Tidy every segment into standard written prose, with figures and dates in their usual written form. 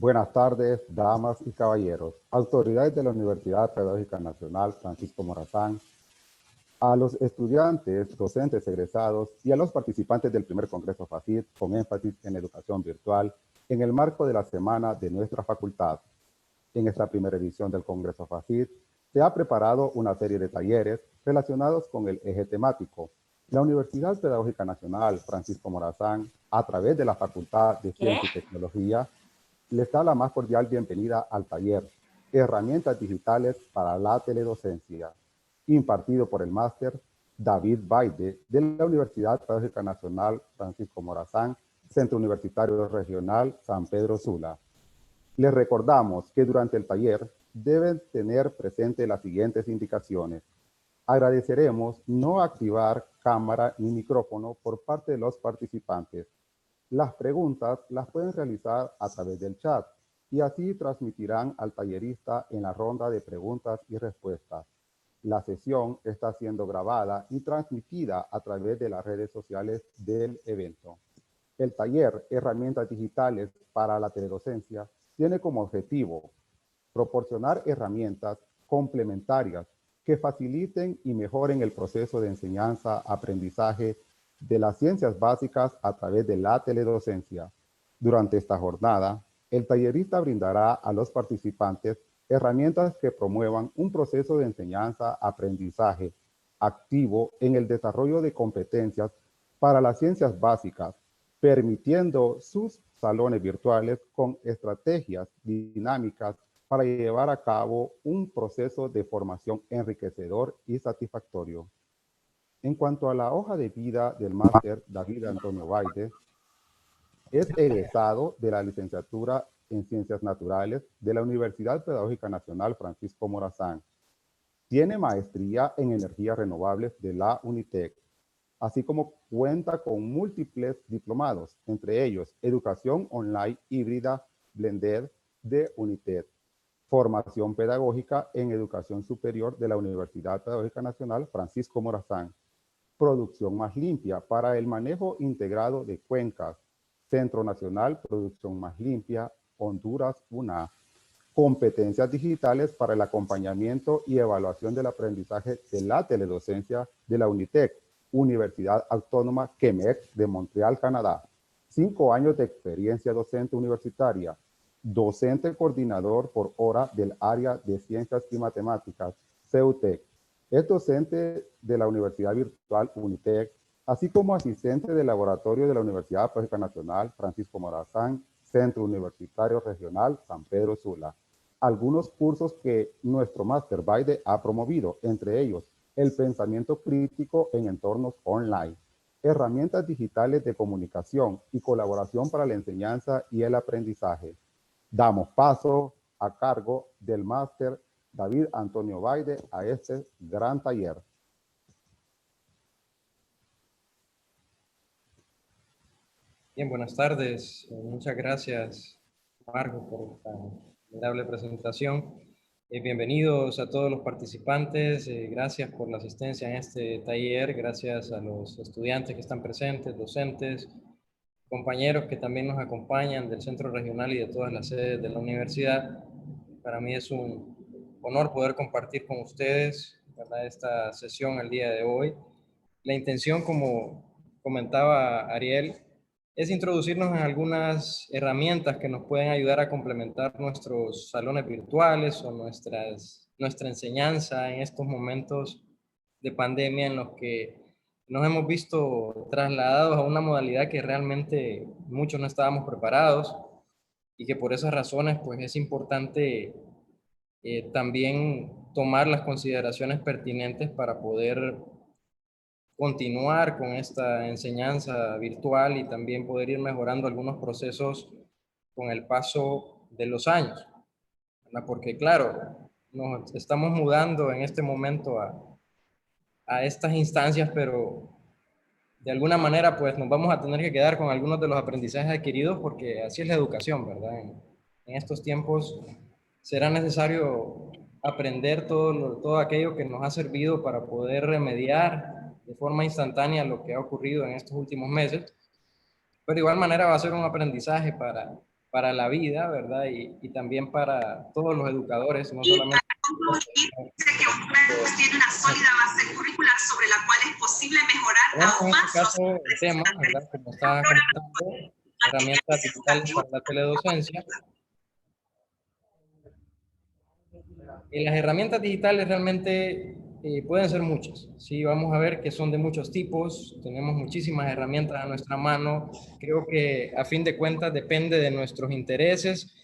Buenas tardes, damas y caballeros, autoridades de la Universidad Pedagógica Nacional Francisco Morazán, a los estudiantes, docentes egresados y a los participantes del primer Congreso FACIT con énfasis en educación virtual en el marco de la semana de nuestra facultad. En esta primera edición del Congreso FACIT se ha preparado una serie de talleres relacionados con el eje temático. La Universidad Pedagógica Nacional Francisco Morazán, a través de la Facultad de Ciencia y Tecnología, les da la más cordial bienvenida al taller Herramientas Digitales para la Teledocencia, impartido por el máster David Baide de la Universidad Pedagógica Nacional Francisco Morazán, Centro Universitario Regional San Pedro Sula. Les recordamos que durante el taller deben tener presente las siguientes indicaciones. Agradeceremos no activar cámara ni micrófono por parte de los participantes. Las preguntas las pueden realizar a través del chat y así transmitirán al tallerista en la ronda de preguntas y respuestas. La sesión está siendo grabada y transmitida a través de las redes sociales del evento. El taller Herramientas Digitales para la Teledocencia tiene como objetivo proporcionar herramientas complementarias que faciliten y mejoren el proceso de enseñanza-aprendizaje de las ciencias básicas a través de la teledocencia. Durante esta jornada, el tallerista brindará a los participantes herramientas que promuevan un proceso de enseñanza-aprendizaje activo en el desarrollo de competencias para las ciencias básicas, permitiendo sus salones virtuales con estrategias dinámicas para llevar a cabo un proceso de formación enriquecedor y satisfactorio. En cuanto a la hoja de vida del máster David Antonio Baide, es egresado de la licenciatura en Ciencias Naturales de la Universidad Pedagógica Nacional Francisco Morazán. Tiene maestría en energías renovables de la UNITEC, así como cuenta con múltiples diplomados, entre ellos Educación Online Híbrida Blended de UNITEC, Formación Pedagógica en Educación Superior de la Universidad Pedagógica Nacional Francisco Morazán, Producción Más Limpia para el manejo integrado de cuencas, Centro Nacional Producción Más Limpia, Honduras, UNA. Competencias digitales para el acompañamiento y evaluación del aprendizaje de la teledocencia de la UNITEC, Universidad Autónoma Quebec de Montreal, Canadá. 5 años de experiencia docente universitaria. Docente coordinador por hora del área de Ciencias y Matemáticas, CEUTEC. Es docente de la Universidad Virtual UNITEC, así como asistente del laboratorio de la Universidad Pedagógica Nacional Francisco Morazán, Centro Universitario Regional San Pedro Sula. Algunos cursos que nuestro máster Baide ha promovido, entre ellos el pensamiento crítico en entornos online, herramientas digitales de comunicación y colaboración para la enseñanza y el aprendizaje. Damos paso a cargo del máster David Antonio Baide a este gran taller. Bien, buenas tardes. Muchas gracias, Marco, por esta agradable presentación. Bienvenidos a todos los participantes. Gracias por la asistencia en este taller. Gracias a los estudiantes que están presentes, docentes, compañeros que también nos acompañan del Centro Regional y de todas las sedes de la universidad. Para mí es un honor poder compartir con ustedes, ¿verdad?, esta sesión el día de hoy. La intención, como comentaba Ariel, es introducirnos en algunas herramientas que nos pueden ayudar a complementar nuestros salones virtuales o nuestra enseñanza en estos momentos de pandemia en los que nos hemos visto trasladados a una modalidad que realmente muchos no estábamos preparados y que por esas razones pues es importante también tomar las consideraciones pertinentes para poder continuar con esta enseñanza virtual y también poder ir mejorando algunos procesos con el paso de los años, ¿verdad? Porque claro, nos estamos mudando en este momento a estas instancias, pero de alguna manera pues nos vamos a tener que quedar con algunos de los aprendizajes adquiridos porque así es la educación, ¿verdad? En estos tiempos será necesario aprender todo aquello que nos ha servido para poder remediar de forma instantánea lo que ha ocurrido en estos últimos meses, pero de igual manera va a ser un aprendizaje para la vida, ¿verdad? Y también para todos los educadores, no solamente... que UNED tiene una sólida base curricular sobre la cual es posible mejorar aún En más este caso, el tema, ¿verdad? Como estaba comentando, herramientas digitales para la teledocencia. Y las herramientas digitales realmente pueden ser muchas. Sí, vamos a ver que son de muchos tipos. Tenemos muchísimas herramientas a nuestra mano. Creo que a fin de cuentas depende de nuestros intereses.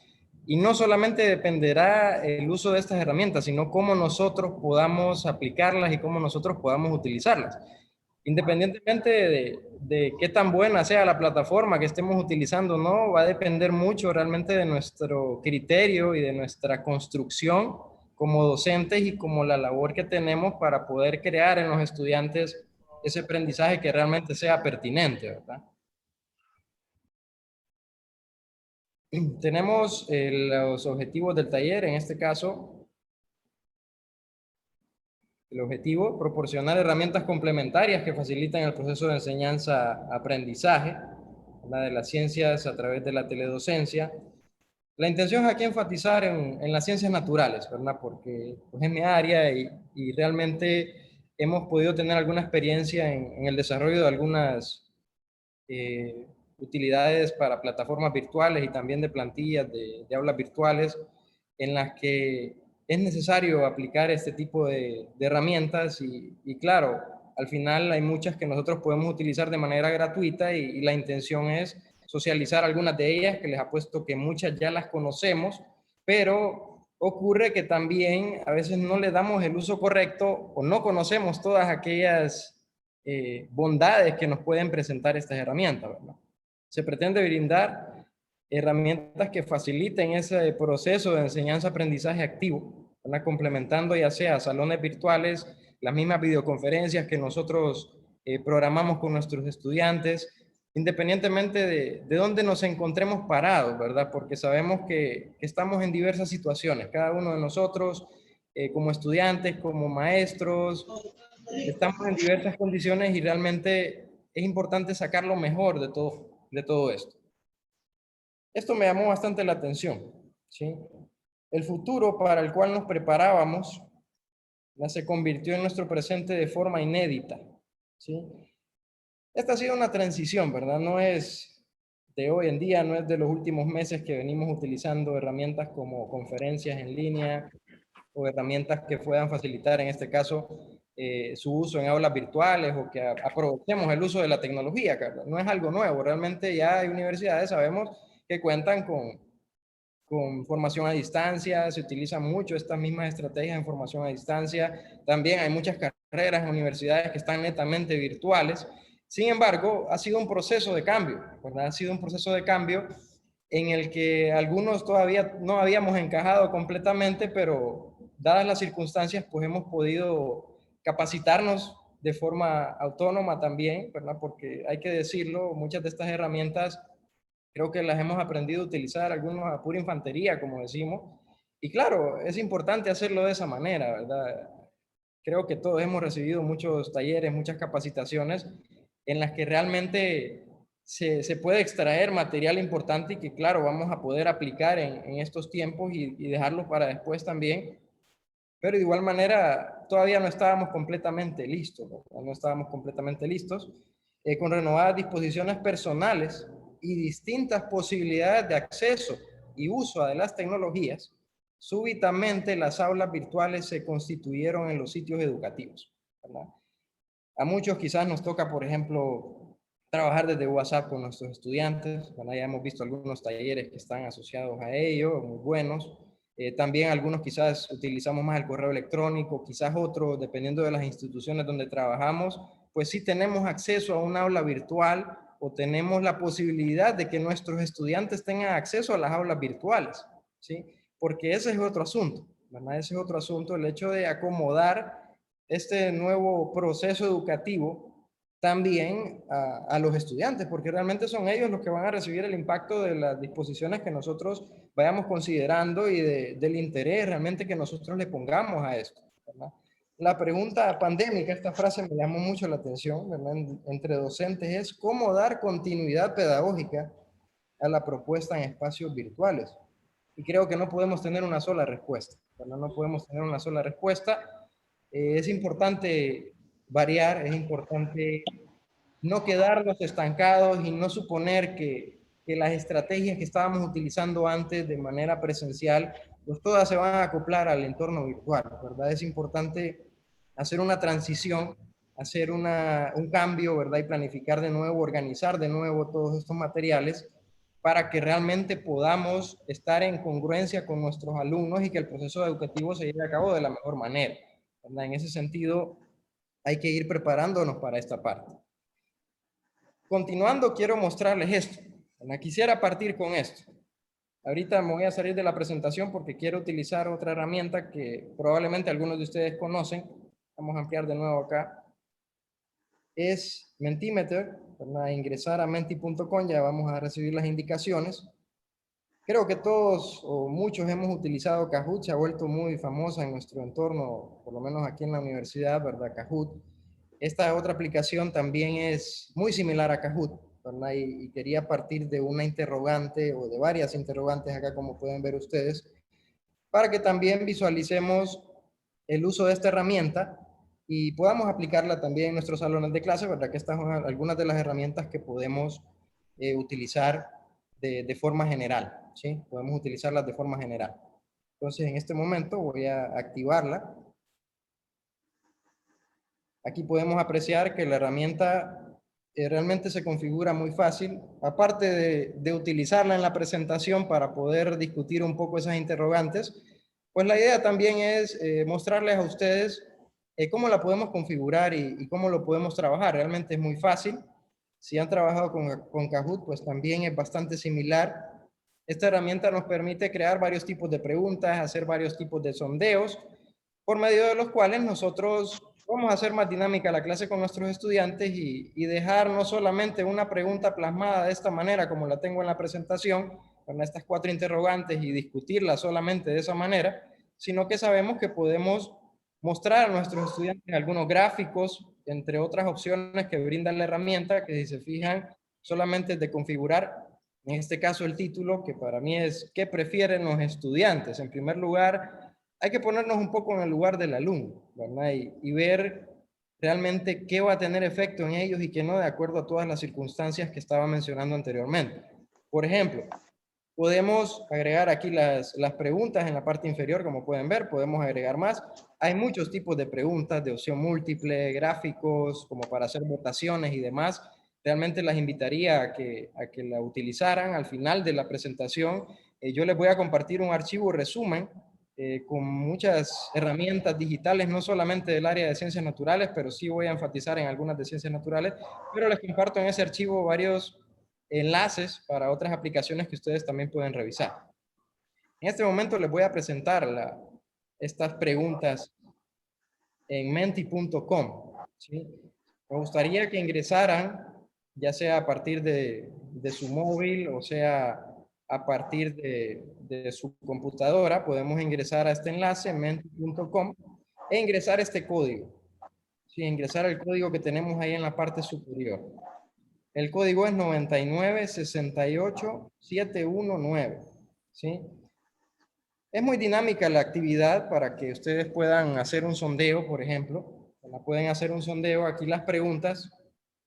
Y no solamente dependerá el uso de estas herramientas, sino cómo nosotros podamos aplicarlas y cómo nosotros podamos utilizarlas. Independientemente de qué tan buena sea la plataforma que estemos utilizando, no, va a depender mucho realmente de nuestro criterio y de nuestra construcción como docentes y como la labor que tenemos para poder crear en los estudiantes ese aprendizaje que realmente sea pertinente, ¿verdad? Tenemos los objetivos del taller, en este caso, el objetivo, proporcionar herramientas complementarias que faciliten el proceso de enseñanza-aprendizaje, de las ciencias a través de la teledocencia. La intención es aquí enfatizar en las ciencias naturales, ¿verdad? Porque pues, es mi área y realmente hemos podido tener alguna experiencia en el desarrollo de algunas utilidades para plataformas virtuales y también de plantillas de aulas virtuales en las que es necesario aplicar este tipo de herramientas y claro, al final hay muchas que nosotros podemos utilizar de manera gratuita y la intención es socializar algunas de ellas, que les apuesto que muchas ya las conocemos, pero ocurre que también a veces no le damos el uso correcto o no conocemos todas aquellas bondades que nos pueden presentar estas herramientas, ¿verdad? Se pretende brindar herramientas que faciliten ese proceso de enseñanza-aprendizaje activo, ¿verdad? Complementando ya sea salones virtuales, las mismas videoconferencias que nosotros programamos con nuestros estudiantes, independientemente de dónde nos encontremos parados, ¿verdad? Porque sabemos que estamos en diversas situaciones, cada uno de nosotros, como estudiantes, como maestros, estamos en diversas condiciones y realmente es importante sacar lo mejor de todo esto. Esto me llamó bastante la atención, ¿sí? El futuro para el cual nos preparábamos ya se convirtió en nuestro presente de forma inédita, ¿sí? Esta ha sido una transición, ¿verdad? No es de hoy en día, no es de los últimos meses que venimos utilizando herramientas como conferencias en línea o herramientas que puedan facilitar, en este caso, su uso en aulas virtuales o que aprovechemos el uso de la tecnología, Carlos. No es algo nuevo, realmente ya hay universidades, sabemos, que cuentan con formación a distancia, se utilizan mucho estas mismas estrategias en formación a distancia. También hay muchas carreras en universidades que están netamente virtuales. Sin embargo, ha sido un proceso de cambio, ¿verdad? Ha sido un proceso de cambio en el que algunos todavía no habíamos encajado completamente, pero dadas las circunstancias, pues hemos podido capacitarnos de forma autónoma también, ¿verdad? Porque hay que decirlo, muchas de estas herramientas creo que las hemos aprendido a utilizar, algunos a pura infantería, como decimos. Y claro, es importante hacerlo de esa manera, ¿verdad? Creo que todos hemos recibido muchos talleres, muchas capacitaciones en las que realmente se puede extraer material importante y que, claro, vamos a poder aplicar en estos tiempos y dejarlo para después también. Pero de igual manera, todavía no estábamos completamente listos, ¿verdad? No estábamos completamente listos, con renovadas disposiciones personales y distintas posibilidades de acceso y uso de las tecnologías. Súbitamente las aulas virtuales se constituyeron en los sitios educativos, ¿verdad? A muchos quizás nos toca, por ejemplo, trabajar desde WhatsApp con nuestros estudiantes, ¿verdad? Ya hemos visto algunos talleres que están asociados a ello, muy buenos. También algunos quizás utilizamos más el correo electrónico, quizás otros, dependiendo de las instituciones donde trabajamos, pues sí tenemos acceso a un aula virtual o tenemos la posibilidad de que nuestros estudiantes tengan acceso a las aulas virtuales, ¿sí? Porque ese es otro asunto, ¿verdad? Ese es otro asunto, el hecho de acomodar este nuevo proceso educativo también a los estudiantes, porque realmente son ellos los que van a recibir el impacto de las disposiciones que nosotros vayamos considerando y del interés realmente que nosotros le pongamos a esto, ¿verdad? La pregunta pandémica, esta frase me llamó mucho la atención, ¿verdad? Entre docentes es cómo dar continuidad pedagógica a la propuesta en espacios virtuales. Y creo que no podemos tener una sola respuesta. Cuando no podemos tener una sola respuesta, es importante variar, es importante no quedarnos estancados y no suponer que las estrategias que estábamos utilizando antes de manera presencial, pues todas se van a acoplar al entorno virtual, ¿verdad? Es importante hacer una transición, hacer un cambio, ¿verdad? Y planificar de nuevo, organizar de nuevo todos estos materiales para que realmente podamos estar en congruencia con nuestros alumnos y que el proceso educativo se lleve a cabo de la mejor manera, ¿verdad? En ese sentido, hay que ir preparándonos para esta parte. Continuando, quiero mostrarles esto. Quisiera partir con esto. Ahorita me voy a salir de la presentación porque quiero utilizar otra herramienta que probablemente algunos de ustedes conocen. Vamos a ampliar de nuevo acá. Es Mentimeter. Para ingresar a menti.com ya vamos a recibir las indicaciones. Creo que todos o muchos hemos utilizado Kahoot. Se ha vuelto muy famosa en nuestro entorno, por lo menos aquí en la universidad, ¿verdad? Kahoot. Esta otra aplicación también es muy similar a Kahoot, ¿verdad? Y quería partir de una interrogante o de varias interrogantes acá, como pueden ver ustedes, para que también visualicemos el uso de esta herramienta y podamos aplicarla también en nuestros salones de clase, ¿verdad? Que estas son algunas de las herramientas que podemos utilizar de forma general, ¿sí? Podemos utilizarlas de forma general. Entonces, en este momento voy a activarla. Aquí podemos apreciar que la herramienta realmente se configura muy fácil. Aparte de utilizarla en la presentación para poder discutir un poco esas interrogantes, pues la idea también es mostrarles a ustedes cómo la podemos configurar y cómo lo podemos trabajar. Realmente es muy fácil. Si han trabajado con Kahoot, pues también es bastante similar. Esta herramienta nos permite crear varios tipos de preguntas, hacer varios tipos de sondeos, por medio de los cuales nosotros vamos a hacer más dinámica la clase con nuestros estudiantes y dejar no solamente una pregunta plasmada de esta manera como la tengo en la presentación, con estas 4 interrogantes y discutirla solamente de esa manera, sino que sabemos que podemos mostrar a nuestros estudiantes algunos gráficos, entre otras opciones que brinda la herramienta, que si se fijan, solamente es de configurar, en este caso el título, que para mí es ¿qué prefieren los estudiantes? En primer lugar, hay que ponernos un poco en el lugar del alumno, ¿verdad? Y ver realmente qué va a tener efecto en ellos y qué no, de acuerdo a todas las circunstancias que estaba mencionando anteriormente. Por ejemplo, podemos agregar aquí las preguntas en la parte inferior, como pueden ver, podemos agregar más. Hay muchos tipos de preguntas de opción múltiple, gráficos, como para hacer votaciones y demás. Realmente las invitaría a que la utilizaran al final de la presentación. Yo les voy a compartir un archivo resumen con muchas herramientas digitales, no solamente del área de ciencias naturales, pero sí voy a enfatizar en algunas de ciencias naturales, pero les comparto en ese archivo varios enlaces para otras aplicaciones que ustedes también pueden revisar. En este momento les voy a presentar estas preguntas en menti.com. ¿Sí? Me gustaría que ingresaran, ya sea a partir de su móvil, o sea, a partir de su computadora, podemos ingresar a este enlace, menti.com, e ingresar este código. Sí, ingresar el código que tenemos ahí en la parte superior. El código es 9968719. ¿Sí? Es muy dinámica la actividad para que ustedes puedan hacer un sondeo, por ejemplo. Pueden hacer un sondeo. Aquí las preguntas,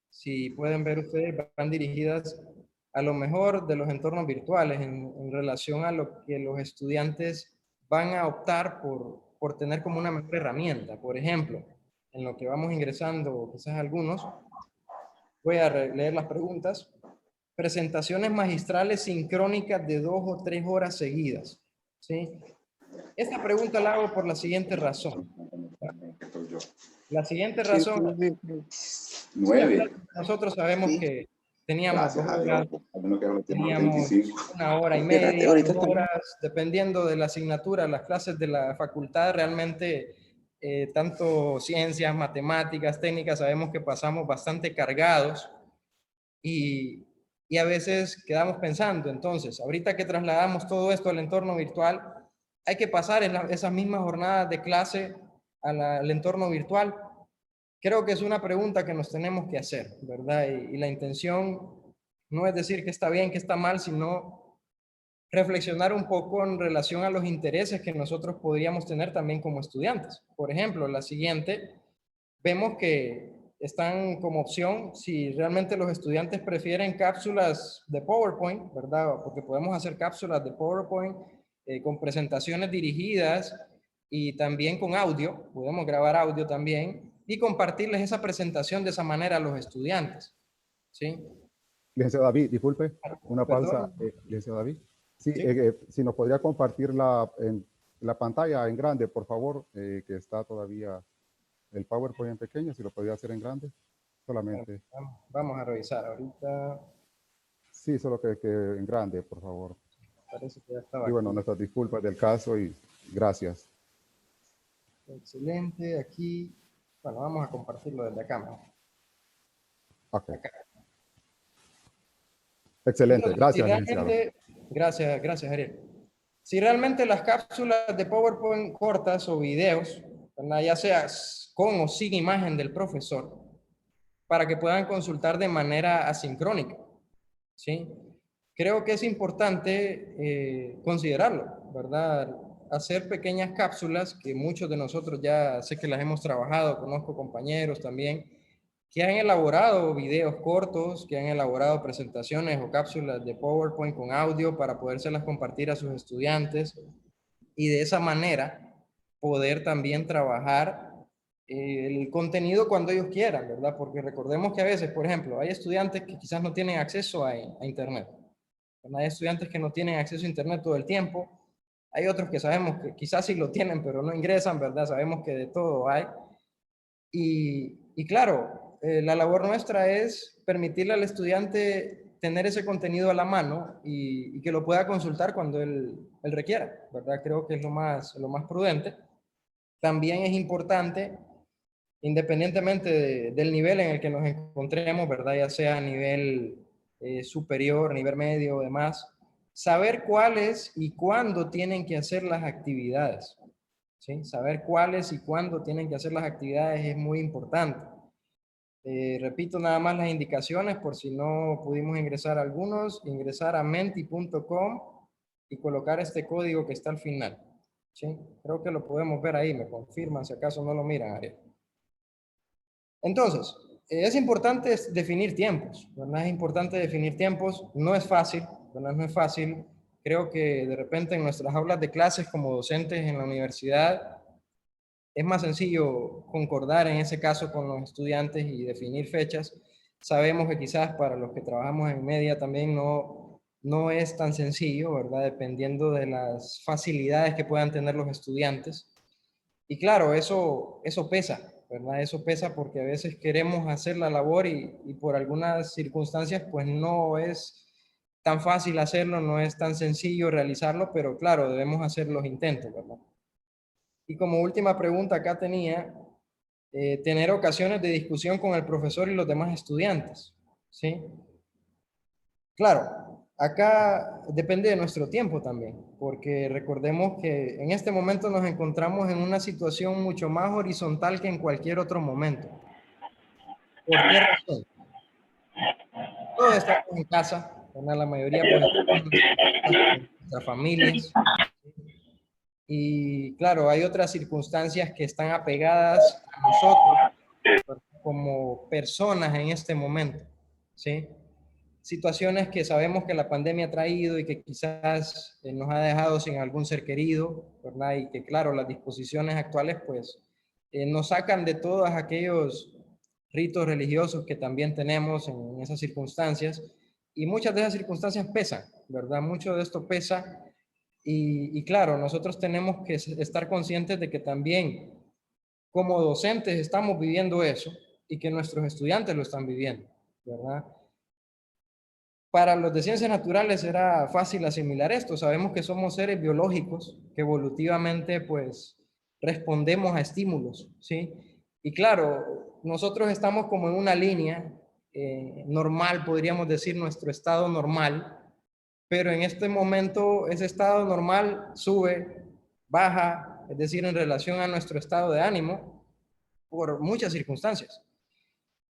si pueden ver ustedes, van dirigidas a lo mejor de los entornos virtuales en relación a lo que los estudiantes van a optar por tener como una mejor herramienta. Por ejemplo, en lo que vamos ingresando, quizás algunos, voy a leer las preguntas. Presentaciones magistrales sincrónicas de 2 o 3 horas seguidas. ¿Sí? Esta pregunta la hago por la siguiente razón. La siguiente razón, 9. nosotros sabemos que teníamos 2 horas, teníamos 1 hora y Espérate, media, ahorita 2 horas, dependiendo de la asignatura, las clases de la facultad realmente, tanto ciencias, matemáticas, técnicas, sabemos que pasamos bastante cargados y a veces quedamos pensando, entonces, ahorita que trasladamos todo esto al entorno virtual, hay que pasar esas mismas jornadas de clase al entorno virtual. Creo que es una pregunta que nos tenemos que hacer, ¿verdad? Y la intención No es decir que está bien, que está mal, sino reflexionar un poco en relación a los intereses que nosotros podríamos tener también como estudiantes. Por ejemplo, la siguiente, vemos que están como opción si realmente los estudiantes prefieren cápsulas de PowerPoint, ¿verdad? Porque podemos hacer cápsulas de PowerPoint con presentaciones dirigidas y también con audio, podemos grabar audio también y compartirles esa presentación de esa manera a los estudiantes, ¿sí? Licenciado David, disculpe, una pausa. Perdón. Licenciado David. Sí, ¿Sí? si nos podría compartir la pantalla en grande, por favor, que está todavía el PowerPoint en pequeño, si lo podría hacer en grande, solamente. Vamos a revisar ahorita. Sí, solo que en grande, por favor. Parece que ya estaba Y bueno, aquí. nuestras disculpas del caso y gracias. Excelente, aquí. Bueno, vamos a compartirlo desde acá, ¿no? Ok. Acá. Excelente, Entonces, si gracias, licenciado. realmente, gracias, Ariel. Si realmente las cápsulas de PowerPoint cortas o videos, ¿verdad? Ya sea con o sin imagen del profesor, para que puedan consultar de manera asincrónica, ¿sí? Creo que es importante considerarlo, ¿verdad? Hacer pequeñas cápsulas que muchos de nosotros ya sé que las hemos trabajado, conozco compañeros también, que han elaborado videos cortos, que han elaborado presentaciones o cápsulas de PowerPoint con audio para podérselas compartir a sus estudiantes y de esa manera poder también trabajar el contenido cuando ellos quieran, ¿verdad? Porque recordemos que a veces, por ejemplo, hay estudiantes que quizás no tienen acceso a Internet. Hay estudiantes que no tienen acceso a Internet todo el tiempo. Hay otros que sabemos que quizás sí lo tienen, pero no ingresan, ¿verdad? Sabemos que de todo hay. Y claro, la labor nuestra es permitirle al estudiante tener ese contenido a la mano y que lo pueda consultar cuando él requiera, ¿verdad? Creo que es lo más prudente. También es importante, independientemente del nivel en el que nos encontremos, ¿verdad? Ya sea a nivel superior, nivel medio o demás, saber cuáles y cuándo tienen que hacer las actividades. ¿Sí? Saber cuáles y cuándo tienen que hacer las actividades es muy importante. Repito nada más las indicaciones por si no pudimos ingresar algunos, ingresar a menti.com y colocar este código que está al final. ¿Sí? Creo que lo podemos ver ahí, me confirman si acaso no lo miran, Ariel. Entonces, es importante definir tiempos, ¿verdad? Es importante definir tiempos, no es fácil, ¿verdad? No es fácil. Creo que de repente en nuestras aulas de clases como docentes en la universidad es más sencillo concordar en ese caso con los estudiantes y definir fechas. Sabemos que quizás para los que trabajamos en media también no es tan sencillo, ¿verdad? Dependiendo de las facilidades que puedan tener los estudiantes. Y claro, eso pesa, ¿verdad? Eso pesa porque a veces queremos hacer la labor y por algunas circunstancias pues no es tan fácil hacerlo, no es tan sencillo realizarlo, pero claro, debemos hacer los intentos, ¿verdad? Y como última pregunta acá tenía, tener ocasiones de discusión con el profesor y los demás estudiantes, ¿sí? Claro, acá depende de nuestro tiempo también, porque recordemos que en este momento nos encontramos en una situación mucho más horizontal que en cualquier otro momento. ¿Por qué razón? Todos estamos en casa, ¿verdad? La mayoría pues estamos en nuestras familias. Y claro, hay otras circunstancias que están apegadas a nosotros como personas en este momento, ¿sí? Situaciones que sabemos que la pandemia ha traído y que quizás nos ha dejado sin algún ser querido, ¿verdad? Y que claro, las disposiciones actuales pues nos sacan de todos aquellos ritos religiosos que también tenemos en esas circunstancias y muchas de esas circunstancias pesan, ¿verdad? Mucho de esto pesa y claro, nosotros tenemos que estar conscientes de que también como docentes estamos viviendo eso y que nuestros estudiantes lo están viviendo, ¿verdad? Para los de ciencias naturales era fácil asimilar esto. Sabemos que somos seres biológicos que evolutivamente pues respondemos a estímulos, ¿sí? Y claro, nosotros estamos como en una línea normal, podríamos decir nuestro estado normal, pero en este momento ese estado normal sube, baja, es decir, en relación a nuestro estado de ánimo, por muchas circunstancias.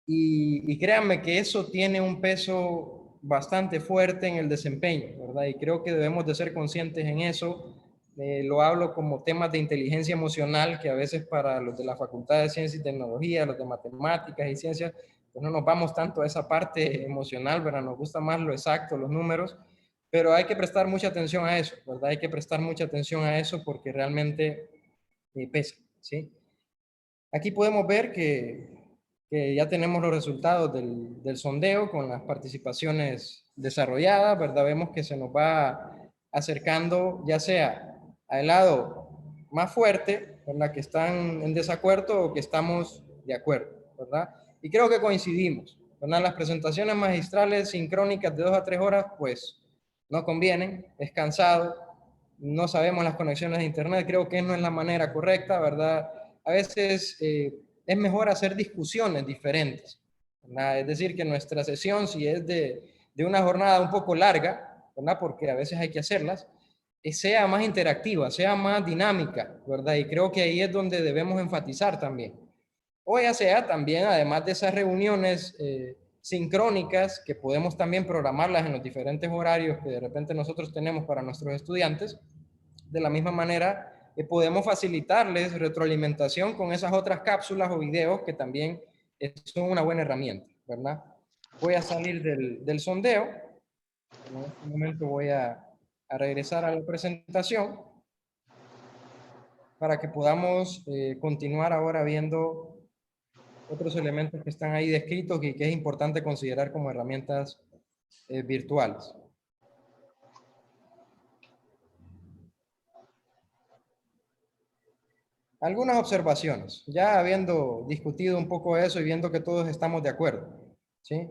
Y créanme que eso tiene un peso bastante fuerte en el desempeño, ¿verdad? Y creo que debemos de ser conscientes en eso. Lo hablo como temas de inteligencia emocional, que a veces para los de la Facultad de Ciencias y Tecnología, los de Matemáticas y Ciencias, pues no nos vamos tanto a esa parte emocional, ¿verdad? Nos gusta más lo exacto, los números, pero hay que prestar mucha atención a eso, ¿verdad? Hay que prestar mucha atención a eso porque realmente pesa, ¿sí? Aquí podemos ver que ya tenemos los resultados del sondeo con las participaciones desarrolladas, ¿verdad? Vemos que se nos va acercando ya sea al lado más fuerte, ¿verdad? Que están en desacuerdo o que estamos de acuerdo, ¿verdad? Y creo que coincidimos, ¿verdad? Las presentaciones magistrales sincrónicas de 2 a 3 horas, pues no convienen, es cansado, no sabemos las conexiones de internet, creo que no es la manera correcta, ¿verdad? A veces es mejor hacer discusiones diferentes, ¿verdad? Es decir, que nuestra sesión, si es de una jornada un poco larga, ¿verdad? Porque a veces hay que hacerlas, sea más interactiva, sea más dinámica, ¿verdad? Y creo que ahí es donde debemos enfatizar también. O ya sea también, además de esas reuniones sincrónicas, que podemos también programarlas en los diferentes horarios que de repente nosotros tenemos para nuestros estudiantes, de la misma manera podemos facilitarles retroalimentación con esas otras cápsulas o videos que también son una buena herramienta, ¿verdad? Voy a salir del sondeo. En este momento voy a regresar a la presentación para que podamos continuar ahora viendo otros elementos que están ahí descritos y que es importante considerar como herramientas virtuales. Algunas observaciones, ya habiendo discutido un poco eso y viendo que todos estamos de acuerdo, ¿sí?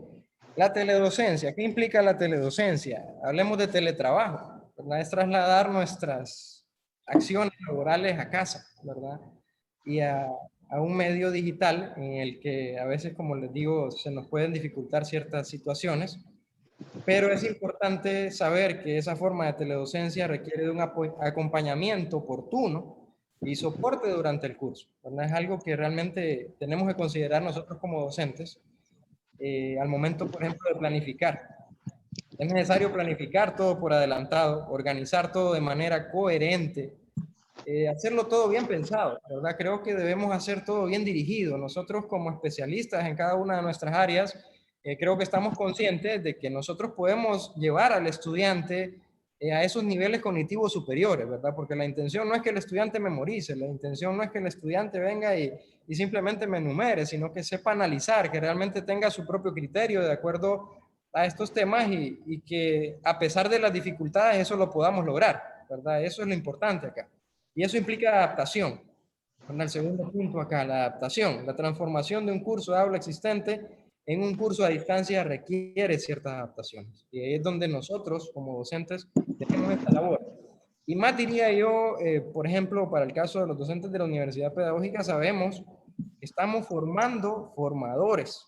La teledocencia, ¿qué implica la teledocencia? Hablemos de teletrabajo, ¿verdad? Es trasladar nuestras acciones laborales a casa, ¿verdad? Y a un medio digital en el que a veces, como les digo, se nos pueden dificultar ciertas situaciones, pero es importante saber que esa forma de teledocencia requiere de un acompañamiento oportuno y soporte durante el curso, ¿verdad? Es algo que realmente tenemos que considerar nosotros como docentes al momento, por ejemplo, de planificar. Es necesario planificar todo por adelantado, organizar todo de manera coherente, hacerlo todo bien pensado, ¿verdad? Creo que debemos hacer todo bien dirigido. Nosotros como especialistas en cada una de nuestras áreas, creo que estamos conscientes de que nosotros podemos llevar al estudiante a esos niveles cognitivos superiores, ¿verdad? Porque la intención no es que el estudiante memorice, la intención no es que el estudiante venga y simplemente me enumere, sino que sepa analizar, que realmente tenga su propio criterio de acuerdo a estos temas y que a pesar de las dificultades eso lo podamos lograr, ¿verdad? Eso es lo importante acá. Y eso implica adaptación. El segundo punto acá, la adaptación. La transformación de un curso de aula existente en un curso a distancia requiere ciertas adaptaciones. Y ahí es donde nosotros, como docentes, tenemos esta labor. Y más diría yo, por ejemplo, para el caso de los docentes de la Universidad Pedagógica, sabemos que estamos formando formadores.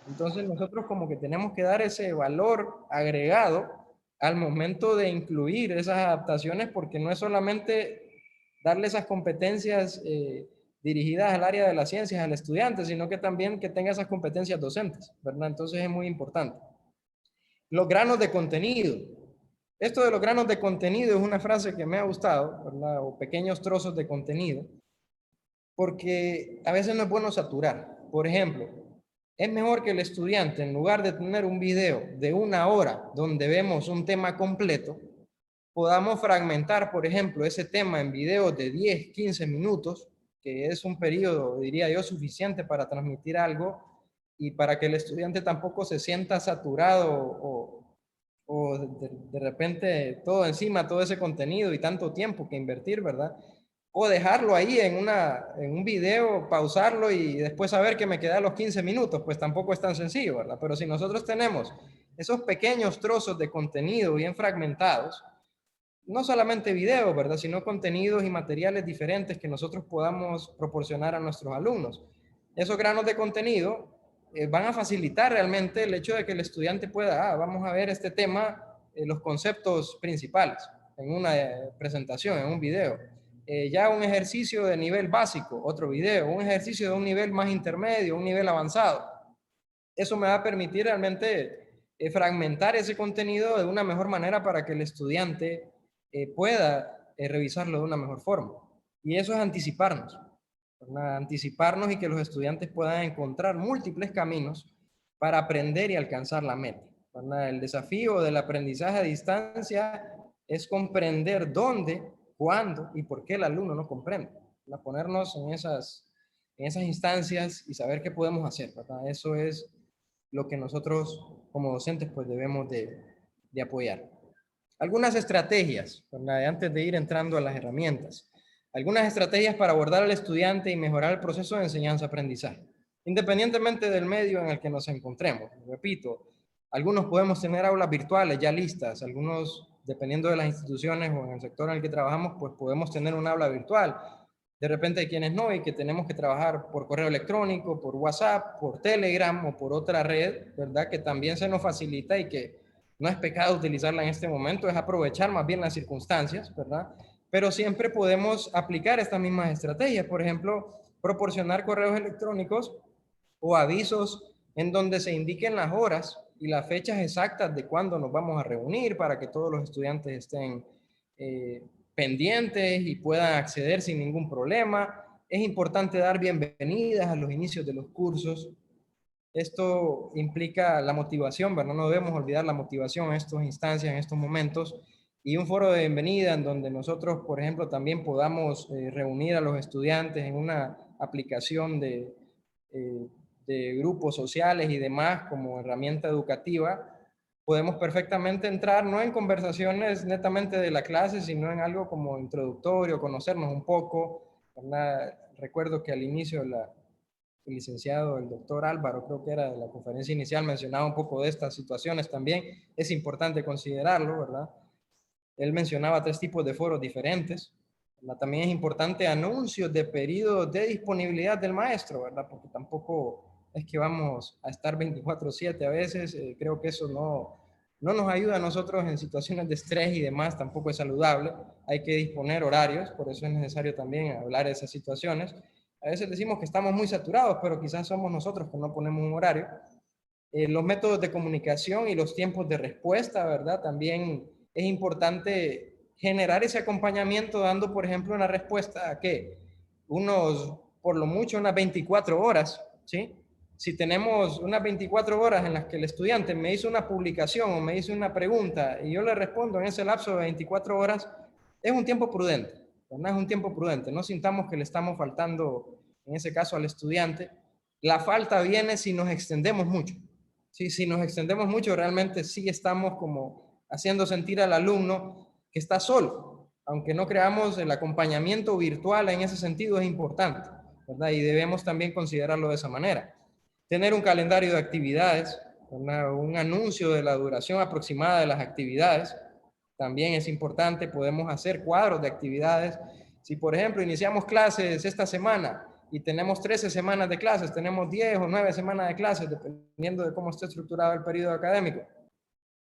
Entonces nosotros como que tenemos que dar ese valor agregado al momento de incluir esas adaptaciones, porque no es solamente darle esas competencias dirigidas al área de las ciencias al estudiante, sino que también que tenga esas competencias docentes, ¿verdad? Entonces es muy importante. Los granos de contenido. Esto de los granos de contenido es una frase que me ha gustado, ¿verdad? O pequeños trozos de contenido, porque a veces no es bueno saturar. Por ejemplo, es mejor que el estudiante, en lugar de tener un video de 1 hora donde vemos un tema completo, podamos fragmentar, por ejemplo, ese tema en videos de 10, 15 minutos, que es un periodo, diría yo, suficiente para transmitir algo y para que el estudiante tampoco se sienta saturado o de repente todo encima, todo ese contenido y tanto tiempo que invertir, ¿verdad? O dejarlo ahí en un video, pausarlo y después saber que me quedan los 15 minutos, pues tampoco es tan sencillo, ¿verdad? Pero si nosotros tenemos esos pequeños trozos de contenido bien fragmentados, no solamente videos, ¿verdad? Sino contenidos y materiales diferentes que nosotros podamos proporcionar a nuestros alumnos. Esos granos de contenido van a facilitar realmente el hecho de que el estudiante pueda, vamos a ver este tema, los conceptos principales en una presentación, en un video. Ya un ejercicio de nivel básico, otro video, un ejercicio de un nivel más intermedio, un nivel avanzado. Eso me va a permitir realmente fragmentar ese contenido de una mejor manera para que el estudiante pueda revisarlo de una mejor forma. Y eso es anticiparnos, ¿verdad? Anticiparnos y que los estudiantes puedan encontrar múltiples caminos para aprender y alcanzar la meta, ¿verdad? El desafío del aprendizaje a distancia es comprender dónde, cuándo y por qué el alumno no comprende, ¿verdad? Ponernos en esas instancias y saber qué podemos hacer, ¿verdad? Eso es lo que nosotros como docentes pues debemos de apoyar. Algunas estrategias, ¿verdad? Antes de ir entrando a las herramientas. Algunas estrategias para abordar al estudiante y mejorar el proceso de enseñanza-aprendizaje, independientemente del medio en el que nos encontremos. Repito, algunos podemos tener aulas virtuales ya listas, algunos, dependiendo de las instituciones o en el sector en el que trabajamos, pues podemos tener un aula virtual. De repente hay quienes no y que tenemos que trabajar por correo electrónico, por WhatsApp, por Telegram o por otra red, ¿verdad? Que también se nos facilita y que no es pecado utilizarla en este momento, es aprovechar más bien las circunstancias, ¿verdad? Pero siempre podemos aplicar estas mismas estrategias. Por ejemplo, proporcionar correos electrónicos o avisos en donde se indiquen las horas y las fechas exactas de cuándo nos vamos a reunir para que todos los estudiantes estén pendientes y puedan acceder sin ningún problema. Es importante dar bienvenidas a los inicios de los cursos. Esto implica la motivación, ¿verdad? No debemos olvidar la motivación en estas instancias, en estos momentos, y un foro de bienvenida en donde nosotros, por ejemplo, también podamos reunir a los estudiantes en una aplicación de grupos sociales y demás como herramienta educativa. Podemos perfectamente entrar no en conversaciones netamente de la clase, sino en algo como introductorio, conocernos un poco, ¿verdad? Recuerdo que al inicio el licenciado, el doctor Álvaro, creo que era de la conferencia inicial, mencionaba un poco de estas situaciones también. Es importante considerarlo, ¿verdad? Él mencionaba 3 tipos de foros diferentes. ¿Verdad? También es importante anuncios de periodos de disponibilidad del maestro, ¿verdad? Porque tampoco es que vamos a estar 24/7 a veces. Creo que eso no nos ayuda a nosotros en situaciones de estrés y demás, tampoco es saludable. Hay que disponer horarios, por eso es necesario también hablar de esas situaciones. A veces decimos que estamos muy saturados, pero quizás somos nosotros que no ponemos un horario. Los métodos de comunicación y los tiempos de respuesta, ¿verdad? También es importante generar ese acompañamiento dando, por ejemplo, una respuesta a que por lo mucho, unas 24 horas, ¿sí? Si tenemos unas 24 horas en las que el estudiante me hizo una publicación o me hizo una pregunta y yo le respondo en ese lapso de 24 horas, es un tiempo prudente, ¿verdad? Es un tiempo prudente. No sintamos que le estamos faltando, en ese caso, al estudiante. La falta viene si nos extendemos mucho. Sí, si nos extendemos mucho, realmente sí estamos como haciendo sentir al alumno que está solo. Aunque no creamos, el acompañamiento virtual en ese sentido es importante, ¿verdad? Y debemos también considerarlo de esa manera. Tener un calendario de actividades, un anuncio de la duración aproximada de las actividades, también es importante. Podemos hacer cuadros de actividades. Si, por ejemplo, iniciamos clases esta semana y tenemos 13 semanas de clases, tenemos 10 o 9 semanas de clases, dependiendo de cómo esté estructurado el periodo académico,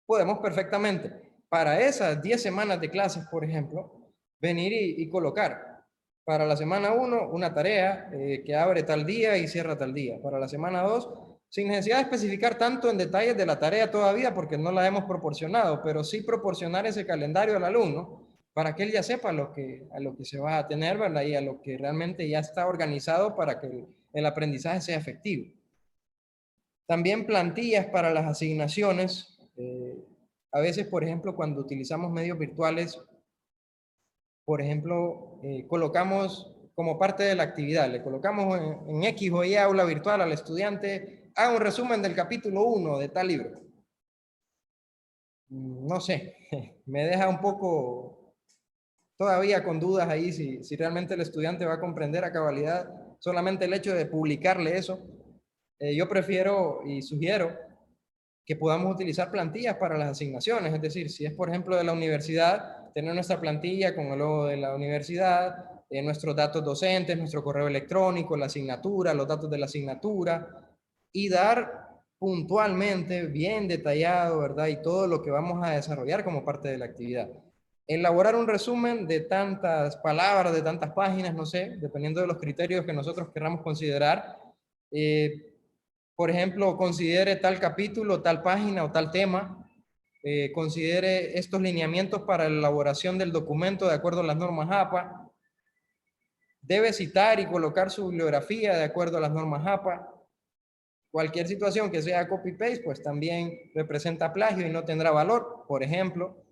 podemos perfectamente, para esas 10 semanas de clases, por ejemplo, venir y colocar para la semana 1 una tarea que abre tal día y cierra tal día. Para la semana 2, sin necesidad de especificar tanto en detalles de la tarea todavía, porque no la hemos proporcionado, pero sí proporcionar ese calendario al alumno para que él ya sepa a lo que se va a tener, ¿verdad? Y a lo que realmente ya está organizado para que el aprendizaje sea efectivo. También plantillas para las asignaciones. A veces, por ejemplo, cuando utilizamos medios virtuales, por ejemplo, colocamos como parte de la actividad, le colocamos en X o Y aula virtual al estudiante, haga un resumen del capítulo 1 de tal libro. No sé, me deja un poco todavía con dudas ahí si realmente el estudiante va a comprender a cabalidad solamente el hecho de publicarle eso. Yo prefiero y sugiero que podamos utilizar plantillas para las asignaciones. Es decir, si es, por ejemplo, de la universidad, tener nuestra plantilla con el logo de la universidad, nuestros datos docentes, nuestro correo electrónico, la asignatura, los datos de la asignatura, y dar puntualmente, bien detallado, ¿verdad? Y todo lo que vamos a desarrollar como parte de la actividad. Elaborar un resumen de tantas palabras, de tantas páginas, no sé, dependiendo de los criterios que nosotros queramos considerar. por ejemplo, considere tal capítulo, tal página o tal tema, considere estos lineamientos para la elaboración del documento de acuerdo a las normas APA, debe citar y colocar su bibliografía de acuerdo a las normas APA. Cualquier situación que sea copy-paste, pues también representa plagio y no tendrá valor, por ejemplo.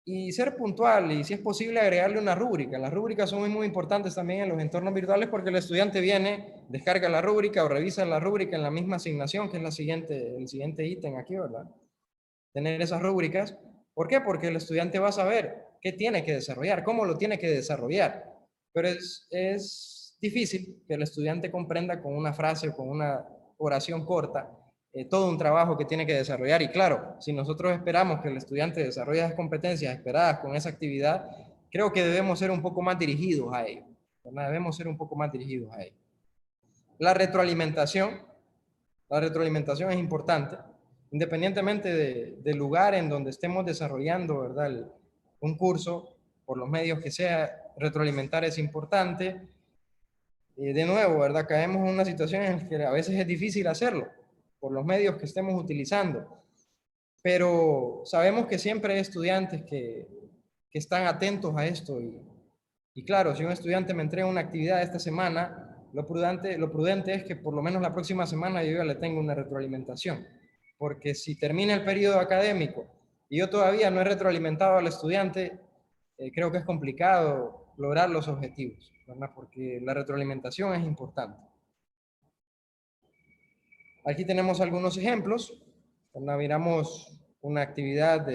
Y ser puntual y, si es posible, agregarle una rúbrica. Las rúbricas son muy importantes también en los entornos virtuales porque el estudiante viene, descarga la rúbrica o revisa la rúbrica en la misma asignación, que es el siguiente ítem aquí, ¿verdad? Tener esas rúbricas. ¿Por qué? Porque el estudiante va a saber qué tiene que desarrollar, cómo lo tiene que desarrollar. Pero es difícil que el estudiante comprenda con una frase o con una oración corta todo un trabajo que tiene que desarrollar. Y claro, si nosotros esperamos que el estudiante desarrolle las competencias esperadas con esa actividad, creo que debemos ser un poco más dirigidos a ello, ¿verdad? Debemos ser un poco más dirigidos a ello. La retroalimentación es importante, independientemente del lugar en donde estemos desarrollando, ¿verdad? Un curso, por los medios que sea, retroalimentar es importante. De nuevo, ¿verdad? Caemos en una situación en la que a veces es difícil hacerlo, por los medios que estemos utilizando. Pero sabemos que siempre hay estudiantes que están atentos a esto. Y claro, si un estudiante me entrega una actividad esta semana, lo prudente es que por lo menos la próxima semana yo ya le tenga una retroalimentación. Porque si termina el periodo académico y yo todavía no he retroalimentado al estudiante, creo que es complicado lograr los objetivos, ¿verdad? Porque la retroalimentación es importante. Aquí tenemos algunos ejemplos. ¿Verdad? Miramos una actividad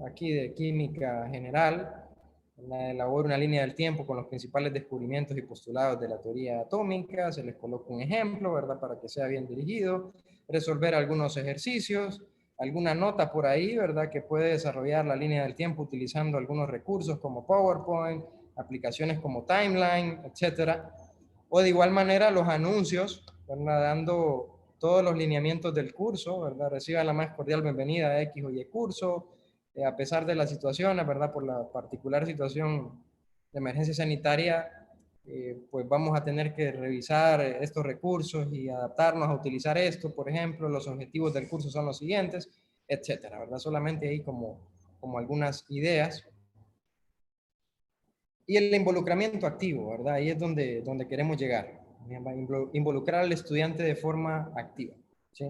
aquí de química general. Elabora una línea del tiempo con los principales descubrimientos y postulados de la teoría atómica. Se les coloca un ejemplo, ¿verdad? Para que sea bien dirigido. Resolver algunos ejercicios. Alguna nota por ahí, ¿verdad? Que puede desarrollar la línea del tiempo utilizando algunos recursos como PowerPoint, aplicaciones como Timeline, etcétera. O de igual manera los anuncios, ¿verdad? Dando todos los lineamientos del curso, ¿verdad? Reciban la más cordial bienvenida a X o Y curso, a pesar de las situaciones, ¿verdad? Por la particular situación de emergencia sanitaria, pues vamos a tener que revisar estos recursos y adaptarnos a utilizar esto. Por ejemplo, los objetivos del curso son los siguientes, etcétera, ¿verdad? Solamente ahí como algunas ideas. Y el involucramiento activo, ¿verdad? Ahí es donde queremos llegar. Involucrar al estudiante de forma activa, ¿sí?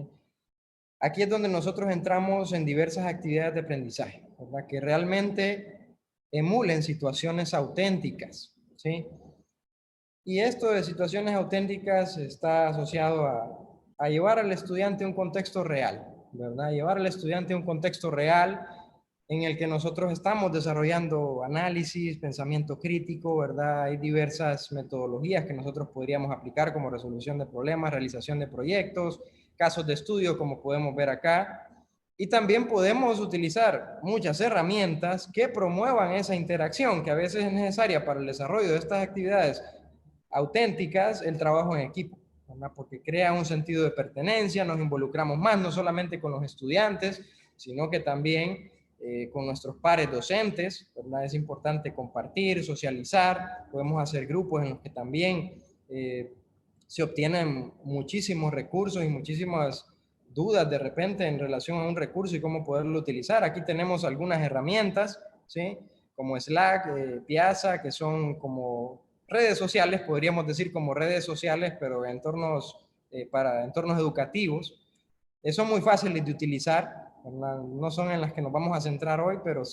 Aquí es donde nosotros entramos en diversas actividades de aprendizaje, ¿verdad? Que realmente emulen situaciones auténticas, ¿sí? Y esto de situaciones auténticas está asociado a llevar al estudiante a un contexto real, ¿verdad? Llevar al estudiante a un contexto real en el que nosotros estamos desarrollando análisis, pensamiento crítico, ¿verdad? Hay diversas metodologías que nosotros podríamos aplicar como resolución de problemas, realización de proyectos, casos de estudio como podemos ver acá. Y también podemos utilizar muchas herramientas que promuevan esa interacción que a veces es necesaria para el desarrollo de estas actividades auténticas, el trabajo en equipo, ¿verdad? Porque crea un sentido de pertenencia, nos involucramos más, no solamente con los estudiantes, sino que también con nuestros pares docentes, ¿verdad? Es importante compartir, socializar, podemos hacer grupos en los que también se obtienen muchísimos recursos y muchísimas dudas de repente en relación a un recurso y cómo poderlo utilizar. Aquí tenemos algunas herramientas, ¿sí? Como Slack, Piazza, que son como redes sociales, podríamos decir como redes sociales, pero para entornos educativos. Son muy fáciles de utilizar, ¿verdad? No son en las que nos vamos a centrar hoy, pero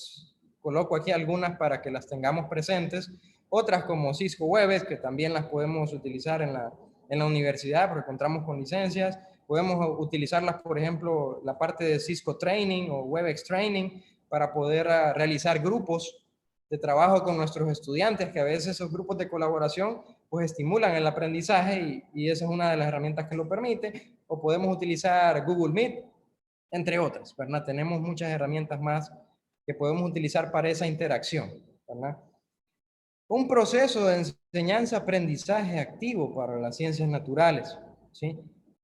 coloco aquí algunas para que las tengamos presentes. Otras como Cisco Webex, que también las podemos utilizar en la universidad, porque contamos con licencias. Podemos utilizarlas, por ejemplo, la parte de Cisco Training o Webex Training para poder realizar grupos de trabajo con nuestros estudiantes, que a veces esos grupos de colaboración pues estimulan el aprendizaje y esa es una de las herramientas que lo permite. O podemos utilizar Google Meet, entre otras, ¿verdad? Tenemos muchas herramientas más que podemos utilizar para esa interacción, ¿verdad? Un proceso de enseñanza-aprendizaje activo para las ciencias naturales, ¿sí?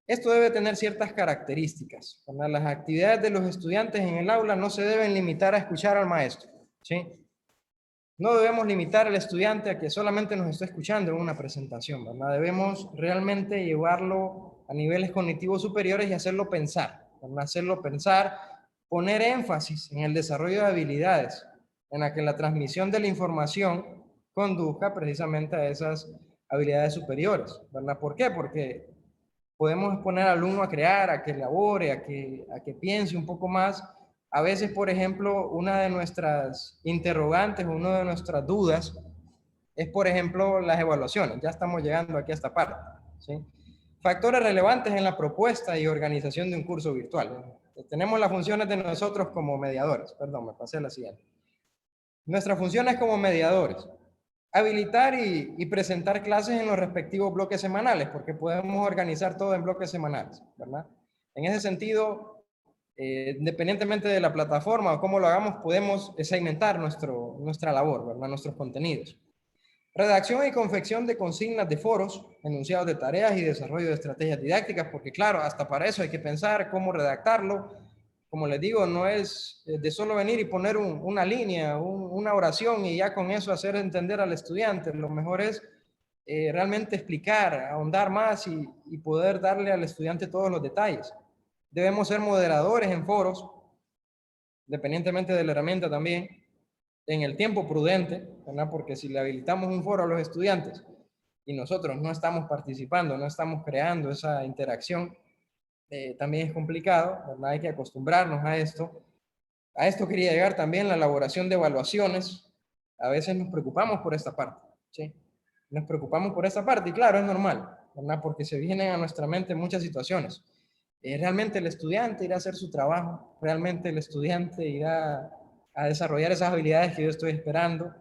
Esto debe tener ciertas características, ¿verdad? Las actividades de los estudiantes en el aula no se deben limitar a escuchar al maestro, ¿sí? No debemos limitar al estudiante a que solamente nos esté escuchando en una presentación, ¿verdad? Debemos realmente llevarlo a niveles cognitivos superiores y hacerlo pensar, ¿verdad? Hacerlo pensar, poner énfasis en el desarrollo de habilidades, en la que la transmisión de la información conduzca precisamente a esas habilidades superiores, ¿verdad? ¿Por qué? Porque podemos poner al alumno a crear, a que elabore, a que piense un poco más. A veces, por ejemplo, una de nuestras interrogantes, una de nuestras dudas es, por ejemplo, las evaluaciones. Ya estamos llegando aquí a esta parte, ¿sí? Factores relevantes en la propuesta y organización de un curso virtual. Tenemos las funciones de nosotros como mediadores. Perdón, me pasé a la siguiente. Nuestras funciones como mediadores. Habilitar y presentar clases en los respectivos bloques semanales, porque podemos organizar todo en bloques semanales, ¿verdad? En ese sentido, independientemente de la plataforma o cómo lo hagamos, podemos segmentar nuestra labor, ¿verdad? Nuestros contenidos. Redacción y confección de consignas de foros, enunciados de tareas y desarrollo de estrategias didácticas, porque claro, hasta para eso hay que pensar cómo redactarlo. Como les digo, no es de solo venir y poner una línea, una oración y ya con eso hacer entender al estudiante. Lo mejor es realmente explicar, ahondar más y poder darle al estudiante todos los detalles. Debemos ser moderadores en foros, independientemente de la herramienta también, en el tiempo prudente, ¿verdad? Porque si le habilitamos un foro a los estudiantes y nosotros no estamos participando, no estamos creando esa interacción, también es complicado, ¿verdad? Hay que acostumbrarnos a esto. A esto quería llegar también la elaboración de evaluaciones. A veces nos preocupamos por esta parte, ¿sí? Nos preocupamos por esta parte y claro, es normal, ¿verdad? Porque se vienen a nuestra mente muchas situaciones. Realmente el estudiante irá a hacer su trabajo, realmente el estudiante irá a desarrollar esas habilidades que yo estoy esperando.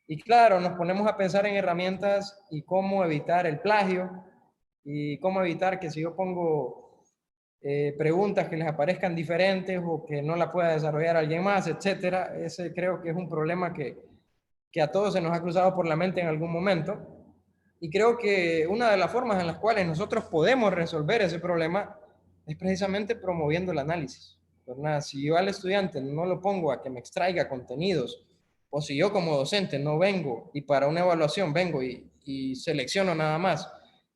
Y claro, nos ponemos a pensar en herramientas y cómo evitar el plagio y cómo evitar que si yo pongo preguntas que les aparezcan diferentes o que no la pueda desarrollar alguien más, etcétera. Ese creo que es un problema que a todos se nos ha cruzado por la mente en algún momento. Y creo que una de las formas en las cuales nosotros podemos resolver ese problema es precisamente promoviendo el análisis, ¿verdad? Si yo al estudiante no lo pongo a que me extraiga contenidos, o si yo como docente no vengo y para una evaluación vengo y selecciono nada más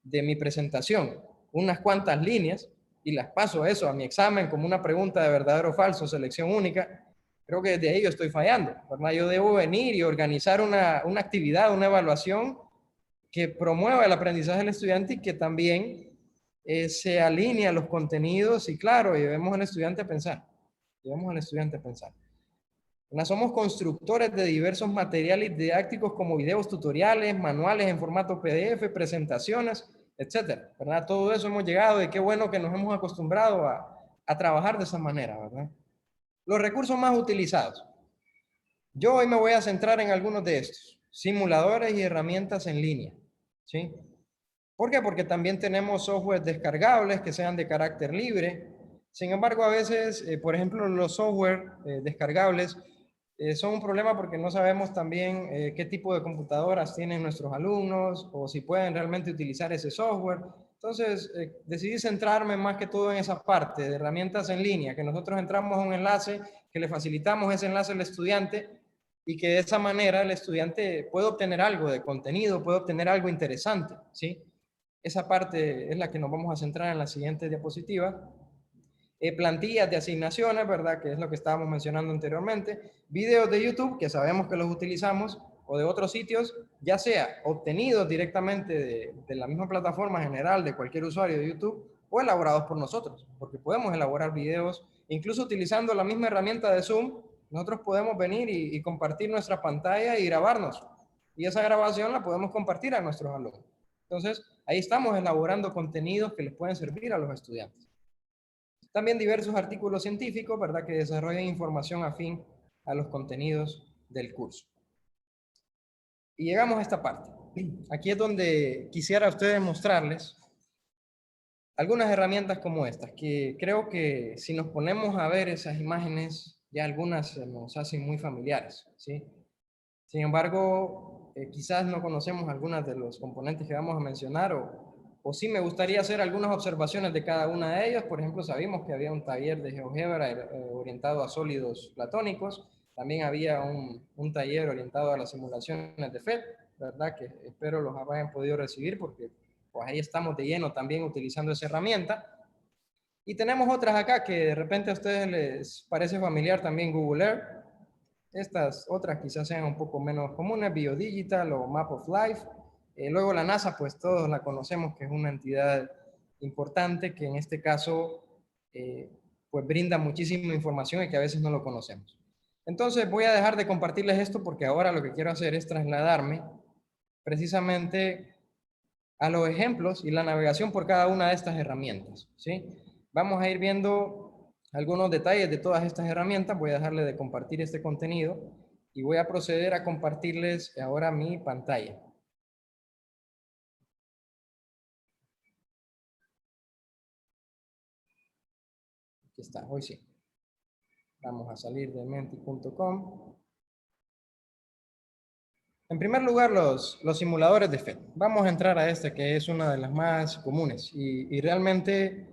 de mi presentación unas cuantas líneas y las paso eso a mi examen como una pregunta de verdadero o falso, selección única, creo que desde ahí yo estoy fallando, ¿verdad? Yo debo venir y organizar una actividad, una evaluación que promueva el aprendizaje del estudiante y que también se alinee a los contenidos y claro, llevemos al estudiante a pensar. Llevemos al estudiante a pensar. Somos constructores de diversos materiales didácticos como videos tutoriales, manuales en formato PDF, presentaciones, etcétera, ¿verdad? Todo eso hemos llegado y qué bueno que nos hemos acostumbrado a trabajar de esa manera, ¿verdad? Los recursos más utilizados. Yo hoy me voy a centrar en algunos de estos. Simuladores y herramientas en línea, ¿sí? ¿Por qué? Porque también tenemos software descargables que sean de carácter libre. Sin embargo, a veces, por ejemplo, los software descargables son un problema porque no sabemos también qué tipo de computadoras tienen nuestros alumnos o si pueden realmente utilizar ese software. Entonces, decidí centrarme más que todo en esa parte de herramientas en línea, que nosotros entramos a un enlace, que le facilitamos ese enlace al estudiante y que de esa manera el estudiante puede obtener algo de contenido, puede obtener algo interesante, ¿sí? Esa parte es la que nos vamos a centrar en la siguiente diapositiva. Plantillas de asignaciones, ¿verdad? Que es lo que estábamos mencionando anteriormente. Videos de YouTube, que sabemos que los utilizamos, o de otros sitios, ya sea obtenidos directamente de la misma plataforma general de cualquier usuario de YouTube, o elaborados por nosotros, porque podemos elaborar videos, incluso utilizando la misma herramienta de Zoom, nosotros podemos venir y compartir nuestra pantalla y grabarnos. Y esa grabación la podemos compartir a nuestros alumnos. Entonces, ahí estamos elaborando contenidos que les pueden servir a los estudiantes. También diversos artículos científicos, ¿verdad? Que desarrollan información afín a los contenidos del curso. Y llegamos a esta parte. Aquí es donde quisiera a ustedes mostrarles algunas herramientas como estas, que creo que si nos ponemos a ver esas imágenes, ya algunas nos hacen muy familiares, ¿sí? Sin embargo, quizás no conocemos algunas de los componentes que vamos a mencionar o sí me gustaría hacer algunas observaciones de cada una de ellas. Por ejemplo, sabíamos que había un taller de GeoGebra orientado a sólidos platónicos. También había un taller orientado a las simulaciones de FET, ¿verdad? Que espero los hayan podido recibir porque pues ahí estamos de lleno también utilizando esa herramienta. Y tenemos otras acá que de repente a ustedes les parece familiar también, Google Earth. Estas otras quizás sean un poco menos comunes, BioDigital o Map of Life. Luego la NASA, pues todos la conocemos, que es una entidad importante que en este caso pues brinda muchísima información y que a veces no lo conocemos. Entonces voy a dejar de compartirles esto porque ahora lo que quiero hacer es trasladarme precisamente a los ejemplos y la navegación por cada una de estas herramientas, ¿sí? Vamos a ir viendo algunos detalles de todas estas herramientas. Voy a dejarle de compartir este contenido y voy a proceder a compartirles ahora mi pantalla. Aquí está, hoy sí. Vamos a salir de menti.com. En primer lugar, los simuladores de FET. Vamos a entrar a este que es una de las más comunes. Y realmente,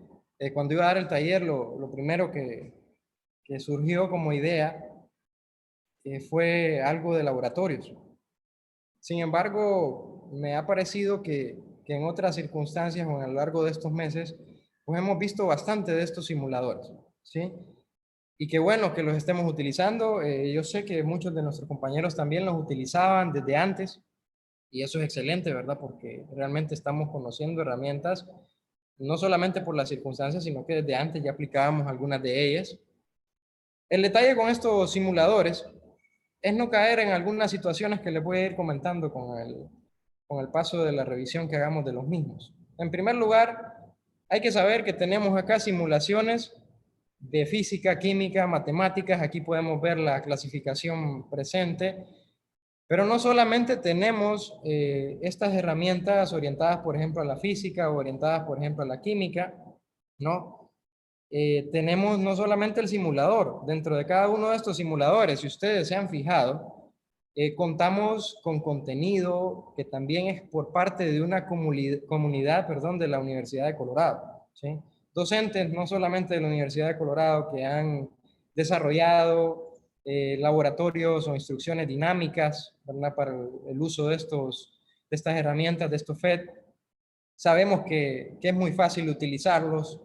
cuando iba a dar el taller, lo primero que surgió como idea fue algo de laboratorios. Sin embargo, me ha parecido que en otras circunstancias o a lo largo de estos meses, pues hemos visto bastante de estos simuladores, ¿sí? Y qué bueno que los estemos utilizando. Yo sé que muchos de nuestros compañeros también los utilizaban desde antes y eso es excelente, ¿verdad? Porque realmente estamos conociendo herramientas, no solamente por las circunstancias, sino que desde antes ya aplicábamos algunas de ellas. El detalle con estos simuladores es no caer en algunas situaciones que les voy a ir comentando con el paso de la revisión que hagamos de los mismos. En primer lugar, hay que saber que tenemos acá simulaciones de física, química, matemáticas. Aquí podemos ver la clasificación presente, pero no solamente tenemos estas herramientas orientadas, por ejemplo, a la física o orientadas, por ejemplo, a la química, ¿no? Tenemos no solamente el simulador. Dentro de cada uno de estos simuladores, si ustedes se han fijado, contamos con contenido que también es por parte de una comunidad, perdón, de la Universidad de Colorado, ¿sí? Docentes no solamente de la Universidad de Colorado que han desarrollado laboratorios o instrucciones dinámicas, ¿verdad? Para el uso de estas herramientas, de estos FET. Sabemos que es muy fácil utilizarlos.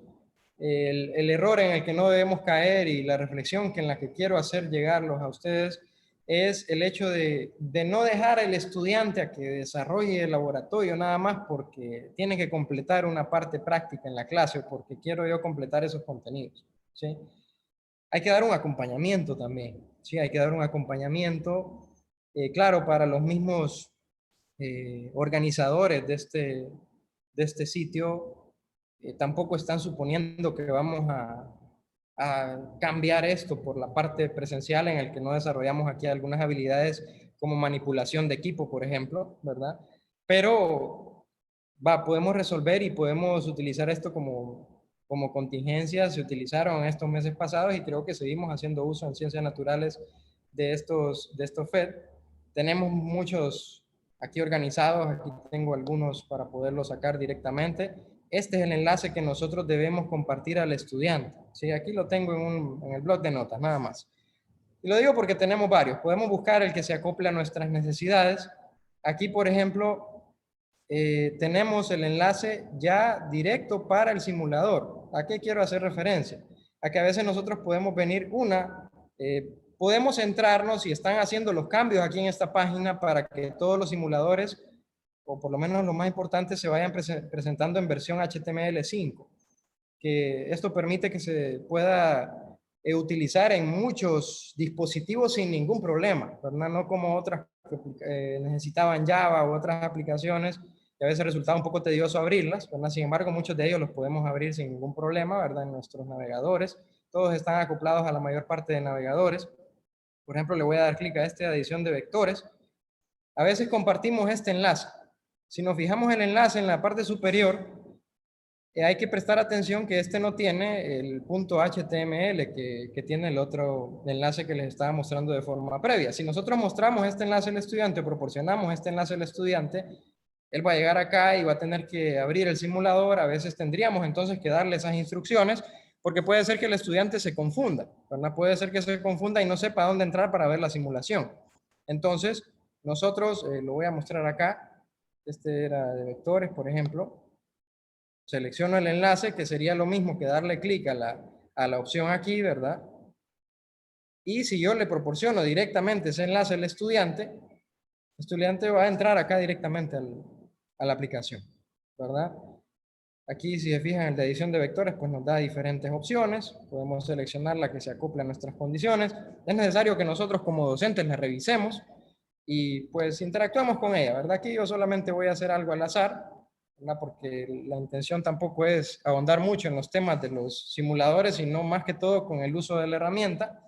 El error en el que no debemos caer y la reflexión en la que quiero hacer llegarlos a ustedes es el hecho de no dejar al estudiante a que desarrolle el laboratorio nada más porque tiene que completar una parte práctica en la clase o porque quiero yo completar esos contenidos, ¿sí? Hay que dar un acompañamiento también, ¿sí? Hay que dar un acompañamiento, claro, para los mismos organizadores de este sitio. Tampoco están suponiendo que vamos a cambiar esto por la parte presencial en el que no desarrollamos aquí algunas habilidades como manipulación de equipo, por ejemplo, ¿verdad? Pero podemos resolver y podemos utilizar esto como contingencia. Se utilizaron estos meses pasados y creo que seguimos haciendo uso en ciencias naturales de estos FED. Tenemos muchos aquí organizados, aquí tengo algunos para poderlos sacar directamente. Este es el enlace que nosotros debemos compartir al estudiante, ¿sí? Aquí lo tengo en el blog de notas, nada más. Y lo digo porque tenemos varios. Podemos buscar el que se acople a nuestras necesidades. Aquí, por ejemplo, tenemos el enlace ya directo para el simulador. ¿A qué quiero hacer referencia? A que a veces nosotros podemos venir podemos centrarnos y están haciendo los cambios aquí en esta página para que todos los simuladores, o por lo menos los más importantes, se vayan presentando en versión HTML5, que esto permite que se pueda utilizar en muchos dispositivos sin ningún problema, ¿verdad? No como otras que necesitaban Java u otras aplicaciones, que a veces resultaba un poco tedioso abrirlas, ¿verdad? Sin embargo, muchos de ellos los podemos abrir sin ningún problema, ¿verdad? En nuestros navegadores, todos están acoplados a la mayor parte de navegadores. Por ejemplo, le voy a dar clic a esta adición de vectores. A veces compartimos este enlace. Si nos fijamos el enlace en la parte superior, hay que prestar atención que este no tiene el punto HTML que tiene el otro enlace que les estaba mostrando de forma previa. Si nosotros mostramos este enlace al estudiante, proporcionamos este enlace al estudiante, él va a llegar acá y va a tener que abrir el simulador. A veces tendríamos entonces que darle esas instrucciones, porque puede ser que el estudiante se confunda, ¿verdad? Puede ser que se confunda y no sepa dónde entrar para ver la simulación. Entonces, nosotros, lo voy a mostrar acá, este era de vectores, por ejemplo. selecciono el enlace, que sería lo mismo que darle clic a la opción aquí, ¿verdad? Y si yo le proporciono directamente ese enlace al estudiante, el estudiante va a entrar acá directamente a la aplicación, ¿verdad? Aquí, si se fijan en la edición de vectores, pues nos da diferentes opciones. Podemos seleccionar la que se acople a nuestras condiciones. Es necesario que nosotros como docentes la revisemos y pues interactuamos con ella, ¿verdad? Aquí yo solamente voy a hacer algo al azar, ¿verdad? Porque la intención tampoco es ahondar mucho en los temas de los simuladores, sino más que todo con el uso de la herramienta.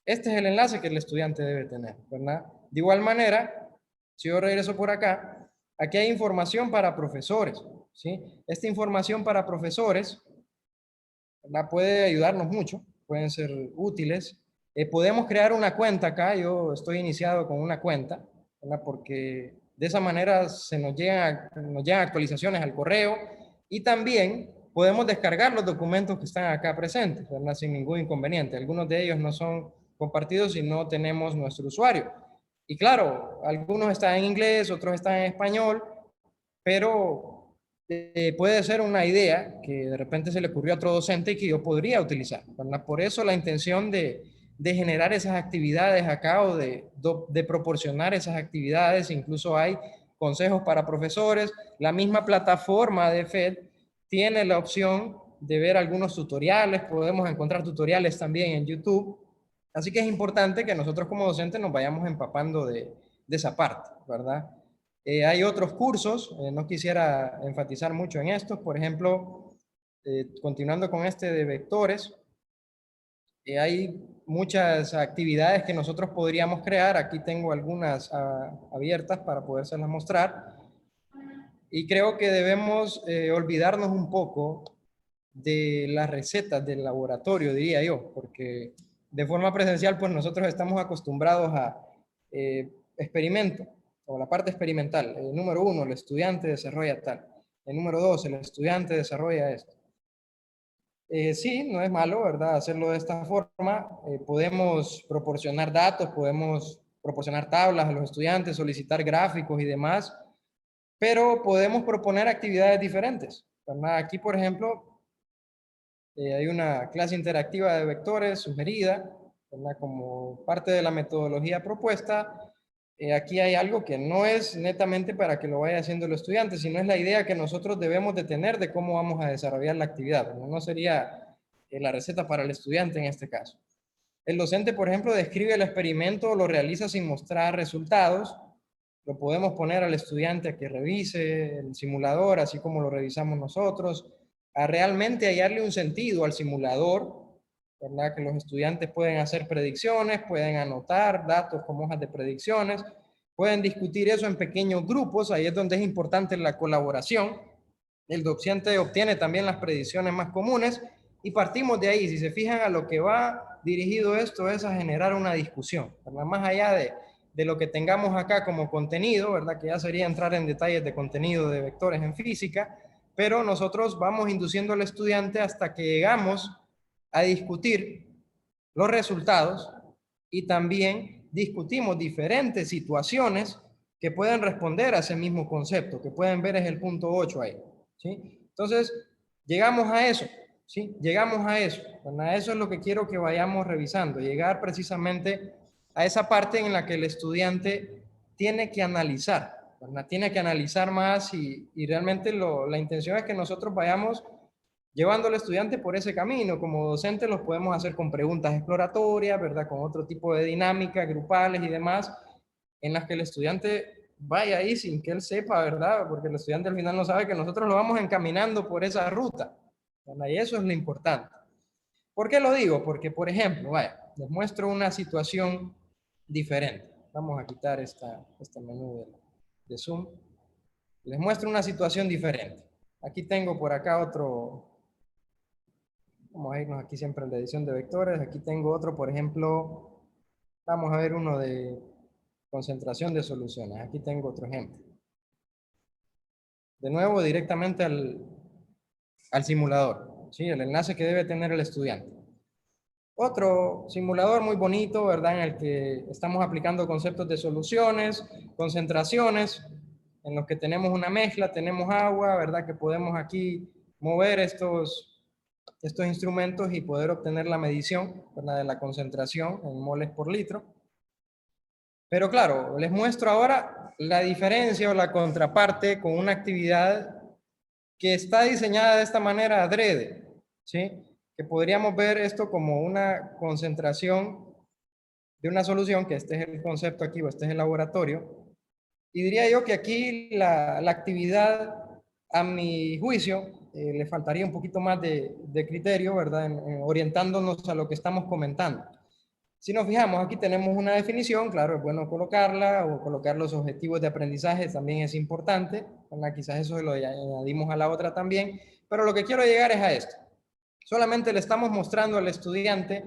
Este es el enlace que el estudiante debe tener, ¿verdad? De igual manera, si yo regreso por acá, aquí hay información para profesores, ¿sí? Esta información para profesores, ¿verdad? Puede ayudarnos mucho, pueden ser útiles. Podemos crear una cuenta acá, yo estoy iniciado con una cuenta, ¿verdad? Porque de esa manera nos llegan actualizaciones al correo y también podemos descargar los documentos que están acá presentes, ¿verdad? Sin ningún inconveniente. Algunos de ellos no son compartidos si no tenemos nuestro usuario. Y claro, algunos están en inglés, otros están en español, pero puede ser una idea que de repente se le ocurrió a otro docente y que yo podría utilizar, ¿verdad? Por eso la intención de generar esas actividades acá o de proporcionar esas actividades. Incluso hay consejos para profesores. La misma plataforma de FED tiene la opción de ver algunos tutoriales. Podemos encontrar tutoriales también en YouTube. Así que es importante que nosotros como docentes nos vayamos empapando de esa parte, ¿verdad? Hay otros cursos, no quisiera enfatizar mucho en estos. Por ejemplo, continuando con este de vectores, hay muchas actividades que nosotros podríamos crear. Aquí tengo algunas abiertas para podérselas mostrar. Y creo que debemos olvidarnos un poco de las recetas del laboratorio, diría yo, porque de forma presencial, pues nosotros estamos acostumbrados a experimento, o la parte experimental. Número 1, el estudiante desarrolla tal. El número 2, el estudiante desarrolla esto. Sí, no es malo, ¿verdad? Hacerlo de esta forma. Podemos proporcionar datos, podemos proporcionar tablas a los estudiantes, solicitar gráficos y demás, pero podemos proponer actividades diferentes, ¿verdad? Aquí, por ejemplo, hay una clase interactiva de vectores sugerida, ¿verdad? Como parte de la metodología propuesta. Aquí hay algo que no es netamente para que lo vaya haciendo el estudiante, sino es la idea que nosotros debemos de tener de cómo vamos a desarrollar la actividad, ¿verdad? No sería la receta para el estudiante en este caso. El docente, por ejemplo, describe el experimento, lo realiza sin mostrar resultados. Lo podemos poner al estudiante a que revise el simulador, así como lo revisamos nosotros, a realmente hallarle un sentido al simulador, ¿verdad? Que los estudiantes pueden hacer predicciones, pueden anotar datos como hojas de predicciones, pueden discutir eso en pequeños grupos. Ahí es donde es importante la colaboración. El docente obtiene también las predicciones más comunes y partimos de ahí. Si se fijan, a lo que va dirigido esto es a generar una discusión, ¿verdad? Más allá de lo que tengamos acá como contenido, ¿verdad? Que ya sería entrar en detalles de contenido de vectores en física, pero nosotros vamos induciendo al estudiante hasta que llegamos a discutir los resultados y también discutimos diferentes situaciones que pueden responder a ese mismo concepto, que pueden ver es el punto 8 ahí, ¿sí? Entonces, llegamos a eso, ¿sí? Llegamos a eso, ¿verdad? Eso es lo que quiero que vayamos revisando, llegar precisamente a esa parte en la que el estudiante tiene que analizar, ¿verdad? Tiene que analizar más y realmente la intención es que nosotros vayamos llevando al estudiante por ese camino. Como docentes los podemos hacer con preguntas exploratorias, ¿verdad? Con otro tipo de dinámicas grupales y demás, en las que el estudiante vaya ahí sin que él sepa, ¿verdad? Porque el estudiante al final no sabe que nosotros lo vamos encaminando por esa ruta, ¿verdad? Y eso es lo importante. ¿Por qué lo digo? Porque, por ejemplo, vaya, les muestro una situación diferente. Vamos a quitar este menú de Zoom. Les muestro una situación diferente. Aquí tengo por acá otro. Vamos a irnos aquí siempre en la edición de vectores. Aquí tengo otro, por ejemplo, vamos a ver uno de concentración de soluciones. Aquí tengo otro ejemplo. De nuevo, directamente al simulador, ¿sí? El enlace que debe tener el estudiante. Otro simulador muy bonito, ¿verdad? En el que estamos aplicando conceptos de soluciones, concentraciones, en los que tenemos una mezcla, tenemos agua, ¿verdad? Que podemos aquí mover estos instrumentos y poder obtener la medición, ¿verdad?, de la concentración en moles por litro. Pero claro, les muestro ahora la diferencia o la contraparte con una actividad que está diseñada de esta manera adrede, ¿sí? Que podríamos ver esto como una concentración de una solución, que este es el concepto aquí, o este es el laboratorio, y diría yo que aquí la actividad, a mi juicio, le faltaría un poquito más de criterio, ¿verdad? Orientándonos a lo que estamos comentando. Si nos fijamos, aquí tenemos una definición, claro, es bueno colocarla, o colocar los objetivos de aprendizaje también es importante, ¿verdad? Quizás eso lo añadimos a la otra también, pero lo que quiero llegar es a esto. Solamente le estamos mostrando al estudiante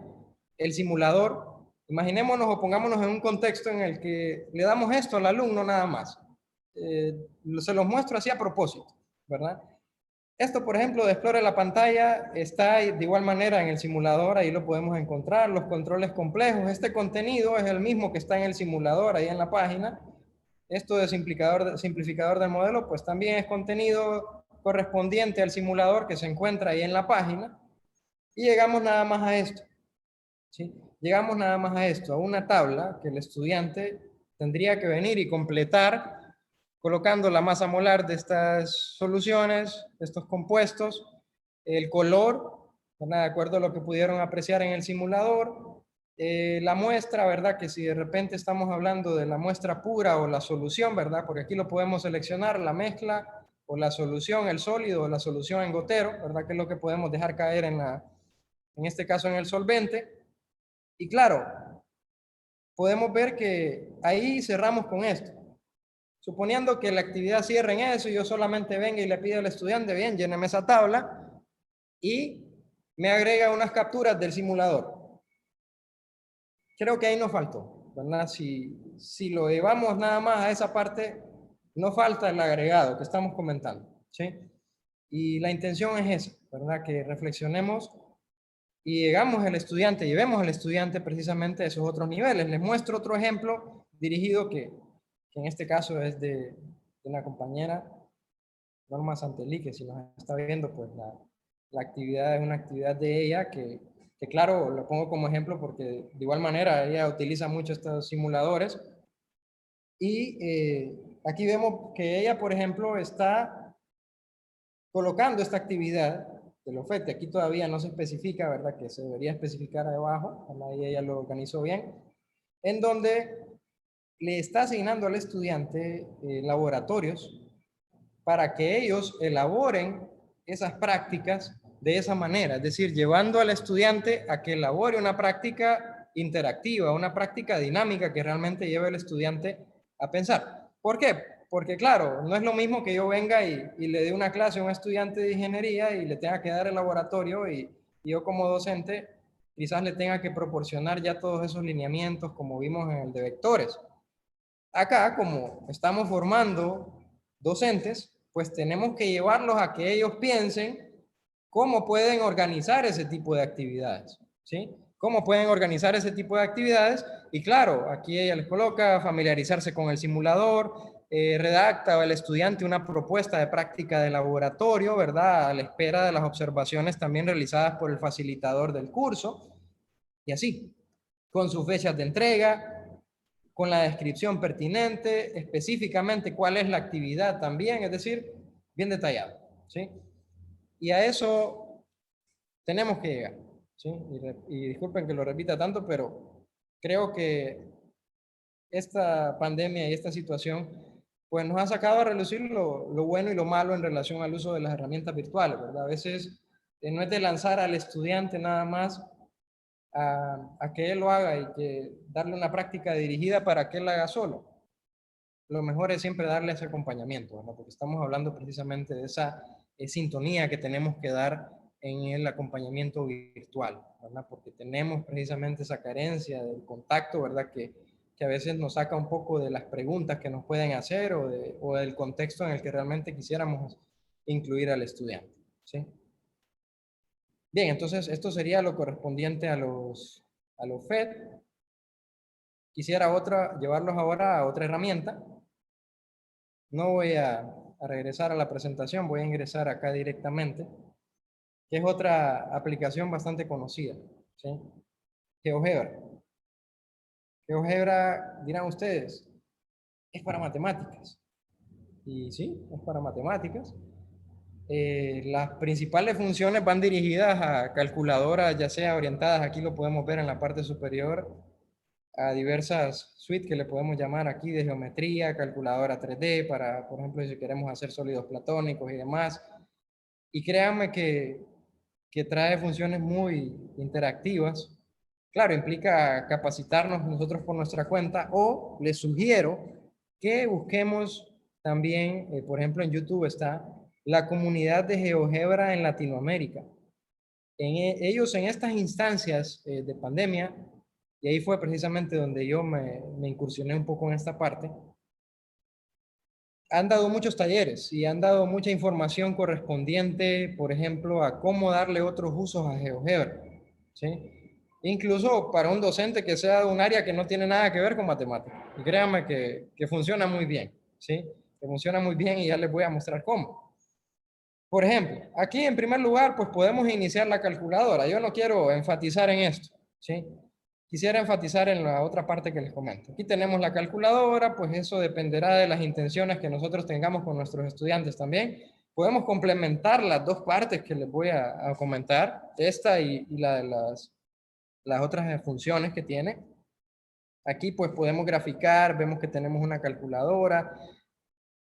el simulador. Imaginémonos o pongámonos en un contexto en el que le damos esto al alumno nada más. Se los muestro así a propósito, ¿verdad? Esto, por ejemplo, de explore la pantalla, está de igual manera en el simulador, ahí lo podemos encontrar, los controles complejos. Este contenido es el mismo que está en el simulador, ahí en la página. Esto de simplificador del modelo, pues también es contenido correspondiente al simulador que se encuentra ahí en la página. Y llegamos nada más a esto, ¿sí? Llegamos nada más a esto, a una tabla que el estudiante tendría que venir y completar colocando la masa molar de estas soluciones, de estos compuestos, el color, ¿verdad?, de acuerdo a lo que pudieron apreciar en el simulador, la muestra, ¿verdad?, que si de repente estamos hablando de la muestra pura o la solución, ¿verdad?, porque aquí lo podemos seleccionar, la mezcla o la solución, el sólido o la solución en gotero, ¿verdad?, que es lo que podemos dejar caer en este caso en el solvente. Y claro, podemos ver que ahí cerramos con esto. Suponiendo que la actividad cierre en eso y yo solamente venga y le pido al estudiante, bien, lléneme esa tabla y me agrega unas capturas del simulador. Creo que ahí nos faltó, ¿verdad? Si lo llevamos nada más a esa parte, no falta el agregado que estamos comentando, ¿sí? Y la intención es esa, ¿verdad? Que reflexionemos y llevemos al estudiante precisamente a esos otros niveles. Les muestro otro ejemplo dirigido que en este caso es de una compañera, Norma Santelí, que si nos está viendo, pues la actividad es una actividad de ella que claro, lo pongo como ejemplo porque de igual manera ella utiliza mucho estos simuladores. Y aquí vemos que ella, por ejemplo, está colocando esta actividad del OFET. Aquí todavía no se especifica, ¿verdad? Que se debería especificar abajo, ¿verdad? Y ella lo organizó bien, en donde le está asignando al estudiante laboratorios para que ellos elaboren esas prácticas de esa manera, es decir, llevando al estudiante a que elabore una práctica interactiva, una práctica dinámica que realmente lleve al estudiante a pensar. ¿Por qué? Porque claro, no es lo mismo que yo venga y le dé una clase a un estudiante de ingeniería y le tenga que dar el laboratorio y yo como docente quizás le tenga que proporcionar ya todos esos lineamientos como vimos en el de vectores. Acá, como estamos formando docentes, pues tenemos que llevarlos a que ellos piensen cómo pueden organizar ese tipo de actividades, ¿sí? Cómo pueden organizar ese tipo de actividades. Y claro, aquí ella les coloca familiarizarse con el simulador, redacta al estudiante una propuesta de práctica de laboratorio, ¿verdad? A la espera de las observaciones también realizadas por el facilitador del curso, y así, con sus fechas de entrega, con la descripción pertinente, específicamente cuál es la actividad también, es decir, bien detallado, ¿sí? Y a eso tenemos que llegar, ¿sí? Y disculpen que lo repita tanto, pero creo que esta pandemia y esta situación pues nos ha sacado a relucir lo bueno y lo malo en relación al uso de las herramientas virtuales, ¿verdad? A veces no es de lanzar al estudiante nada más a que él lo haga y que darle una práctica dirigida para que él la haga solo. Lo mejor es siempre darle ese acompañamiento, ¿verdad? Porque estamos hablando precisamente de esa sintonía que tenemos que dar en el acompañamiento virtual, ¿verdad? Porque tenemos precisamente esa carencia del contacto, ¿verdad? Que a veces nos saca un poco de las preguntas que nos pueden hacer o del contexto en el que realmente quisiéramos incluir al estudiante, ¿sí? Bien, entonces esto sería lo correspondiente a los FED. Quisiera llevarlos ahora a otra herramienta. No voy a regresar a la presentación, voy a ingresar acá directamente. que es otra aplicación bastante conocida, ¿sí? GeoGebra. GeoGebra, dirán ustedes, es para matemáticas. Y sí, es para matemáticas. Las principales funciones van dirigidas a calculadoras, ya sea orientadas, aquí lo podemos ver en la parte superior, a diversas suites que le podemos llamar aquí de geometría, calculadora 3D, para, por ejemplo, si queremos hacer sólidos platónicos y demás. Y créanme que trae funciones muy interactivas. Claro, implica capacitarnos nosotros por nuestra cuenta, o les sugiero que busquemos también, por ejemplo, en YouTube está la comunidad de GeoGebra en Latinoamérica. Ellos en estas instancias de pandemia, y ahí fue precisamente donde yo me incursioné un poco en esta parte, han dado muchos talleres y han dado mucha información correspondiente, por ejemplo, a cómo darle otros usos a GeoGebra, ¿sí? Incluso para un docente que sea de un área que no tiene nada que ver con matemáticas. Y créanme que funciona muy bien, ¿sí? Que funciona muy bien y ya les voy a mostrar cómo. Por ejemplo, aquí en primer lugar, pues podemos iniciar la calculadora. Yo no quiero enfatizar en esto, ¿sí? Quisiera enfatizar en la otra parte que les comento. Aquí tenemos la calculadora, pues eso dependerá de las intenciones que nosotros tengamos con nuestros estudiantes también. Podemos complementar las dos partes que les voy a comentar, esta y la de las otras funciones que tiene. Aquí pues podemos graficar, vemos que tenemos una calculadora,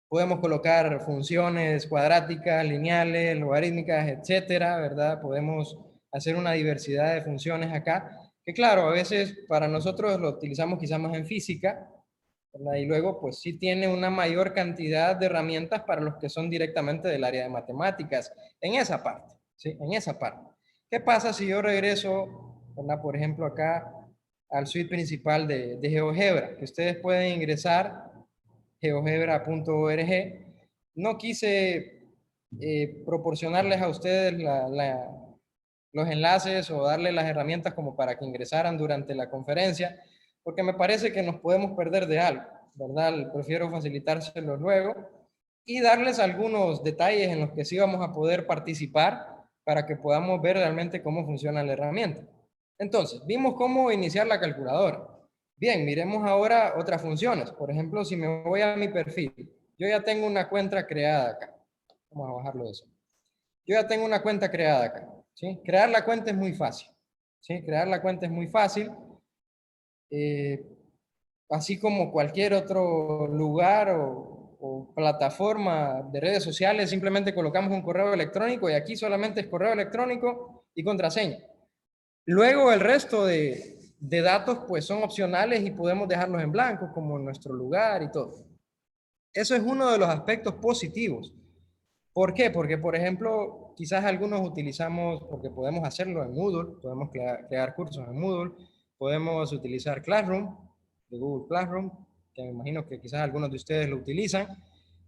podemos colocar funciones cuadráticas, lineales, logarítmicas, etcétera, ¿verdad? Podemos hacer una diversidad de funciones acá, que claro, a veces para nosotros lo utilizamos quizás más en física, ¿verdad? Y luego pues sí tiene una mayor cantidad de herramientas para los que son directamente del área de matemáticas, en esa parte, ¿sí? En esa parte. ¿Qué pasa si yo regreso, ¿verdad? Por ejemplo, acá al suite principal de GeoGebra, que ustedes pueden ingresar geogebra.org. No quise proporcionarles a ustedes los enlaces o darles las herramientas como para que ingresaran durante la conferencia, porque me parece que nos podemos perder de algo, ¿verdad? Prefiero facilitárselos luego y darles algunos detalles en los que sí vamos a poder participar para que podamos ver realmente cómo funciona la herramienta. Entonces, vimos cómo iniciar la calculadora. Bien, miremos ahora otras funciones. Por ejemplo, si me voy a mi perfil, yo ya tengo una cuenta creada acá. Vamos a bajarlo de eso. Yo ya tengo una cuenta creada acá, ¿sí? Crear la cuenta es muy fácil, ¿sí? Crear la cuenta es muy fácil. Así como cualquier otro lugar o plataforma de redes sociales, simplemente colocamos un correo electrónico y aquí solamente es correo electrónico y contraseña. Luego el resto de datos pues son opcionales y podemos dejarlos en blanco, como nuestro lugar y todo. Eso es uno de los aspectos positivos. ¿Por qué? Porque, por ejemplo, quizás algunos utilizamos, porque podemos hacerlo en Moodle, podemos crear cursos en Moodle, podemos utilizar Classroom, de Google Classroom, que me imagino que quizás algunos de ustedes lo utilizan.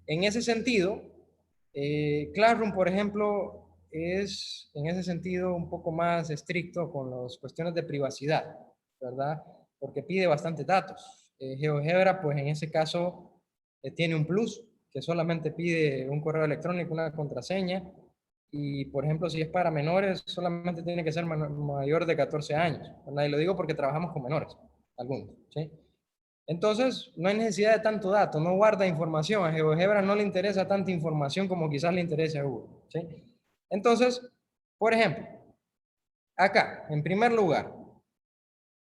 En ese sentido, Classroom, por ejemplo, es en ese sentido un poco más estricto con las cuestiones de privacidad, ¿verdad? Porque pide bastantes datos. GeoGebra, pues en ese caso, tiene un plus, que solamente pide un correo electrónico, una contraseña, y por ejemplo, si es para menores, solamente tiene que ser mayor de 14 años, ¿verdad? Y lo digo porque trabajamos con menores, algunos, ¿sí? Entonces, no hay necesidad de tanto dato, no guarda información. A GeoGebra no le interesa tanta información como quizás le interese a Google, ¿sí? Entonces, por ejemplo, acá, en primer lugar,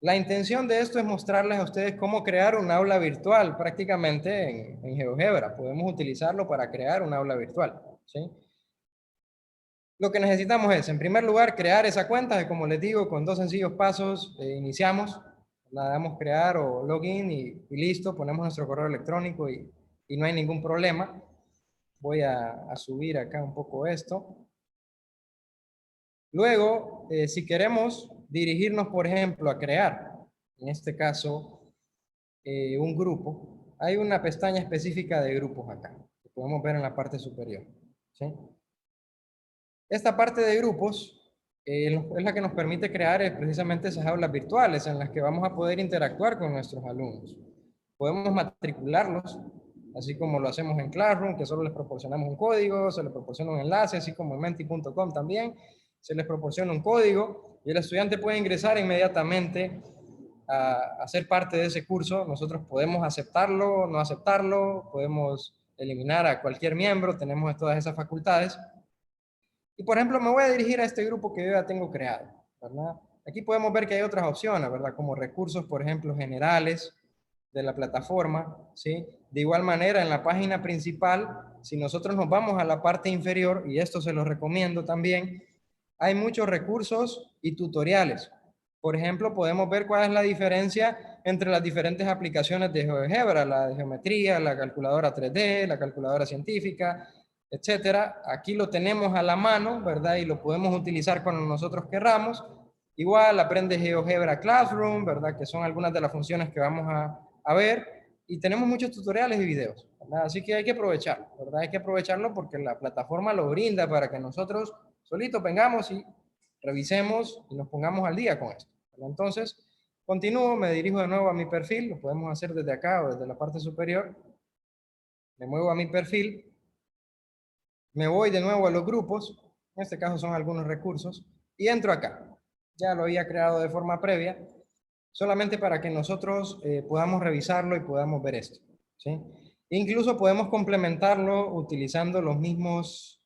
la intención de esto es mostrarles a ustedes cómo crear un aula virtual prácticamente en GeoGebra. Podemos utilizarlo para crear un aula virtual, ¿sí? Lo que necesitamos es, en primer lugar, crear esa cuenta, que como les digo, con dos sencillos pasos iniciamos. La damos crear o login y listo, ponemos nuestro correo electrónico y no hay ningún problema. Voy a subir acá un poco esto. Luego, si queremos dirigirnos, por ejemplo, a crear, en este caso, un grupo, hay una pestaña específica de grupos acá, que podemos ver en la parte superior, ¿sí? Esta parte de grupos es la que nos permite crear precisamente esas aulas virtuales en las que vamos a poder interactuar con nuestros alumnos. Podemos matricularlos, así como lo hacemos en Classroom, que solo les proporcionamos un código, se les proporciona un enlace, así como en menti.com también. se les proporciona un código y el estudiante puede ingresar inmediatamente a ser parte de ese curso. Nosotros podemos aceptarlo, no aceptarlo, podemos eliminar a cualquier miembro, tenemos todas esas facultades. Y por ejemplo, me voy a dirigir a este grupo que yo ya tengo creado, ¿verdad? Aquí podemos ver que hay otras opciones, ¿verdad? Como recursos, por ejemplo, generales de la plataforma, ¿sí? De igual manera, en la página principal, si nosotros nos vamos a la parte inferior, y esto se los recomiendo también, hay muchos recursos y tutoriales. Por ejemplo, podemos ver cuál es la diferencia entre las diferentes aplicaciones de GeoGebra, la de geometría, la calculadora 3D, la calculadora científica, etcétera. Aquí lo tenemos a la mano, ¿verdad? Y lo podemos utilizar cuando nosotros querramos. Igual aprende GeoGebra Classroom, ¿verdad? Que son algunas de las funciones que vamos a ver. Y tenemos muchos tutoriales y videos, ¿verdad? Así que hay que aprovecharlo, ¿verdad? Hay que aprovecharlo porque la plataforma lo brinda para que nosotros solitos vengamos y revisemos y nos pongamos al día con esto, ¿verdad? Entonces, continúo, me dirijo de nuevo a mi perfil, lo podemos hacer desde acá o desde la parte superior. Me muevo a mi perfil. Me voy de nuevo a los grupos, en este caso son algunos recursos, y entro acá. Ya lo había creado de forma previa, solamente para que nosotros podamos revisarlo y podamos ver esto, ¿sí? Incluso podemos complementarlo utilizando los mismos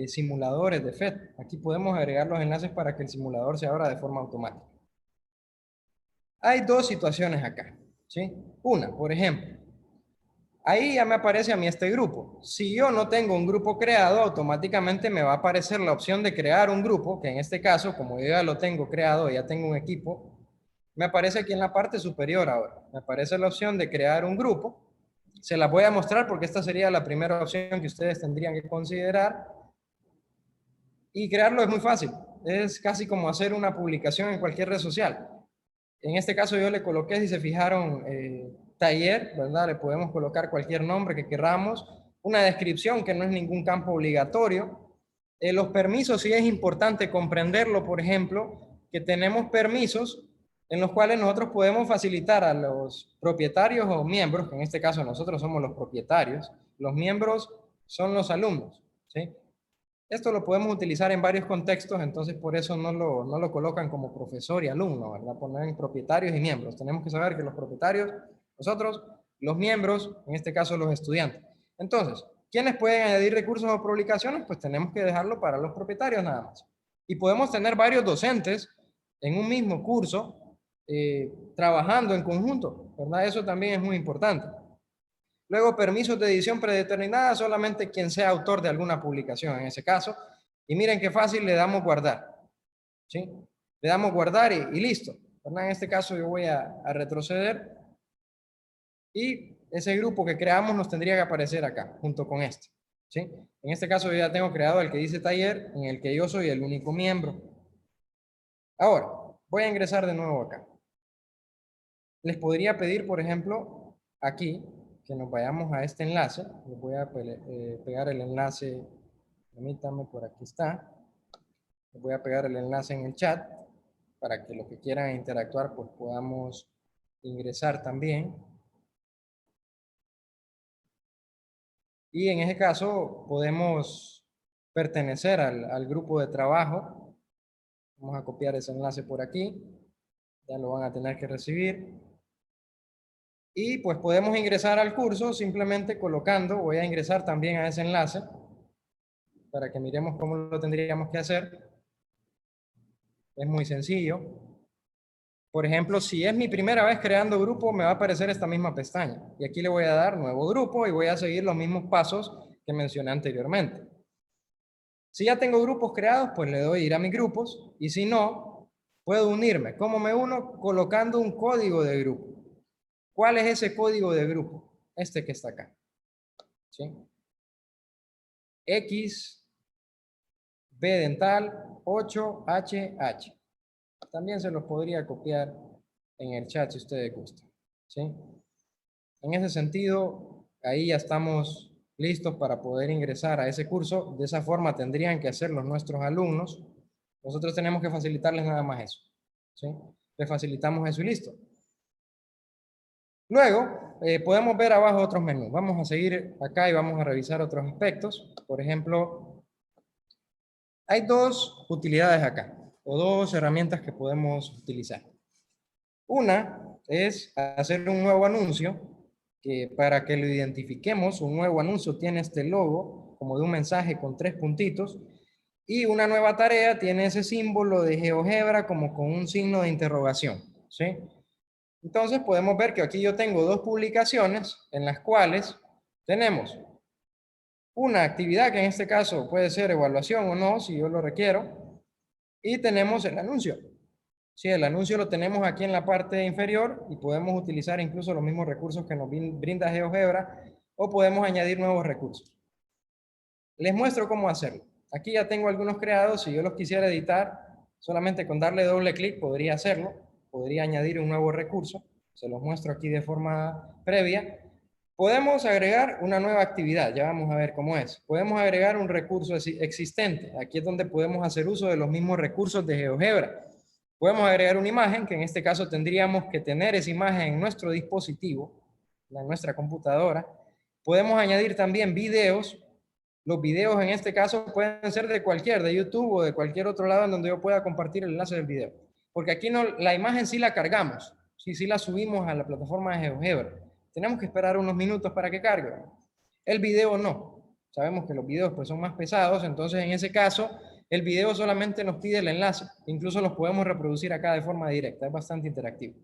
simuladores de FET. Aquí podemos agregar los enlaces para que el simulador se abra de forma automática. Hay dos situaciones acá, ¿sí? Una, por ejemplo, ahí ya me aparece a mí este grupo. Si yo no tengo un grupo creado, automáticamente me va a aparecer la opción de crear un grupo, que en este caso, como yo ya lo tengo creado, ya tengo un equipo, me aparece aquí en la parte superior ahora. Me aparece la opción de crear un grupo. Se la voy a mostrar porque esta sería la primera opción que ustedes tendrían que considerar. Y crearlo es muy fácil. Es casi como hacer una publicación en cualquier red social. En este caso yo le coloqué, si se fijaron, taller, ¿verdad? Le podemos colocar cualquier nombre que queramos, una descripción que no es ningún campo obligatorio. Los permisos sí es importante comprenderlo, por ejemplo, que tenemos permisos en los cuales nosotros podemos facilitar a los propietarios o miembros, que en este caso nosotros somos los propietarios, los miembros son los alumnos, ¿sí? Esto lo podemos utilizar en varios contextos, entonces por eso no lo colocan como profesor y alumno, ¿verdad? Ponen propietarios y miembros. Tenemos que saber que los propietarios, nosotros, los miembros, en este caso los estudiantes. Entonces, ¿quiénes pueden añadir recursos o publicaciones? Pues tenemos que dejarlo para los propietarios nada más. Y podemos tener varios docentes en un mismo curso trabajando en conjunto, ¿verdad? Eso también es muy importante. Luego, permisos de edición predeterminada, solamente quien sea autor de alguna publicación en ese caso. Y miren qué fácil, le damos guardar, ¿sí? Le damos guardar y listo, ¿verdad? En este caso yo voy a retroceder y ese grupo que creamos nos tendría que aparecer acá, junto con este, ¿sí? En este caso yo ya tengo creado el que dice taller, en el que yo soy el único miembro. Ahora, voy a ingresar de nuevo acá. Les podría pedir, por ejemplo, aquí, que nos vayamos a este enlace. Les voy a pegar el enlace, permítanme, por aquí está. Les voy a pegar el enlace en el chat para que los que quieran interactuar pues podamos ingresar también. Y en ese caso podemos pertenecer al grupo de trabajo. Vamos a copiar ese enlace por aquí. Ya lo van a tener que recibir. Y pues podemos ingresar al curso simplemente colocando, voy a ingresar también a ese enlace para que miremos cómo lo tendríamos que hacer. Es muy sencillo. Por ejemplo, si es mi primera vez creando grupo, me va a aparecer esta misma pestaña. Y aquí le voy a dar nuevo grupo y voy a seguir los mismos pasos que mencioné anteriormente. Si ya tengo grupos creados, pues le doy ir a mis grupos. Y si no, puedo unirme. ¿Cómo me uno? Colocando un código de grupo. ¿Cuál es ese código de grupo? Este que está acá, ¿sí? X, B dental, 8HH. También se los podría copiar en el chat si ustedes gustan, ¿sí? En ese sentido, ahí ya estamos listos para poder ingresar a ese curso. De esa forma tendrían que hacerlo nuestros alumnos. Nosotros tenemos que facilitarles nada más eso, ¿sí? Les facilitamos eso y listo. Luego, podemos ver abajo otros menús. Vamos a seguir acá y vamos a revisar otros aspectos. Por ejemplo, Hay dos utilidades acá, o dos herramientas que podemos utilizar. Una es hacer un nuevo anuncio, que para que lo identifiquemos, un nuevo anuncio tiene este logo, como de un mensaje con 3 puntitos, y una nueva tarea tiene ese símbolo de GeoGebra como con un signo de interrogación, ¿sí? Entonces podemos ver que aquí yo tengo dos publicaciones en las cuales tenemos una actividad que en este caso puede ser evaluación o no, si yo lo requiero, y tenemos el anuncio. Sí, el anuncio lo tenemos aquí en la parte inferior y podemos utilizar incluso los mismos recursos que nos brinda GeoGebra o podemos añadir nuevos recursos. Les muestro cómo hacerlo. Aquí ya tengo algunos creados. Si yo los quisiera editar, solamente con darle doble clic podría hacerlo. Podría añadir un nuevo recurso. Se los muestro aquí de forma previa. Podemos agregar una nueva actividad. Ya vamos a ver cómo es. Podemos agregar un recurso existente. Aquí es donde podemos hacer uso de los mismos recursos de GeoGebra. Podemos agregar una imagen, que en este caso tendríamos que tener esa imagen en nuestro dispositivo, en nuestra computadora. Podemos añadir también videos. Los videos en este caso pueden ser de YouTube o de cualquier otro lado en donde yo pueda compartir el enlace del video. Porque aquí no, la imagen sí la cargamos, sí la subimos a la plataforma de GeoGebra. Tenemos que esperar unos minutos para que cargue. El video no. Sabemos que los videos pues son más pesados, entonces en ese caso el video solamente nos pide el enlace. Incluso los podemos reproducir acá de forma directa, es bastante interactivo.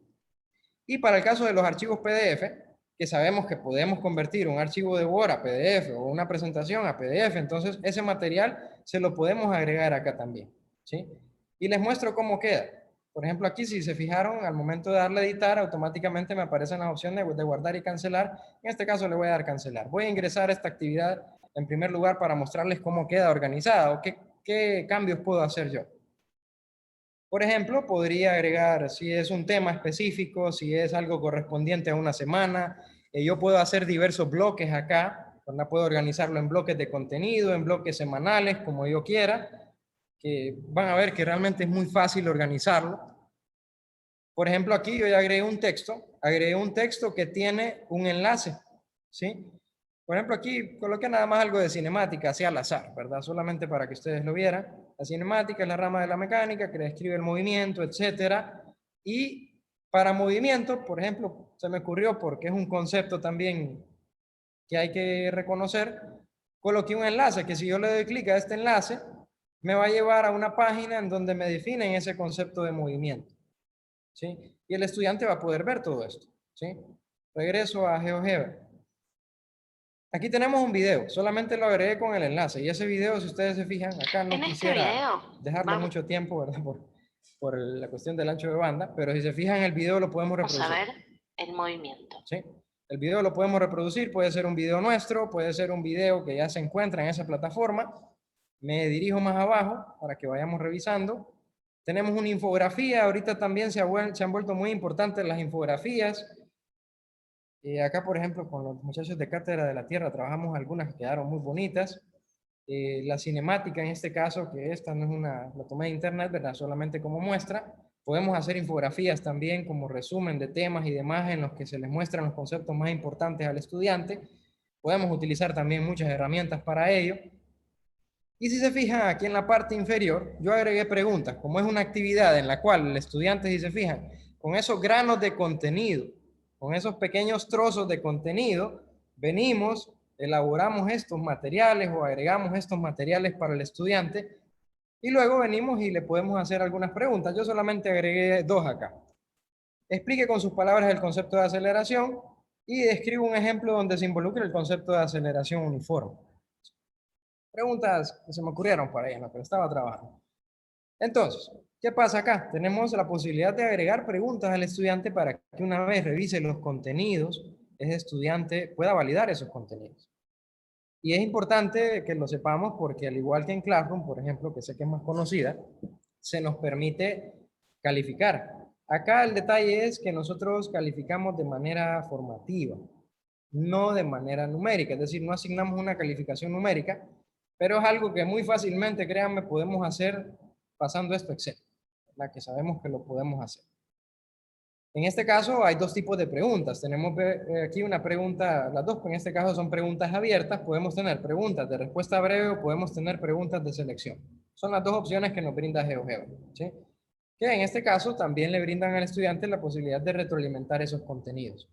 Y para el caso de los archivos PDF, que sabemos que podemos convertir un archivo de Word a PDF o una presentación a PDF, entonces ese material se lo podemos agregar acá también, ¿sí? Y les muestro cómo queda. Por ejemplo, aquí si se fijaron, al momento de darle a editar, automáticamente me aparecen las opciones de guardar y cancelar. En este caso le voy a dar cancelar. Voy a ingresar a esta actividad en primer lugar para mostrarles cómo queda organizada o qué cambios puedo hacer yo. Por ejemplo, podría agregar si es un tema específico, si es algo correspondiente a una semana. Yo puedo hacer diversos bloques acá, ¿verdad? Puedo organizarlo en bloques de contenido, en bloques semanales, como yo quiera, que van a ver que realmente es muy fácil organizarlo. Por ejemplo, aquí yo ya agregué un texto que tiene un enlace, ¿sí? Por ejemplo, aquí coloqué nada más algo de cinemática, así al azar, ¿verdad? Solamente para que ustedes lo vieran. La cinemática es la rama de la mecánica que describe el movimiento, etcétera. Y para movimiento, por ejemplo, se me ocurrió porque es un concepto también que hay que reconocer, coloqué un enlace que si yo le doy clic a este enlace, me va a llevar a una página en donde me definen ese concepto de movimiento, ¿sí? Y el estudiante va a poder ver todo esto, ¿sí? Regreso a GeoGebra. Aquí tenemos un video, solamente lo agregué con el enlace y ese video, si ustedes se fijan, acá no quisiera dejarlo mucho tiempo, ¿verdad? Por la cuestión del ancho de banda, pero si se fijan el video lo podemos reproducir. Vamos a ver el movimiento. Sí, el video lo podemos reproducir, puede ser un video nuestro, puede ser un video que ya se encuentra en esa plataforma. Me dirijo más abajo para que vayamos revisando. Tenemos una infografía, ahorita también se han vuelto muy importantes las infografías. Acá, por ejemplo, con los muchachos de Cátedra de la Tierra trabajamos algunas que quedaron muy bonitas. La cinemática, en este caso, que esta no es la tomé de internet, ¿verdad? Solamente como muestra. Podemos hacer infografías también como resumen de temas y demás en los que se les muestran los conceptos más importantes al estudiante. Podemos utilizar también muchas herramientas para ello. Y si se fijan aquí en la parte inferior, yo agregué preguntas. Como es una actividad en la cual el estudiante, si se fijan, con esos granos de contenido, con esos pequeños trozos de contenido, venimos, elaboramos estos materiales o agregamos estos materiales para el estudiante y luego venimos y le podemos hacer algunas preguntas. Yo solamente agregué 2 acá. Explique con sus palabras el concepto de aceleración y describe un ejemplo donde se involucre el concepto de aceleración uniforme. Preguntas que se me ocurrieron por ahí en lo que estaba trabajando. Entonces, ¿qué pasa acá? Tenemos la posibilidad de agregar preguntas al estudiante para que una vez revise los contenidos, ese estudiante pueda validar esos contenidos. Y es importante que lo sepamos porque al igual que en Classroom, por ejemplo, que sé que es más conocida, se nos permite calificar. Acá el detalle es que nosotros calificamos de manera formativa, no de manera numérica, es decir, no asignamos una calificación numérica, pero es algo que muy fácilmente, créanme, podemos hacer pasando esto a Excel, la que sabemos que lo podemos hacer. En este caso hay 2 tipos de preguntas. Tenemos aquí una pregunta, las 2 en este caso son preguntas abiertas. Podemos tener preguntas de respuesta breve o podemos tener preguntas de selección. Son las dos opciones que nos brinda GeoGebra, ¿sí? Que en este caso también le brindan al estudiante la posibilidad de retroalimentar esos contenidos.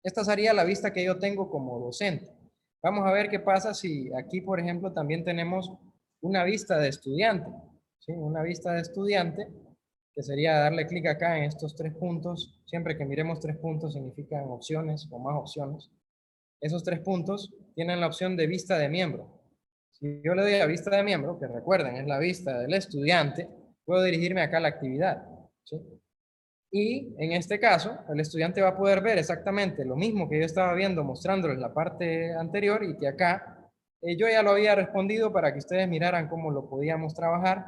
Esta sería la vista que yo tengo como docente. Vamos a ver qué pasa si aquí, por ejemplo, también tenemos una vista de estudiante, ¿sí? Una vista de estudiante, que sería darle clic acá en estos 3 puntos. Siempre que miremos 3 puntos significan opciones o más opciones. Esos 3 puntos tienen la opción de vista de miembro. Si yo le doy a vista de miembro, que recuerden es la vista del estudiante, puedo dirigirme acá a la actividad, ¿sí? Y en este caso, el estudiante va a poder ver exactamente lo mismo que yo estaba viendo mostrándoles la parte anterior y que acá yo ya lo había respondido para que ustedes miraran cómo lo podíamos trabajar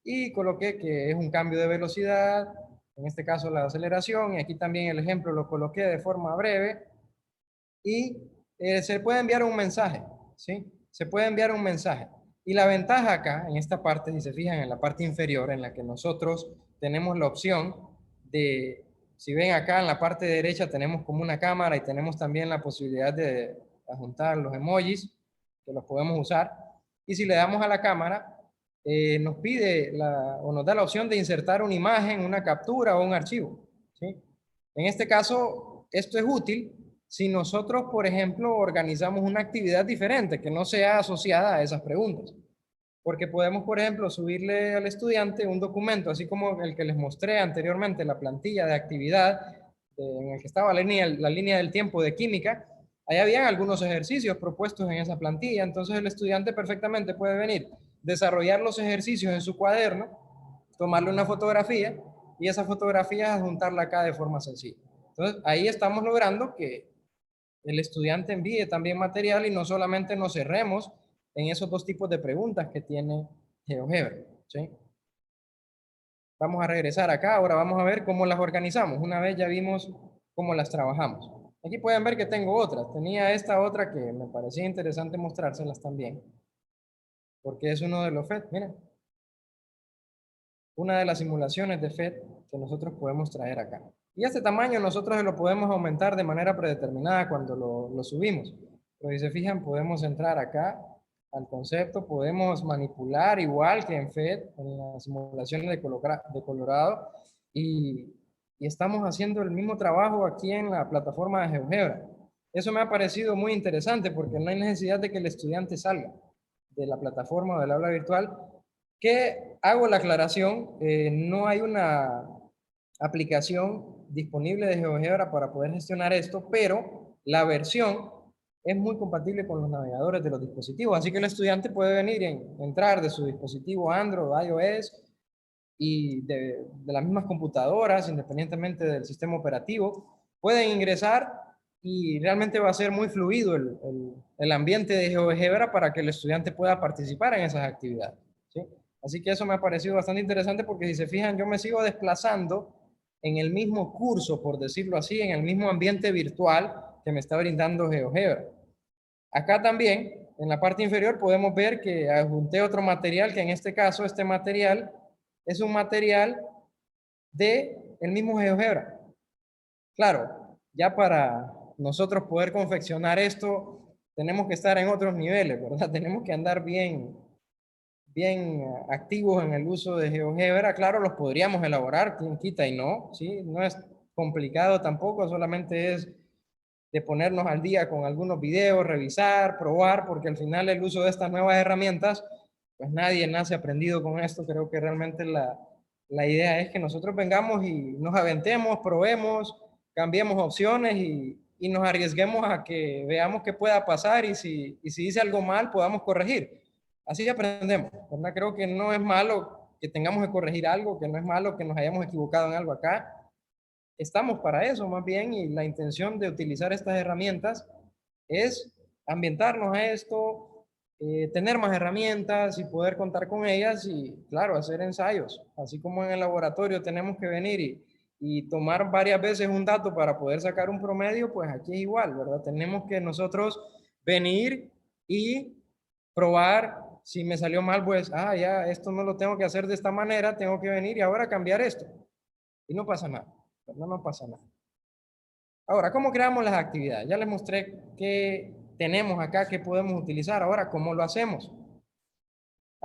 y coloqué que es un cambio de velocidad, en este caso la aceleración, y aquí también el ejemplo lo coloqué de forma breve y se puede enviar un mensaje, ¿sí? Se puede enviar un mensaje. Y la ventaja acá, en esta parte, si se fijan en la parte inferior, en la que nosotros tenemos la opción de, si ven acá en la parte derecha, tenemos como una cámara y tenemos también la posibilidad de adjuntar los emojis, que los podemos usar. Y si le damos a la cámara, nos pide o nos da la opción de insertar una imagen, una captura o un archivo, ¿sí? En este caso, esto es útil si nosotros, por ejemplo, organizamos una actividad diferente que no sea asociada a esas preguntas. Porque podemos, por ejemplo, subirle al estudiante un documento, así como el que les mostré anteriormente, la plantilla de actividad, en el que estaba la línea del tiempo de química. Ahí habían algunos ejercicios propuestos en esa plantilla, entonces el estudiante perfectamente puede venir, desarrollar los ejercicios en su cuaderno, tomarle una fotografía y esa fotografía adjuntarla acá de forma sencilla. Entonces, ahí estamos logrando que el estudiante envíe también material y no solamente nos cerremos en esos 2 tipos de preguntas que tiene GeoGebra, ¿sí? Vamos a regresar acá, ahora vamos a ver cómo las organizamos. Una vez ya vimos cómo las trabajamos. Aquí pueden ver que tengo otras. Tenía esta otra que me parecía interesante mostrárselas también, porque es uno de los FET, miren. Una de las simulaciones de FET que nosotros podemos traer acá. Y este tamaño nosotros lo podemos aumentar de manera predeterminada cuando lo subimos. Pero si se fijan, podemos entrar acá al concepto, podemos manipular igual que en FED, en las simulaciones de Colorado, y estamos haciendo el mismo trabajo aquí en la plataforma de GeoGebra. Eso me ha parecido muy interesante porque no hay necesidad de que el estudiante salga de la plataforma o del aula virtual, que hago la aclaración, no hay una aplicación disponible de GeoGebra para poder gestionar esto, pero la versión es muy compatible con los navegadores de los dispositivos, así que el estudiante puede venir y entrar de su dispositivo Android, iOS y de las mismas computadoras, independientemente del sistema operativo, pueden ingresar y realmente va a ser muy fluido el ambiente de GeoGebra para que el estudiante pueda participar en esas actividades, ¿sí? Así que eso me ha parecido bastante interesante porque si se fijan, yo me sigo desplazando en el mismo curso, por decirlo así, en el mismo ambiente virtual que me está brindando GeoGebra. Acá también, en la parte inferior, podemos ver que adjunté otro material, que en este caso, este material es un material de el mismo GeoGebra. Claro, ya para nosotros poder confeccionar esto, tenemos que estar en otros niveles, ¿verdad? Tenemos que andar bien activos en el uso de GeoGebra. Claro, los podríamos elaborar, quien quita y no, ¿sí? No es complicado tampoco, solamente es de ponernos al día con algunos videos, revisar, probar, porque al final el uso de estas nuevas herramientas, pues nadie nace aprendido con esto. Creo que realmente la idea es que nosotros vengamos y nos aventemos, probemos, cambiemos opciones y nos arriesguemos a que veamos qué pueda pasar y si dice algo mal, podamos corregir. Así aprendemos, ¿verdad? Creo que no es malo que tengamos que corregir algo, que no es malo que nos hayamos equivocado en algo acá. Estamos para eso más bien y la intención de utilizar estas herramientas es ambientarnos a esto, tener más herramientas y poder contar con ellas y, claro, hacer ensayos. Así como en el laboratorio tenemos que venir y tomar varias veces un dato para poder sacar un promedio, pues aquí es igual, ¿verdad? Tenemos que nosotros venir y probar. Si me salió mal, pues, ya, esto no lo tengo que hacer de esta manera, tengo que venir y ahora cambiar esto. Y no pasa nada, ¿verdad? No pasa nada. Ahora, ¿cómo creamos las actividades? Ya les mostré qué tenemos acá, qué podemos utilizar. Ahora, ¿cómo lo hacemos?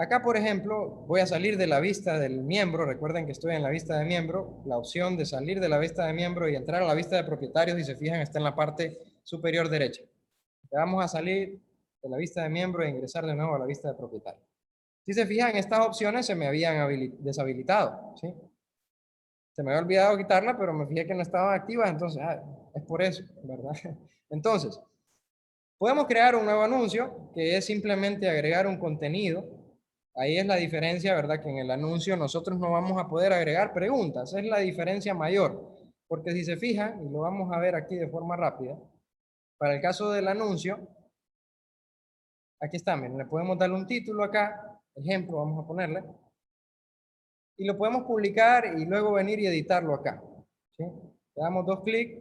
Acá, por ejemplo, voy a salir de la vista del miembro. Recuerden que estoy en la vista de miembro. La opción de salir de la vista de miembro y entrar a la vista de propietarios, si se fijan, está en la parte superior derecha. Vamos a salir de la vista de miembro e ingresar de nuevo a la vista de propietarios. Si se fijan, estas opciones se me habían deshabilitado, ¿sí? Se me había olvidado quitarla, pero me fijé que no estaban activas, entonces, es por eso, ¿verdad? Entonces, podemos crear un nuevo anuncio, que es simplemente agregar un contenido. Ahí es la diferencia, ¿verdad? Que en el anuncio nosotros no vamos a poder agregar preguntas, es la diferencia mayor, porque si se fijan, y lo vamos a ver aquí de forma rápida, para el caso del anuncio, aquí está, miren, le podemos darle un título acá, ejemplo, vamos a ponerle, y lo podemos publicar y luego venir y editarlo acá, ¿sí? Le damos 2 clics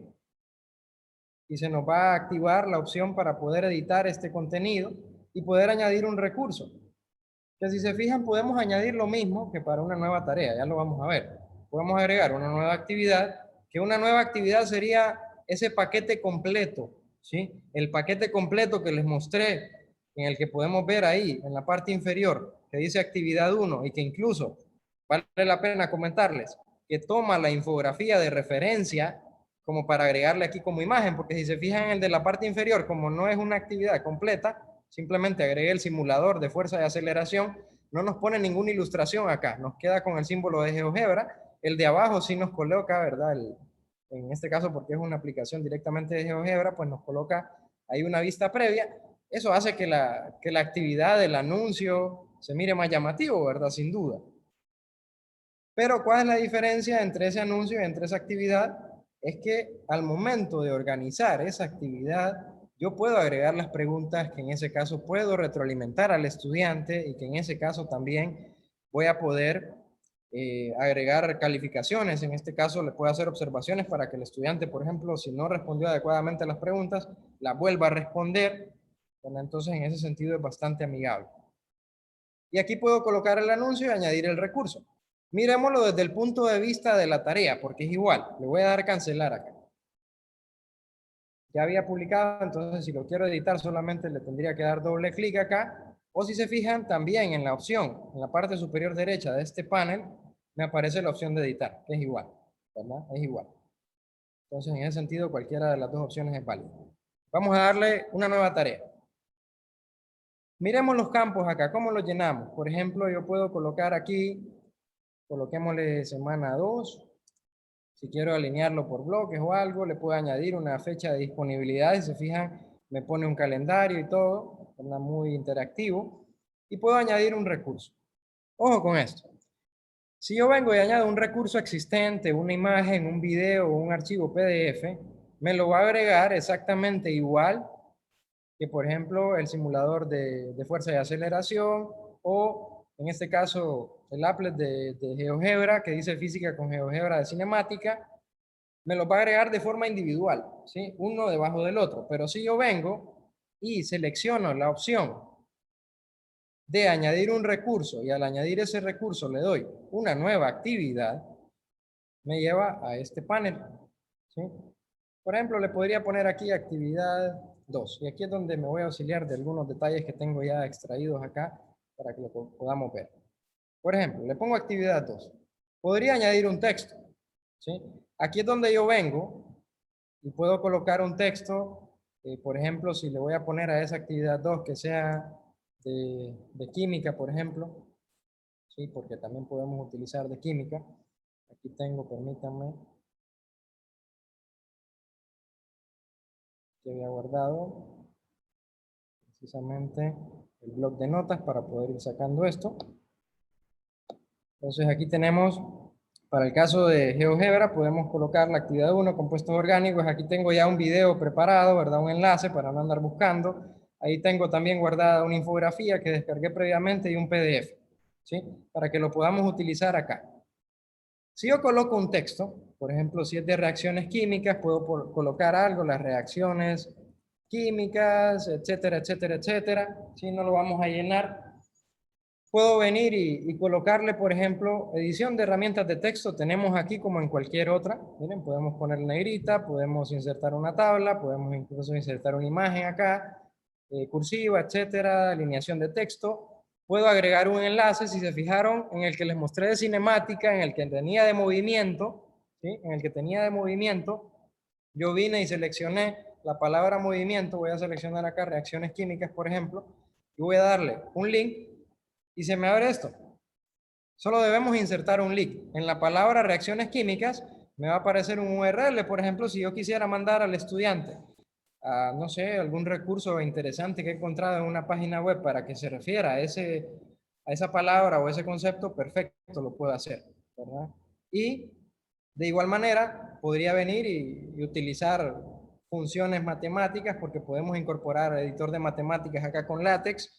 y se nos va a activar la opción para poder editar este contenido y poder añadir un recurso. Que si se fijan, podemos añadir lo mismo que para una nueva tarea, ya lo vamos a ver. Podemos agregar una nueva actividad, que una nueva actividad sería ese paquete completo, ¿sí? El paquete completo que les mostré, en el que podemos ver ahí, en la parte inferior, que dice actividad 1 y que incluso vale la pena comentarles que toma la infografía de referencia como para agregarle aquí como imagen, porque si se fijan en el de la parte inferior, como no es una actividad completa, simplemente agregué el simulador de fuerza de aceleración, no nos pone ninguna ilustración acá, nos queda con el símbolo de GeoGebra. El de abajo sí nos coloca, ¿verdad? En este caso, porque es una aplicación directamente de GeoGebra, pues nos coloca ahí una vista previa. Eso hace que la actividad del anuncio se mire más llamativo, ¿verdad? Sin duda. Pero ¿cuál es la diferencia entre ese anuncio y entre esa actividad? Es que al momento de organizar esa actividad, yo puedo agregar las preguntas, que en ese caso puedo retroalimentar al estudiante y que en ese caso también voy a poder agregar calificaciones. En este caso le puedo hacer observaciones para que el estudiante, por ejemplo, si no respondió adecuadamente a las preguntas, las vuelva a responder. Bueno, entonces en ese sentido es bastante amigable. Y aquí puedo colocar el anuncio y añadir el recurso. Miremoslo desde el punto de vista de la tarea, porque es igual. Le voy a dar cancelar acá. Ya había publicado, entonces si lo quiero editar solamente le tendría que dar doble clic acá. O si se fijan también en la opción, en la parte superior derecha de este panel, me aparece la opción de editar, que es igual, ¿verdad? Es igual. Entonces en ese sentido cualquiera de las dos opciones es válida. Vamos a darle una nueva tarea. Miremos los campos acá, ¿cómo los llenamos? Por ejemplo, yo puedo colocar aquí, coloquémosle semana 2. Si quiero alinearlo por bloques o algo, le puedo añadir una fecha de disponibilidad. Si se fijan, me pone un calendario y todo, ¿verdad? Muy interactivo. Y puedo añadir un recurso. Ojo con esto. Si yo vengo y añado un recurso existente, una imagen, un video o un archivo PDF, me lo va a agregar exactamente igual que, por ejemplo, el simulador de fuerza de aceleración o, en este caso, el applet de GeoGebra, que dice física con GeoGebra de cinemática, me lo va a agregar de forma individual, ¿sí? Uno debajo del otro. Pero si yo vengo y selecciono la opción de añadir un recurso y al añadir ese recurso le doy una nueva actividad, me lleva a este panel, ¿sí? Por ejemplo, le podría poner aquí actividad 2. Y aquí es donde me voy a auxiliar de algunos detalles que tengo ya extraídos acá para que lo podamos ver. Por ejemplo, le pongo actividad 2. Podría añadir un texto, ¿sí? Aquí es donde yo vengo y puedo colocar un texto. Por ejemplo, si le voy a poner a esa actividad 2 que sea de química, por ejemplo, ¿sí? Porque también podemos utilizar de química. Aquí tengo, permítanme, que había guardado precisamente el bloc de notas para poder ir sacando esto. Entonces aquí tenemos, para el caso de GeoGebra, podemos colocar la actividad 1, compuestos orgánicos. Aquí tengo ya un video preparado, ¿verdad? Un enlace para no andar buscando. Ahí tengo también guardada una infografía que descargué previamente y un PDF, ¿sí? Para que lo podamos utilizar acá. Si yo coloco un texto, por ejemplo, si es de reacciones químicas, puedo colocar algo, las reacciones químicas, etcétera, etcétera, etcétera. Si no lo vamos a llenar, puedo venir y colocarle, por ejemplo, edición de herramientas de texto. Tenemos aquí como en cualquier otra. Miren, podemos poner negrita, podemos insertar una tabla, podemos incluso insertar una imagen acá, cursiva, etcétera, alineación de texto. puedo agregar un enlace, si se fijaron, en el que les mostré de cinemática, en el que tenía de movimiento, ¿sí? En el que tenía de movimiento, yo vine y seleccioné la palabra movimiento, voy a seleccionar acá reacciones químicas, por ejemplo, y voy a darle un link y se me abre esto. Solo debemos insertar un link. En la palabra reacciones químicas me va a aparecer un URL, por ejemplo, si yo quisiera mandar al estudiante a, no sé, algún recurso interesante que he encontrado en una página web para que se refiera a esa palabra o ese concepto, perfecto, lo puedo hacer, ¿verdad? Y de igual manera podría venir y utilizar funciones matemáticas porque podemos incorporar editor de matemáticas acá con LaTeX.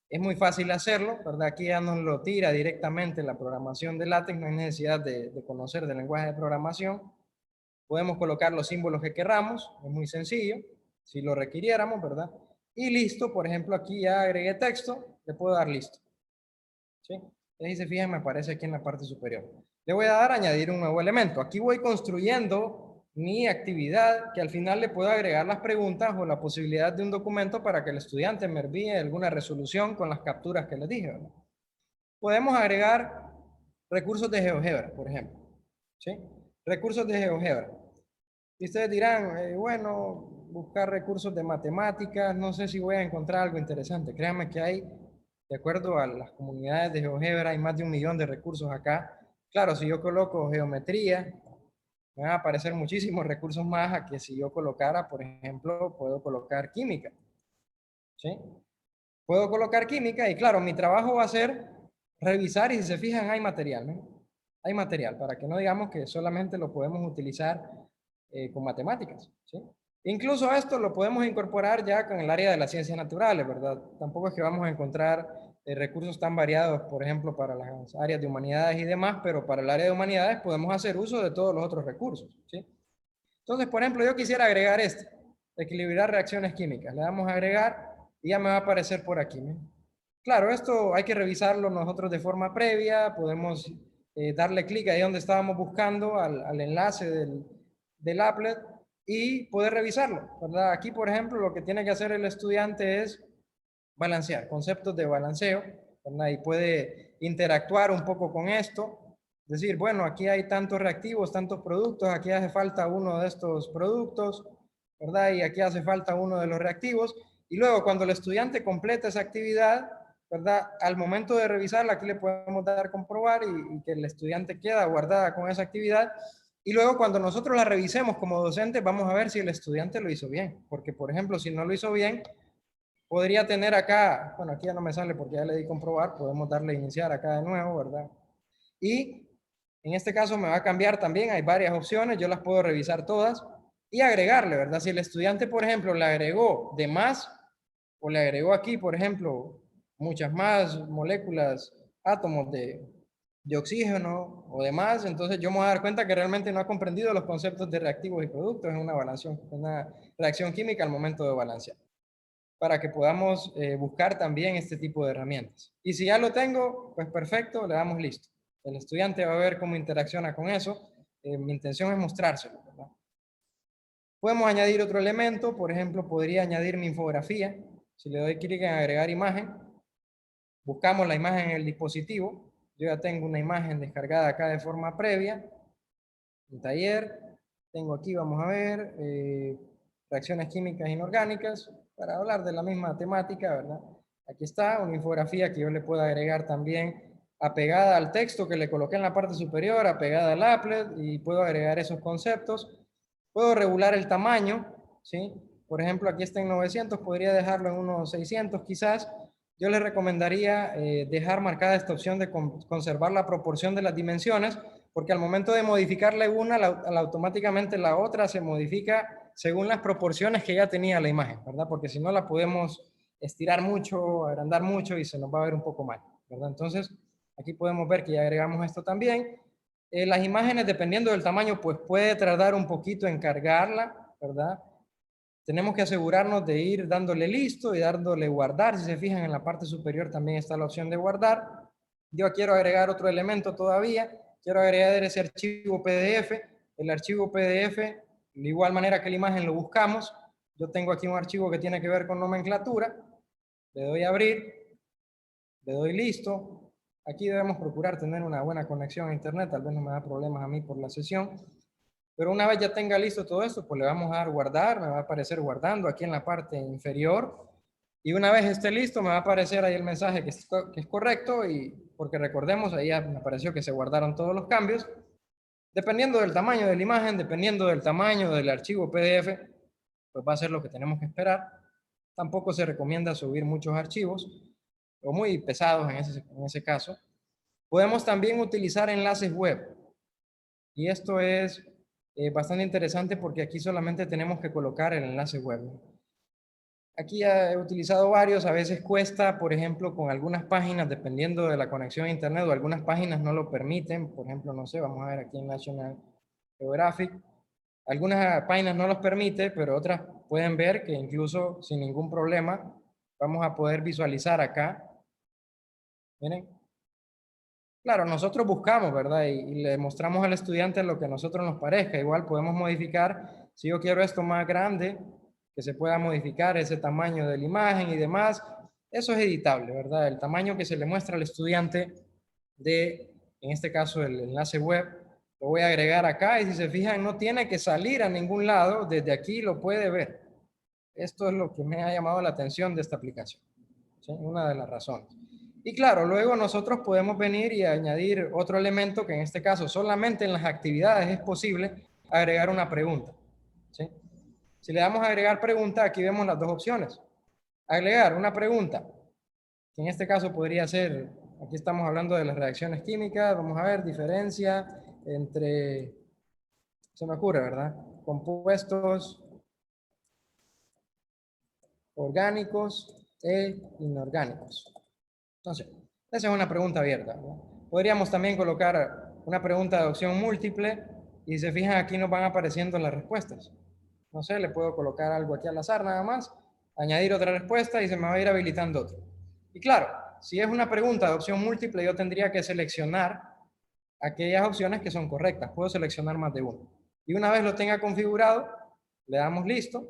Es muy fácil hacerlo, ¿verdad? Aquí ya nos lo tira directamente la programación de LaTeX, no hay necesidad de conocer del lenguaje de programación. Podemos colocar los símbolos que queramos, es muy sencillo, si lo requiriéramos, ¿verdad? Y listo, por ejemplo, aquí ya agregué texto, le puedo dar listo. ¿Sí? Y ahí se fijan, me aparece aquí en la parte superior. Le voy a dar a añadir un nuevo elemento. Aquí voy construyendo mi actividad, que al final le puedo agregar las preguntas o la posibilidad de un documento para que el estudiante me envíe alguna resolución con las capturas que les dije, ¿verdad? Podemos agregar recursos de GeoGebra, por ejemplo. ¿Sí? Recursos de GeoGebra. Y ustedes dirán, bueno, buscar recursos de matemáticas, no sé si voy a encontrar algo interesante. Créanme que hay, de acuerdo a las comunidades de GeoGebra, hay más de 1 millón de recursos acá. Claro, si yo coloco geometría, me van a aparecer muchísimos recursos más a que si yo colocara, por ejemplo, puedo colocar química. ¿Sí? Puedo colocar química y claro, mi trabajo va a ser revisar y si se fijan hay material, ¿no? Hay material para que no digamos que solamente lo podemos utilizar con matemáticas, ¿sí? Incluso esto lo podemos incorporar ya con el área de las ciencias naturales, ¿verdad? Tampoco es que vamos a encontrar recursos tan variados, por ejemplo, para las áreas de humanidades y demás, pero para el área de humanidades podemos hacer uso de todos los otros recursos, ¿sí? Entonces, por ejemplo, yo quisiera agregar este, equilibrar reacciones químicas. Le damos a agregar y ya me va a aparecer por aquí, ¿no? Claro, esto hay que revisarlo nosotros de forma previa, podemos darle clic ahí donde estábamos buscando al enlace del applet y poder revisarlo, ¿verdad? Aquí, por ejemplo, lo que tiene que hacer el estudiante es balancear, conceptos de balanceo, ¿verdad? Y puede interactuar un poco con esto, decir, bueno, aquí hay tantos reactivos, tantos productos, aquí hace falta uno de estos productos, ¿verdad? Y aquí hace falta uno de los reactivos. Y luego, cuando el estudiante completa esa actividad, ¿verdad? Al momento de revisarla, aquí le podemos dar a comprobar y que el estudiante queda guardada con esa actividad. Y luego, cuando nosotros la revisemos como docentes, vamos a ver si el estudiante lo hizo bien. Porque, por ejemplo, si no lo hizo bien, podría tener acá, bueno, aquí ya no me sale porque ya le di comprobar, podemos darle iniciar acá de nuevo, ¿verdad? Y en este caso me va a cambiar también, hay varias opciones, yo las puedo revisar todas y agregarle, ¿verdad? Si el estudiante, por ejemplo, le agregó de más o le agregó aquí, por ejemplo, muchas más moléculas, átomos de oxígeno o demás, entonces yo me voy a dar cuenta que realmente no ha comprendido los conceptos de reactivos y productos en una reacción química al momento de balancear, para que podamos buscar también este tipo de herramientas. Y si ya lo tengo, pues perfecto, le damos listo. El estudiante va a ver cómo interacciona con eso. Mi intención es mostrárselo, ¿verdad? Podemos añadir otro elemento, por ejemplo, podría añadir mi infografía. Si le doy clic en agregar imagen, buscamos la imagen en el dispositivo. Yo ya tengo una imagen descargada acá de forma previa. En taller, tengo aquí, vamos a ver, reacciones químicas inorgánicas, para hablar de la misma temática, ¿verdad? Aquí está una infografía que yo le puedo agregar también apegada al texto que le coloqué en la parte superior, apegada al applet, y puedo agregar esos conceptos. Puedo regular el tamaño, ¿sí? Por ejemplo, aquí está en 900, podría dejarlo en unos 600 quizás. Yo les recomendaría dejar marcada esta opción de conservar la proporción de las dimensiones, porque al momento de modificarle una, automáticamente la otra se modifica según las proporciones que ya tenía la imagen, ¿verdad? Porque si no la podemos estirar mucho, agrandar mucho y se nos va a ver un poco mal, ¿verdad? Entonces, aquí podemos ver que ya agregamos esto también. Las imágenes, dependiendo del tamaño, pues puede tardar un poquito en cargarla, ¿verdad? Tenemos que asegurarnos de ir dándole listo y dándole guardar. Si se fijan, en la parte superior también está la opción de guardar. Yo quiero agregar otro elemento todavía. Quiero agregar ese archivo PDF. El archivo PDF, de igual manera que la imagen, lo buscamos. Yo tengo aquí un archivo que tiene que ver con nomenclatura. Le doy a abrir. le doy listo. Aquí debemos procurar tener una buena conexión a internet, tal vez no me da problemas a mí por la sesión. Pero una vez ya tenga listo todo esto, pues le vamos a dar guardar, me va a aparecer guardando aquí en la parte inferior. Y una vez esté listo, me va a aparecer ahí el mensaje que es correcto, y porque recordemos, ahí ya me apareció que se guardaron todos los cambios. Dependiendo del tamaño de la imagen, dependiendo del tamaño del archivo PDF, pues va a ser lo que tenemos que esperar. Tampoco se recomienda subir muchos archivos, o muy pesados en ese caso. Podemos también utilizar enlaces web. Y esto es bastante interesante porque aquí solamente tenemos que colocar el enlace web. Aquí ya he utilizado varios, a veces cuesta, por ejemplo, con algunas páginas, dependiendo de la conexión a internet, o algunas páginas no lo permiten. Por ejemplo, no sé, vamos a ver aquí en National Geographic. Algunas páginas no los permite, pero otras pueden ver que incluso sin ningún problema vamos a poder visualizar acá. Miren. Claro, nosotros buscamos, ¿verdad? Y le mostramos al estudiante lo que a nosotros nos parezca. Igual podemos modificar, si yo quiero esto más grande, que se pueda modificar ese tamaño de la imagen y demás. Eso es editable, ¿verdad? El tamaño que se le muestra al estudiante en este caso, el enlace web, lo voy a agregar acá, y si se fijan, no tiene que salir a ningún lado, desde aquí lo puede ver. Esto es lo que me ha llamado la atención de esta aplicación, ¿sí? Una de las razones. Y claro, luego nosotros podemos venir y añadir otro elemento, que en este caso solamente en las actividades es posible agregar una pregunta, ¿sí? Si le damos a agregar pregunta, aquí vemos las dos opciones. Agregar una pregunta, que en este caso podría ser, aquí estamos hablando de las reacciones químicas, vamos a ver, diferencia entre, se me ocurre, ¿verdad? Compuestos orgánicos e inorgánicos. Entonces, esa es una pregunta abierta, ¿no? Podríamos también colocar una pregunta de opción múltiple, y si se fijan, aquí nos van apareciendo las respuestas. No sé, le puedo colocar algo aquí al azar nada más, añadir otra respuesta, y se me va a ir habilitando otro. Y claro, si es una pregunta de opción múltiple, yo tendría que seleccionar aquellas opciones que son correctas. Puedo seleccionar más de uno. Y una vez lo tenga configurado, le damos listo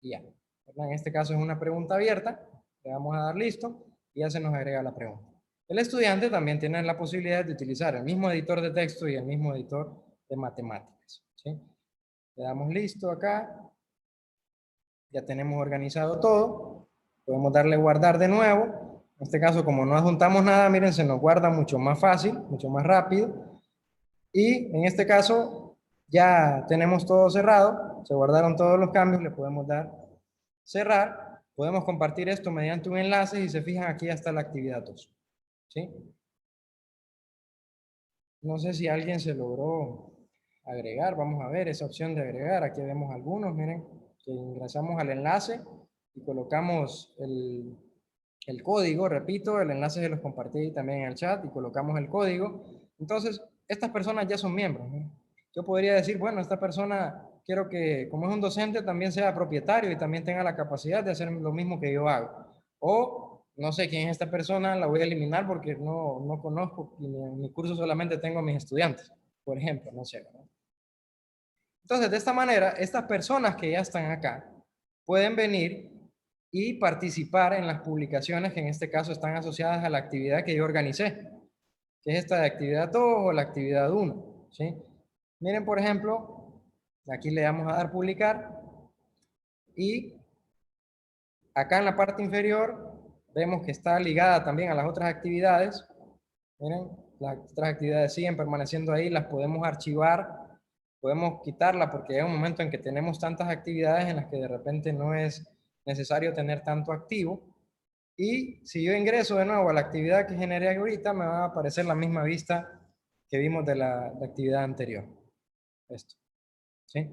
y ya. En este caso es una pregunta abierta, le damos a dar listo y ya se nos agrega la pregunta. El estudiante también tiene la posibilidad de utilizar el mismo editor de texto y el mismo editor de matemáticas, ¿sí? Le damos listo acá. Ya tenemos organizado todo. Podemos darle guardar de nuevo. En este caso, como no adjuntamos nada, miren, se nos guarda mucho más fácil, mucho más rápido. Y en este caso, ya tenemos todo cerrado. Se guardaron todos los cambios. Le podemos dar cerrar. Podemos compartir esto mediante un enlace, y se fijan, aquí ya está la actividad 2. ¿Sí? No sé si alguien se logró agregar. Vamos a ver esa opción de agregar. Aquí vemos algunos, miren, que ingresamos al enlace y colocamos el código. Repito, el enlace se los compartí también en el chat, y colocamos el código. Entonces, estas personas ya son miembros, ¿no? Yo podría decir, bueno, esta persona quiero que, como es un docente, también sea propietario y también tenga la capacidad de hacer lo mismo que yo hago. O no sé quién es esta persona, la voy a eliminar porque no conozco, y en mi curso solamente tengo a mis estudiantes, por ejemplo, no sé, ¿verdad? Entonces, de esta manera, estas personas que ya están acá pueden venir y participar en las publicaciones que en este caso están asociadas a la actividad que yo organicé, que es esta de actividad 2 o la actividad 1, ¿sí? Miren, por ejemplo, aquí le damos a dar publicar, y acá en la parte inferior vemos que está ligada también a las otras actividades. Miren, las otras actividades siguen permaneciendo ahí, las podemos archivar, podemos quitarla porque hay un momento en que tenemos tantas actividades en las que de repente no es necesario tener tanto activo. Y si yo ingreso de nuevo a la actividad que generé ahorita, me va a aparecer la misma vista que vimos de la actividad anterior. Esto, ¿sí?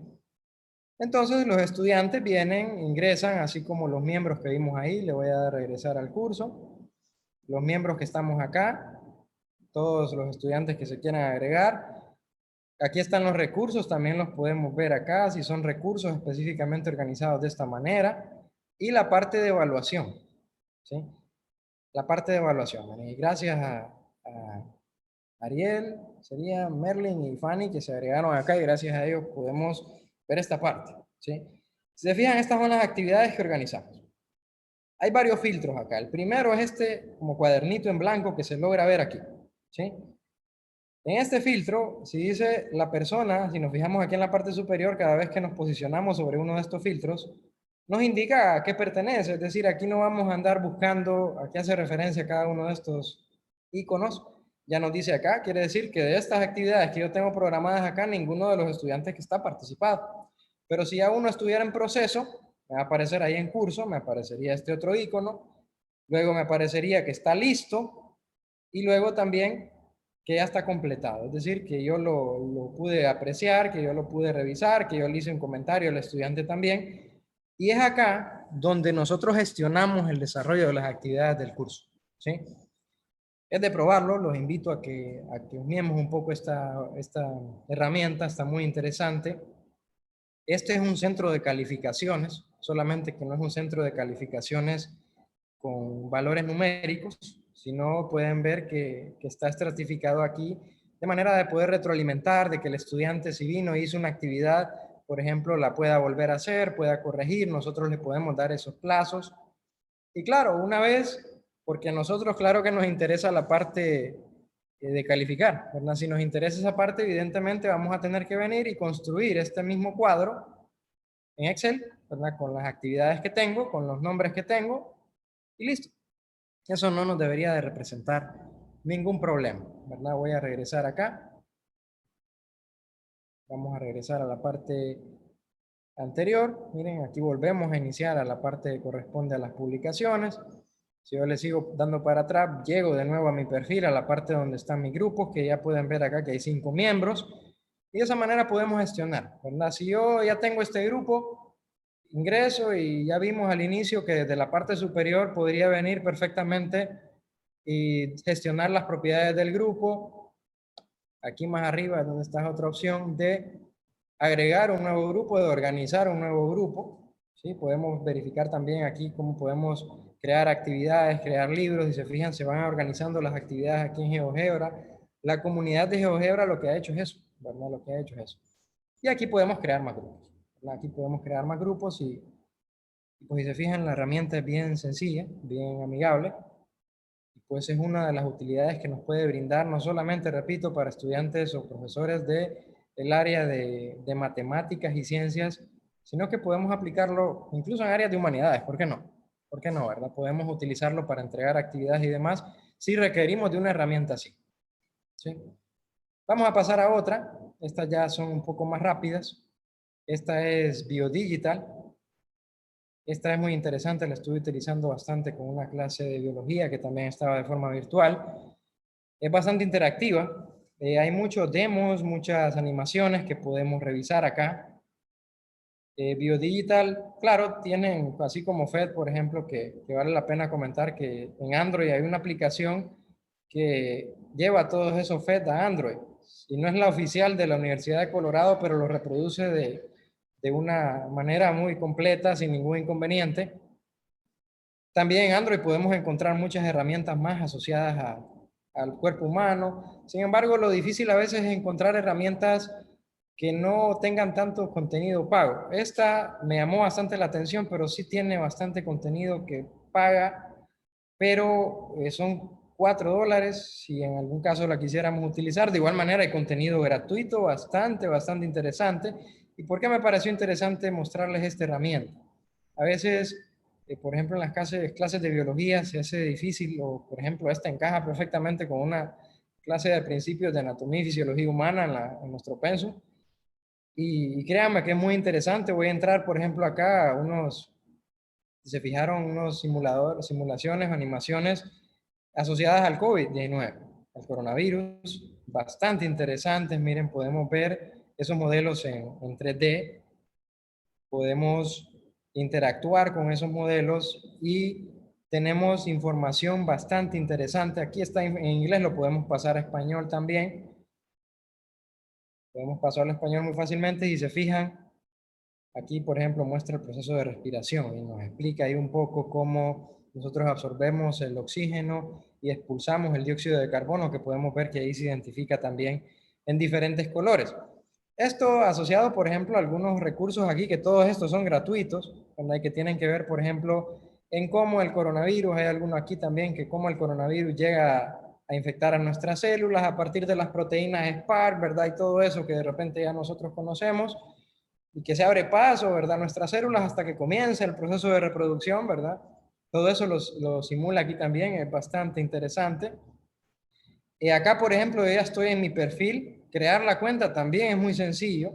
Entonces los estudiantes vienen, ingresan, así como los miembros que vimos ahí. Le voy a dar a regresar al curso. Los miembros que estamos acá, todos los estudiantes que se quieran agregar. Aquí están los recursos, también los podemos ver acá, si son recursos específicamente organizados de esta manera. Y la parte de evaluación, ¿sí? La parte de evaluación. Y gracias a Ariel, sería Merlin y Fanny, que se agregaron acá, y gracias a ellos podemos ver esta parte, ¿sí? Si se fijan, estas son las actividades que organizamos. Hay varios filtros acá. El primero es este como cuadernito en blanco que se logra ver aquí, ¿sí? En este filtro, si dice la persona, si nos fijamos aquí en la parte superior, cada vez que nos posicionamos sobre uno de estos filtros, nos indica a qué pertenece. Es decir, aquí no vamos a andar buscando a qué hace referencia a cada uno de estos iconos. Ya nos dice acá, quiere decir que de estas actividades que yo tengo programadas acá, ninguno de los estudiantes que está participado. Pero si ya uno estuviera en proceso, me va a aparecer ahí en curso, me aparecería este otro icono, luego me aparecería que está listo y luego también que ya está completado. Es decir, que yo lo pude apreciar, que yo lo pude revisar, que yo le hice un comentario al estudiante también. Y es acá donde nosotros gestionamos el desarrollo de las actividades del curso, ¿sí? Es de probarlo, los invito a que usemos un poco esta herramienta, está muy interesante. Este es un centro de calificaciones, solamente que no es un centro de calificaciones con valores numéricos, sino pueden ver que está estratificado aquí de manera de poder retroalimentar, de que el estudiante si vino e hizo una actividad, por ejemplo, la pueda volver a hacer, pueda corregir, nosotros le podemos dar esos plazos. Y claro, una vez, porque a nosotros claro que nos interesa la parte de calificar, ¿verdad? Si nos interesa esa parte, evidentemente vamos a tener que venir y construir este mismo cuadro en Excel, ¿verdad? Con las actividades que tengo, con los nombres que tengo, y listo. Eso no nos debería de representar ningún problema, ¿verdad? Voy a regresar acá. Vamos a regresar a la parte anterior. Miren, aquí volvemos a iniciar a la parte que corresponde a las publicaciones. Si yo le sigo dando para atrás, llego de nuevo a mi perfil, a la parte donde están mis grupos, que ya pueden ver acá que hay 5 miembros. Y de esa manera podemos gestionar, ¿verdad? Si yo ya tengo este grupo, ingreso y ya vimos al inicio que desde la parte superior podría venir perfectamente y gestionar las propiedades del grupo. Aquí más arriba es donde está otra opción de agregar un nuevo grupo, de organizar un nuevo grupo. ¿Sí? Podemos verificar también aquí cómo podemos crear actividades, crear libros. Si se fijan, se van organizando las actividades aquí en GeoGebra. La comunidad de GeoGebra lo que ha hecho es eso, ¿verdad? Lo que ha hecho es eso. Y aquí podemos crear más grupos, ¿verdad? Aquí podemos crear más grupos y pues si se fijan, la herramienta es bien sencilla, bien amigable. Pues es una de las utilidades que nos puede brindar, no solamente, repito, para estudiantes o profesores del área de matemáticas y ciencias, sino que podemos aplicarlo incluso en áreas de humanidades, ¿por qué no? ¿Por qué no, verdad? Podemos utilizarlo para entregar actividades y demás si requerimos de una herramienta así. ¿Sí? Vamos a pasar a otra, estas ya son un poco más rápidas. Esta es Biodigital. Esta es muy interesante, la estuve utilizando bastante con una clase de biología que también estaba de forma virtual. Es bastante interactiva. Hay muchos demos, muchas animaciones que podemos revisar acá. Biodigital, claro, tienen, así como FED, por ejemplo, que vale la pena comentar que en Android hay una aplicación que lleva todos esos FED a Android. Y no es la oficial de la Universidad de Colorado, pero lo reproduce de una manera muy completa, sin ningún inconveniente. También en Android podemos encontrar muchas herramientas más asociadas al cuerpo humano. Sin embargo, lo difícil a veces es encontrar herramientas que no tengan tanto contenido pago. Esta me llamó bastante la atención, pero sí tiene bastante contenido que paga, pero son $4 si en algún caso la quisiéramos utilizar. De igual manera hay contenido gratuito bastante interesante. ¿Y por qué me pareció interesante mostrarles esta herramienta? A veces, por ejemplo, en las clases de biología se hace difícil, o por ejemplo, esta encaja perfectamente con una clase de principios de anatomía y fisiología humana en nuestro pensum. Y créanme que es muy interesante. Voy a entrar, por ejemplo, acá a unos, si se fijaron, unos simulaciones, animaciones asociadas al COVID-19, al coronavirus, bastante interesantes. Miren, podemos ver esos modelos en 3D. Podemos interactuar con esos modelos y tenemos información bastante interesante. Aquí está en inglés, lo podemos pasar a español también. Podemos pasarlo a español muy fácilmente y se fijan, aquí por ejemplo muestra el proceso de respiración y nos explica ahí un poco cómo nosotros absorbemos el oxígeno y expulsamos el dióxido de carbono, que podemos ver que ahí se identifica también en diferentes colores. Esto asociado, por ejemplo, a algunos recursos aquí, que todos estos son gratuitos, que tienen que ver, por ejemplo, en cómo el coronavirus, hay alguno aquí también, que cómo el coronavirus llega a infectar a nuestras células a partir de las proteínas Spark, ¿verdad? Y todo eso que de repente ya nosotros conocemos, y que se abre paso, ¿verdad? Nuestras células hasta que comience el proceso de reproducción, ¿verdad? Todo eso lo simula aquí también, es bastante interesante. Y acá, por ejemplo, yo ya estoy en mi perfil. Crear la cuenta también es muy sencillo.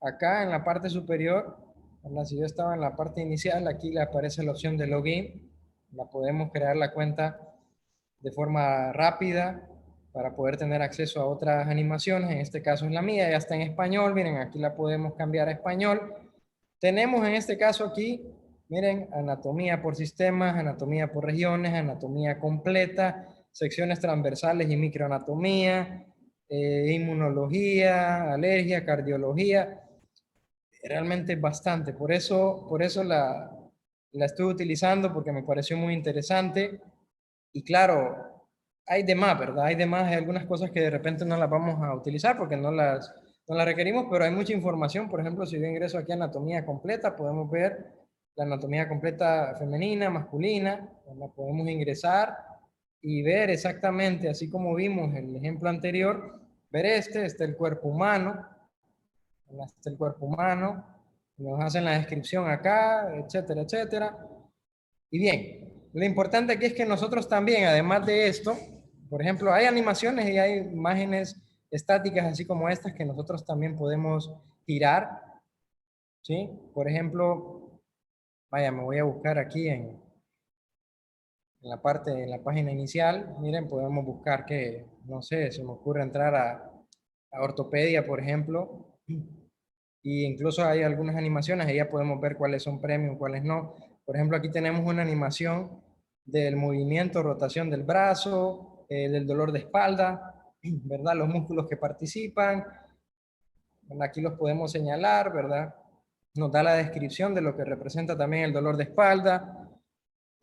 Acá en la parte superior, ¿verdad? Si yo estaba en la parte inicial, aquí le aparece la opción de login. La podemos crear la cuenta de forma rápida para poder tener acceso a otras animaciones. En este caso es la mía, ya está en español. Miren, aquí la podemos cambiar a español. Tenemos en este caso aquí, miren, anatomía por sistemas, anatomía por regiones, anatomía completa, secciones transversales y microanatomía, inmunología, alergia, cardiología. Realmente es bastante. Por eso la estuve utilizando porque me pareció muy interesante. Y claro, hay de más, ¿verdad? Hay de más, hay algunas cosas que de repente no las vamos a utilizar porque no las requerimos, pero hay mucha información. Por ejemplo, si yo ingreso aquí a anatomía completa, podemos ver la anatomía completa femenina, masculina, la podemos ingresar y ver exactamente, así como vimos en el ejemplo anterior, ver este es el cuerpo humano, este el cuerpo humano, nos hacen la descripción acá, etcétera, etcétera. Y bien, lo importante aquí es que nosotros también, además de esto, por ejemplo, hay animaciones y hay imágenes estáticas, así como estas, que nosotros también podemos girar, ¿sí? Por ejemplo, vaya, me voy a buscar aquí en en la página inicial, miren, podemos buscar que, no sé, se me ocurre entrar a ortopedia, por ejemplo, y incluso hay algunas animaciones, ahí ya podemos ver cuáles son premium, cuáles no. Por ejemplo, aquí tenemos una animación del movimiento, rotación del brazo, del dolor de espalda, ¿verdad? Los músculos que participan, ¿verdad? Aquí los podemos señalar, ¿verdad? Nos da la descripción de lo que representa también el dolor de espalda.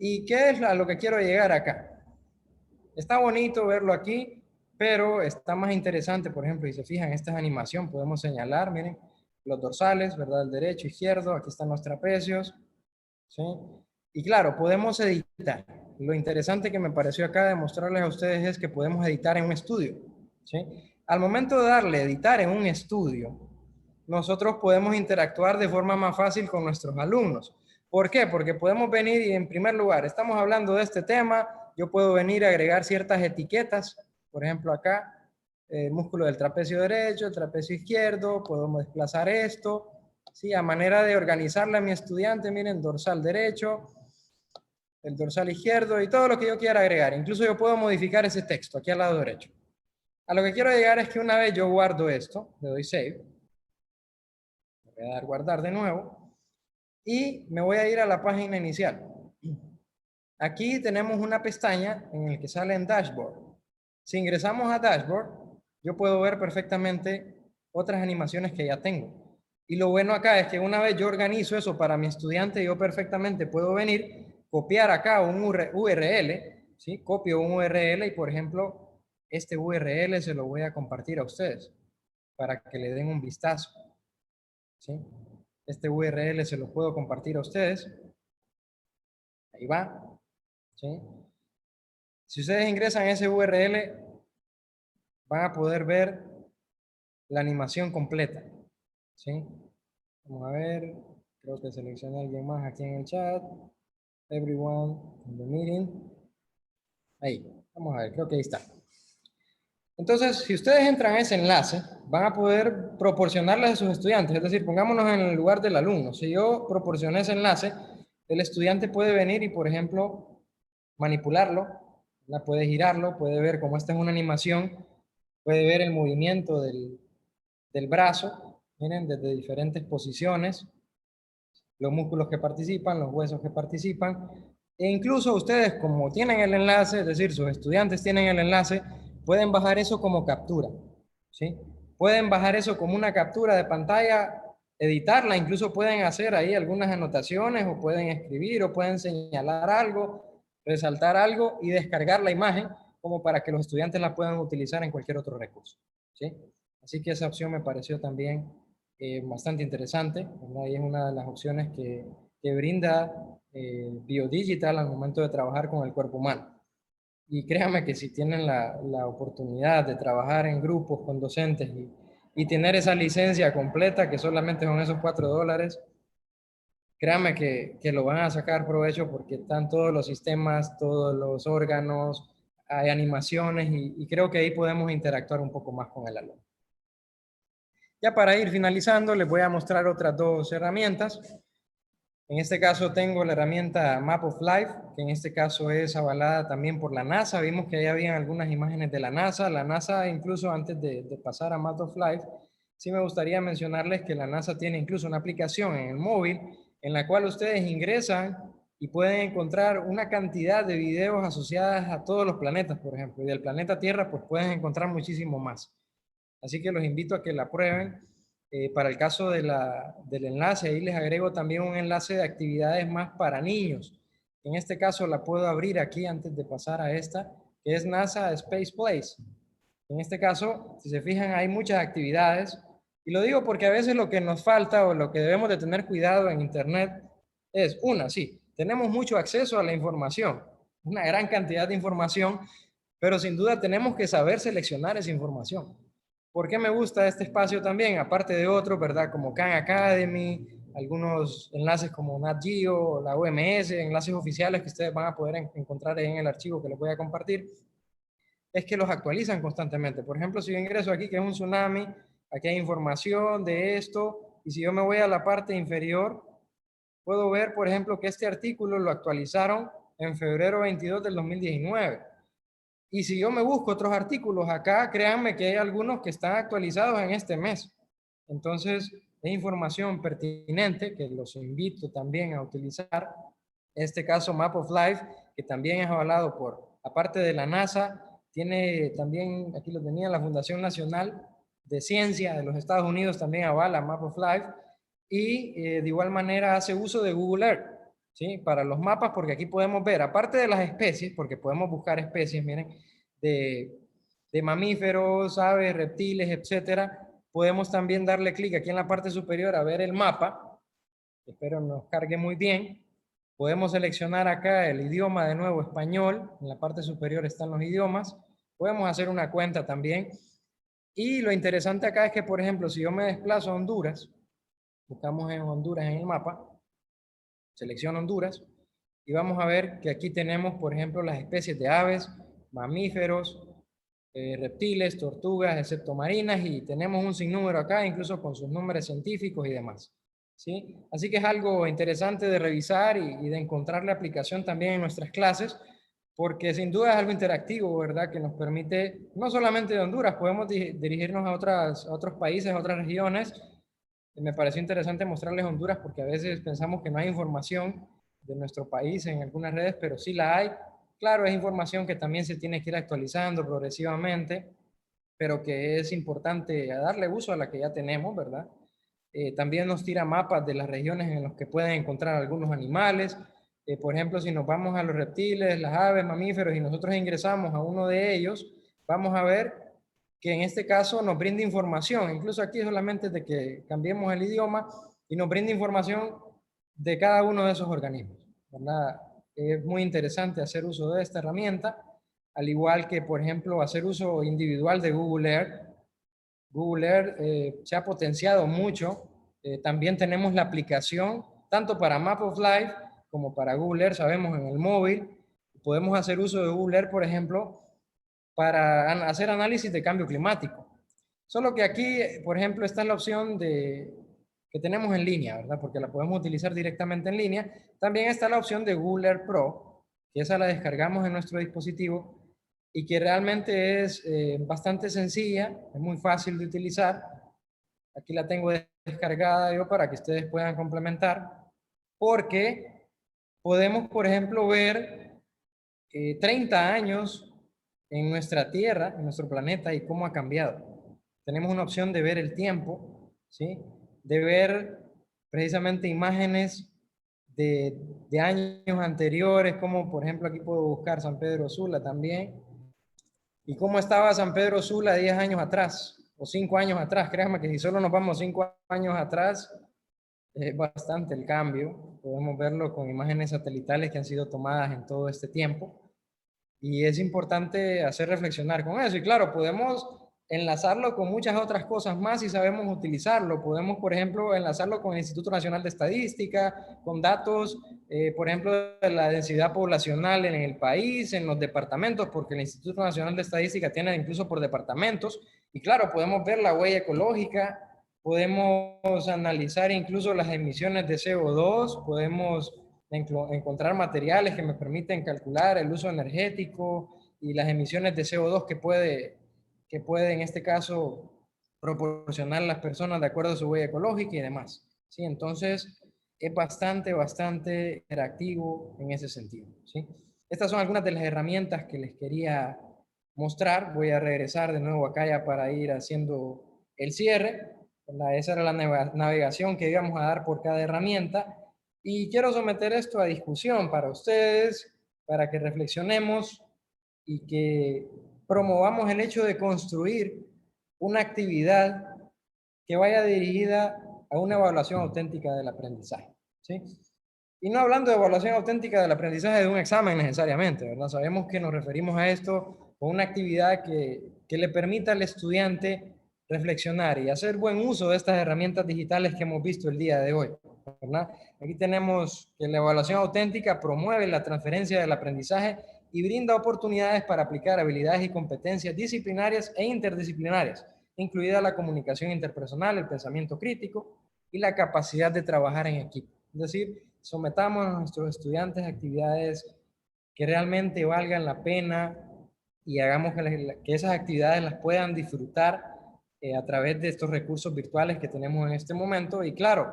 ¿Y qué es a lo que quiero llegar acá? Está bonito verlo aquí, pero está más interesante, por ejemplo, y se fijan, esta es animación, podemos señalar, miren, los dorsales, ¿verdad? El derecho, izquierdo, aquí están los trapecios, ¿sí? Y claro, podemos editar. Lo interesante que me pareció acá de mostrarles a ustedes es que podemos editar en un estudio, ¿sí? Al momento de darle editar en un estudio, nosotros podemos interactuar de forma más fácil con nuestros alumnos. ¿Por qué? Porque podemos venir y en primer lugar, estamos hablando de este tema, yo puedo venir a agregar ciertas etiquetas, por ejemplo acá, el músculo del trapecio derecho, el trapecio izquierdo, podemos desplazar esto, ¿sí? A manera de organizarle a mi estudiante, miren, dorsal derecho, el dorsal izquierdo y todo lo que yo quiera agregar. Incluso yo puedo modificar ese texto aquí al lado derecho. A lo que quiero llegar es que una vez yo guardo esto, le doy save, voy a dar guardar de nuevo y me voy a ir a la página inicial. Aquí tenemos una pestaña en la que sale en Dashboard. Si ingresamos a Dashboard, yo puedo ver perfectamente otras animaciones que ya tengo. Y lo bueno acá es que una vez yo organizo eso para mi estudiante, yo perfectamente puedo venir, copiar acá un URL, ¿sí? Copio un URL y, por ejemplo, este URL se lo voy a compartir a ustedes para que le den un vistazo, ¿sí? Este URL se lo puedo compartir a ustedes. Ahí va. ¿Sí? Si ustedes ingresan a ese URL, van a poder ver la animación completa. ¿Sí? Vamos a ver, creo que seleccioné a alguien más aquí en el chat. Everyone in the meeting. Ahí, vamos a ver, creo que ahí está. Entonces, si ustedes entran a ese enlace, van a poder proporcionarles a sus estudiantes, es decir, pongámonos en el lugar del alumno. Si yo proporcioné ese enlace, el estudiante puede venir y, por ejemplo, manipularlo, puede girarlo, puede ver cómo esta es una animación, puede ver el movimiento del brazo, miren, desde diferentes posiciones, los músculos que participan, los huesos que participan, e incluso ustedes, como tienen el enlace, es decir, sus estudiantes tienen el enlace, pueden bajar eso como captura, ¿sí? Pueden bajar eso como una captura de pantalla, editarla, incluso pueden hacer ahí algunas anotaciones, o pueden escribir, o pueden señalar algo, resaltar algo y descargar la imagen como para que los estudiantes la puedan utilizar en cualquier otro recurso, ¿sí? Así que esa opción me pareció también bastante interesante, ¿verdad? Y es una de las opciones que que brinda BioDigital al momento de trabajar con el cuerpo humano. Y créanme que si tienen la oportunidad de trabajar en grupos con docentes y tener esa licencia completa, que solamente son esos $4, créanme que lo van a sacar provecho porque están todos los sistemas, todos los órganos, hay animaciones y creo que ahí podemos interactuar un poco más con el alumno. Ya para ir finalizando, les voy a mostrar otras dos herramientas. En este caso tengo la herramienta Map of Life, que en este caso es avalada también por la NASA. Vimos que ahí habían algunas imágenes de la NASA. La NASA, incluso antes de pasar a Map of Life, sí me gustaría mencionarles que la NASA tiene incluso una aplicación en el móvil en la cual ustedes ingresan y pueden encontrar una cantidad de videos asociadas a todos los planetas, por ejemplo. Y del planeta Tierra, pues pueden encontrar muchísimo más. Así que los invito a que la prueben. Para el caso del enlace, ahí les agrego también un enlace de actividades más para niños. En este caso la puedo abrir aquí antes de pasar a esta, que es NASA Space Place. En este caso, si se fijan, hay muchas actividades. Y lo digo porque a veces lo que nos falta o lo que debemos de tener cuidado en Internet es, sí, tenemos mucho acceso a la información, una gran cantidad de información, pero sin duda tenemos que saber seleccionar esa información. ¿Por qué me gusta este espacio también? Aparte de otros, ¿verdad? Como Khan Academy, algunos enlaces como Nat Geo, la OMS, enlaces oficiales que ustedes van a poder encontrar en el archivo que les voy a compartir, es que los actualizan constantemente. Por ejemplo, si yo ingreso aquí, que es un tsunami, aquí hay información de esto, y si yo me voy a la parte inferior, puedo ver, por ejemplo, que este artículo lo actualizaron en febrero 22 del 2019. Y si yo me busco otros artículos acá, créanme que hay algunos que están actualizados en este mes. Entonces, es información pertinente que los invito también a utilizar. En este caso, Map of Life, que también es avalado por, aparte de la NASA, tiene también, aquí lo tenía, la Fundación Nacional de Ciencia de los Estados Unidos también avala Map of Life. Y de igual manera hace uso de Google Earth, ¿sí? Para los mapas, porque aquí podemos ver, aparte de las especies, porque podemos buscar especies, miren, de mamíferos, aves, reptiles, etcétera, podemos también darle clic aquí en la parte superior a ver el mapa. Espero nos cargue muy bien. Podemos seleccionar acá el idioma, de nuevo español, en la parte superior están los idiomas. Podemos hacer una cuenta también. Y lo interesante acá es que, por ejemplo, si yo me desplazo a Honduras, buscamos en Honduras en el mapa, selecciono Honduras y vamos a ver que aquí tenemos, por ejemplo, las especies de aves, mamíferos, reptiles, tortugas, excepto marinas, y tenemos un sinnúmero acá, incluso con sus nombres científicos y demás. ¿Sí? Así que es algo interesante de revisar y de encontrarle aplicación también en nuestras clases, porque sin duda es algo interactivo, ¿verdad? Que nos permite, no solamente de Honduras, podemos dirigirnos a otros países, a otras regiones. Me pareció interesante mostrarles Honduras porque a veces pensamos que no hay información de nuestro país en algunas redes, pero sí la hay. Claro, es información que también se tiene que ir actualizando progresivamente, pero que es importante darle uso a la que ya tenemos, ¿verdad? También nos tira mapas de las regiones en las que pueden encontrar algunos animales. Por ejemplo, si nos vamos a los reptiles, las aves, mamíferos, y nosotros ingresamos a uno de ellos, vamos a ver que en este caso nos brinda información. Incluso aquí solamente de que cambiemos el idioma y nos brinda información de cada uno de esos organismos, ¿verdad? Es muy interesante hacer uso de esta herramienta, al igual que, por ejemplo, hacer uso individual de Google Earth. Google Earth se ha potenciado mucho. También tenemos la aplicación, tanto para Map of Life como para Google Earth, sabemos, en el móvil. Podemos hacer uso de Google Earth, por ejemplo, para hacer análisis de cambio climático. Solo que aquí, por ejemplo, está la opción que tenemos en línea, ¿verdad? Porque la podemos utilizar directamente en línea. También está la opción de Google Earth Pro, que esa la descargamos en nuestro dispositivo y que realmente es bastante sencilla, es muy fácil de utilizar. Aquí la tengo descargada yo para que ustedes puedan complementar, porque podemos, por ejemplo, ver 30 años en nuestra Tierra, en nuestro planeta, y cómo ha cambiado. Tenemos una opción de ver el tiempo, ¿sí? De ver precisamente imágenes de años anteriores, como por ejemplo aquí puedo buscar San Pedro Sula también, y cómo estaba San Pedro Sula 10 años atrás, o 5 años atrás. Créanme que si solo nos vamos 5 años atrás, es bastante el cambio. podemos verlo con imágenes satelitales que han sido tomadas en todo este tiempo. Y es importante hacer reflexionar con eso. Y claro, podemos enlazarlo con muchas otras cosas más si sabemos utilizarlo. Podemos, por ejemplo, enlazarlo con el Instituto Nacional de Estadística, con datos, por ejemplo, de la densidad poblacional en el país, en los departamentos, porque el Instituto Nacional de Estadística tiene incluso por departamentos. Y claro, podemos ver la huella ecológica, podemos analizar incluso las emisiones de CO2, podemos encontrar materiales que me permiten calcular el uso energético y las emisiones de CO2 que puede en este caso proporcionar las personas de acuerdo a su huella ecológica y demás. ¿Sí? Entonces, es bastante interactivo en ese sentido. ¿Sí? Estas son algunas de las herramientas que les quería mostrar. Voy a regresar de nuevo acá ya para ir haciendo el cierre. Esa era la navegación que íbamos a dar por cada herramienta. Y quiero someter esto a discusión para ustedes, para que reflexionemos y que promovamos el hecho de construir una actividad que vaya dirigida a una evaluación auténtica del aprendizaje. ¿Sí? Y no hablando de evaluación auténtica del aprendizaje de un examen necesariamente, ¿verdad? Sabemos que nos referimos a esto con una actividad que le permita al estudiante reflexionar y hacer buen uso de estas herramientas digitales que hemos visto el día de hoy, ¿verdad? Aquí tenemos que la evaluación auténtica promueve la transferencia del aprendizaje y brinda oportunidades para aplicar habilidades y competencias disciplinarias e interdisciplinarias, incluida la comunicación interpersonal, el pensamiento crítico y la capacidad de trabajar en equipo. Es decir, sometamos a nuestros estudiantes a actividades que realmente valgan la pena y hagamos que esas actividades las puedan disfrutar a través de estos recursos virtuales que tenemos en este momento. Y claro,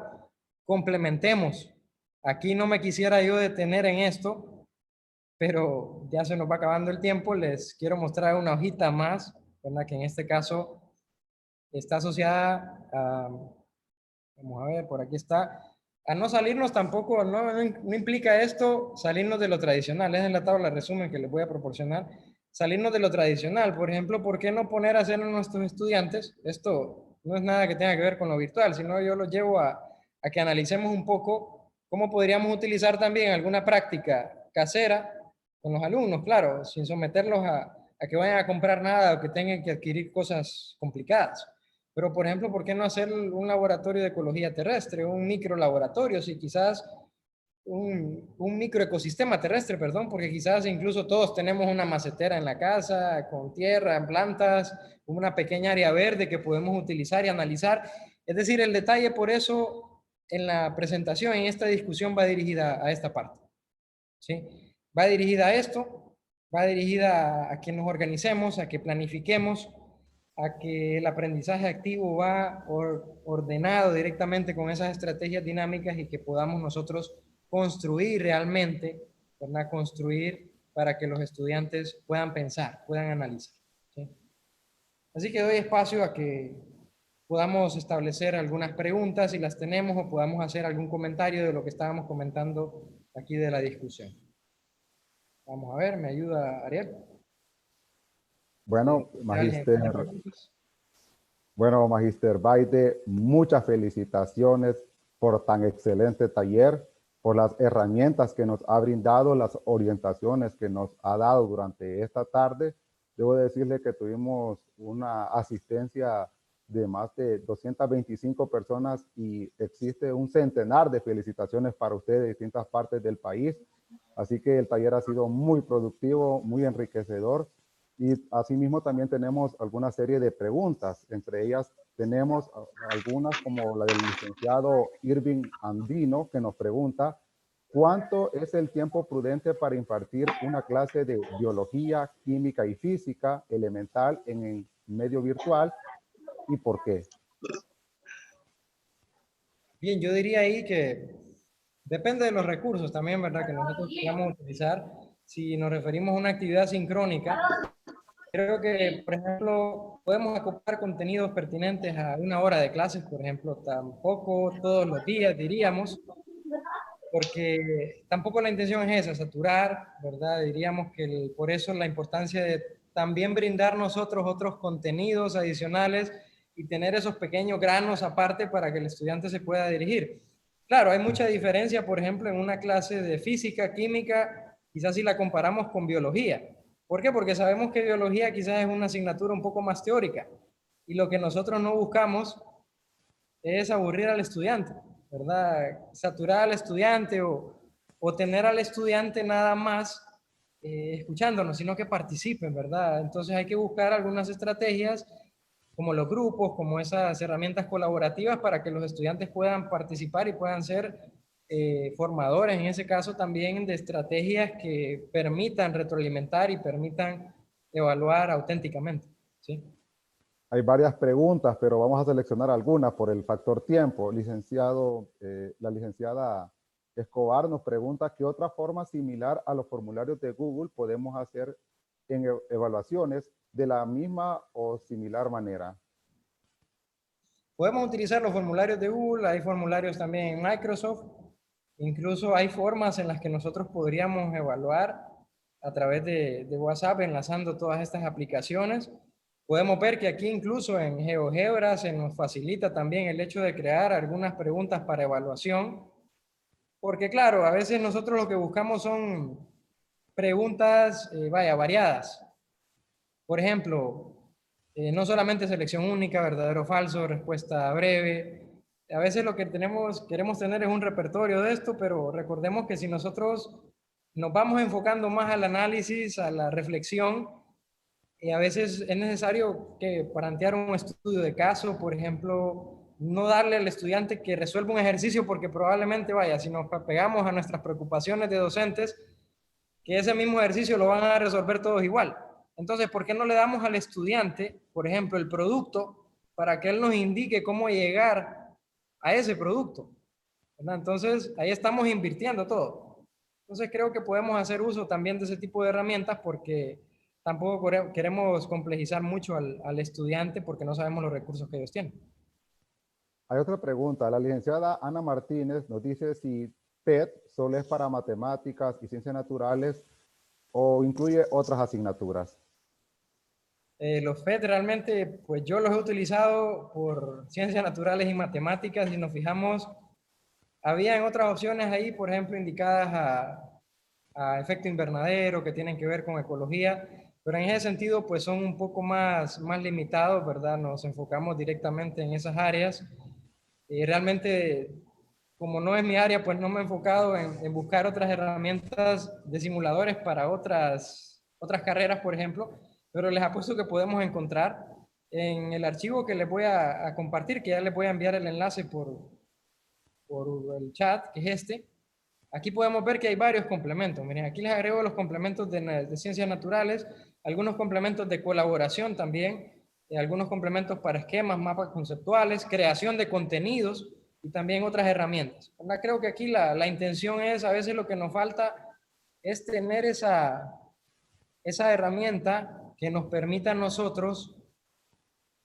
complementemos. Aquí no me quisiera yo detener en esto, pero ya se nos va acabando el tiempo. Les quiero mostrar una hojita más, ¿verdad? Que en este caso está asociada a, vamos a ver, por aquí está, a no salirnos tampoco, no implica esto salirnos de lo tradicional. Es en la tabla de resumen que les voy a proporcionar. Salirnos de lo tradicional, por ejemplo, ¿por qué no poner a hacer a nuestros estudiantes? Esto no es nada que tenga que ver con lo virtual, sino yo los llevo a que analicemos un poco cómo podríamos utilizar también alguna práctica casera con los alumnos, claro, sin someterlos a que vayan a comprar nada o que tengan que adquirir cosas complicadas. Pero, por ejemplo, ¿por qué no hacer un laboratorio de ecología terrestre, un microlaboratorio, si quizás un microecosistema terrestre, perdón, porque quizás incluso todos tenemos una macetera en la casa, con tierra, plantas, una pequeña área verde que podemos utilizar y analizar. Es decir, el detalle por eso en la presentación, en esta discusión, va dirigida a esta parte. ¿Sí? Va dirigida a esto, va dirigida a que nos organicemos, a que planifiquemos, a que el aprendizaje activo va ordenado directamente con esas estrategias dinámicas y que podamos nosotros construir realmente, ¿verdad? Construir para que los estudiantes puedan pensar, puedan analizar. ¿Sí? Así que doy espacio a que podamos establecer algunas preguntas si las tenemos o podamos hacer algún comentario de lo que estábamos comentando aquí de la discusión. Vamos a ver, ¿me ayuda Ariel? Bueno, Magister Baide, muchas felicitaciones por tan excelente taller, por las herramientas que nos ha brindado, las orientaciones que nos ha dado durante esta tarde. Debo decirle que tuvimos una asistencia de más de 225 personas y existe un centenar de felicitaciones para usted de distintas partes del país. Así que el taller ha sido muy productivo, muy enriquecedor. Y asimismo también tenemos alguna serie de preguntas. Entre ellas tenemos algunas como la del licenciado Irving Andino, que nos pregunta: ¿cuánto es el tiempo prudente para impartir una clase de biología, química y física elemental en el medio virtual y por qué? Bien, yo diría ahí que depende de los recursos también, ¿verdad? Que nosotros queramos utilizar. Si nos referimos a una actividad sincrónica, creo que, por ejemplo, podemos acoplar contenidos pertinentes a una hora de clases, por ejemplo, tampoco todos los días, diríamos, porque tampoco la intención es esa, saturar, ¿verdad? Diríamos que por eso la importancia de también brindar nosotros otros contenidos adicionales y tener esos pequeños granos aparte para que el estudiante se pueda dirigir. Claro, hay mucha diferencia, por ejemplo, en una clase de física, química, quizás si la comparamos con biología. ¿Por qué? Porque sabemos que biología quizás es una asignatura un poco más teórica y lo que nosotros no buscamos es aburrir al estudiante, ¿verdad? Saturar al estudiante o tener al estudiante nada más escuchándonos, sino que participen, ¿verdad? Entonces hay que buscar algunas estrategias como los grupos, como esas herramientas colaborativas para que los estudiantes puedan participar y puedan ser formadores, en ese caso también de estrategias que permitan retroalimentar y permitan evaluar auténticamente, ¿sí? Hay varias preguntas, pero vamos a seleccionar algunas por el factor tiempo. Licenciado, la licenciada Escobar nos pregunta qué otra forma similar a los formularios de Google podemos hacer en evaluaciones de la misma o similar manera. Podemos utilizar los formularios de Google, hay formularios también en Microsoft, incluso hay formas en las que nosotros podríamos evaluar a través de WhatsApp, enlazando todas estas aplicaciones. Podemos ver que aquí incluso en GeoGebra se nos facilita también el hecho de crear algunas preguntas para evaluación, porque claro, a veces nosotros lo que buscamos son preguntas, variadas. Por ejemplo, no solamente selección única, verdadero o falso, respuesta breve. A veces lo que queremos tener es un repertorio de esto, pero recordemos que si nosotros nos vamos enfocando más al análisis, a la reflexión, a veces es necesario que plantear un estudio de caso, por ejemplo, no darle al estudiante que resuelva un ejercicio porque probablemente, vaya, si nos pegamos a nuestras preocupaciones de docentes, que ese mismo ejercicio lo van a resolver todos igual. Entonces, ¿por qué no le damos al estudiante, por ejemplo, el producto para que él nos indique cómo llegar a ese producto? ¿Verdad? Entonces, ahí estamos invirtiendo todo. Entonces, creo que podemos hacer uso también de ese tipo de herramientas porque tampoco queremos complejizar mucho al estudiante porque no sabemos los recursos que ellos tienen. Hay otra pregunta. La licenciada Ana Martínez nos dice si PET solo es para matemáticas y ciencias naturales o incluye otras asignaturas. Los FED realmente, pues yo los he utilizado por ciencias naturales y matemáticas y nos fijamos, había en otras opciones ahí, por ejemplo, indicadas a efecto invernadero, que tienen que ver con ecología, pero en ese sentido, pues son un poco más limitados, ¿verdad? Nos enfocamos directamente en esas áreas. Y realmente, como no es mi área, pues no me he enfocado en buscar otras herramientas de simuladores para otras carreras, por ejemplo, pero les apuesto que podemos encontrar en el archivo que les voy a compartir, que ya les voy a enviar el enlace por el chat, que es este. Aquí podemos ver que hay varios complementos. Miren, aquí les agrego los complementos de ciencias naturales, algunos complementos de colaboración también, algunos complementos para esquemas, mapas conceptuales, creación de contenidos y también otras herramientas. ¿Verdad? Creo que aquí la intención es, a veces lo que nos falta es tener esa herramienta que nos permita a nosotros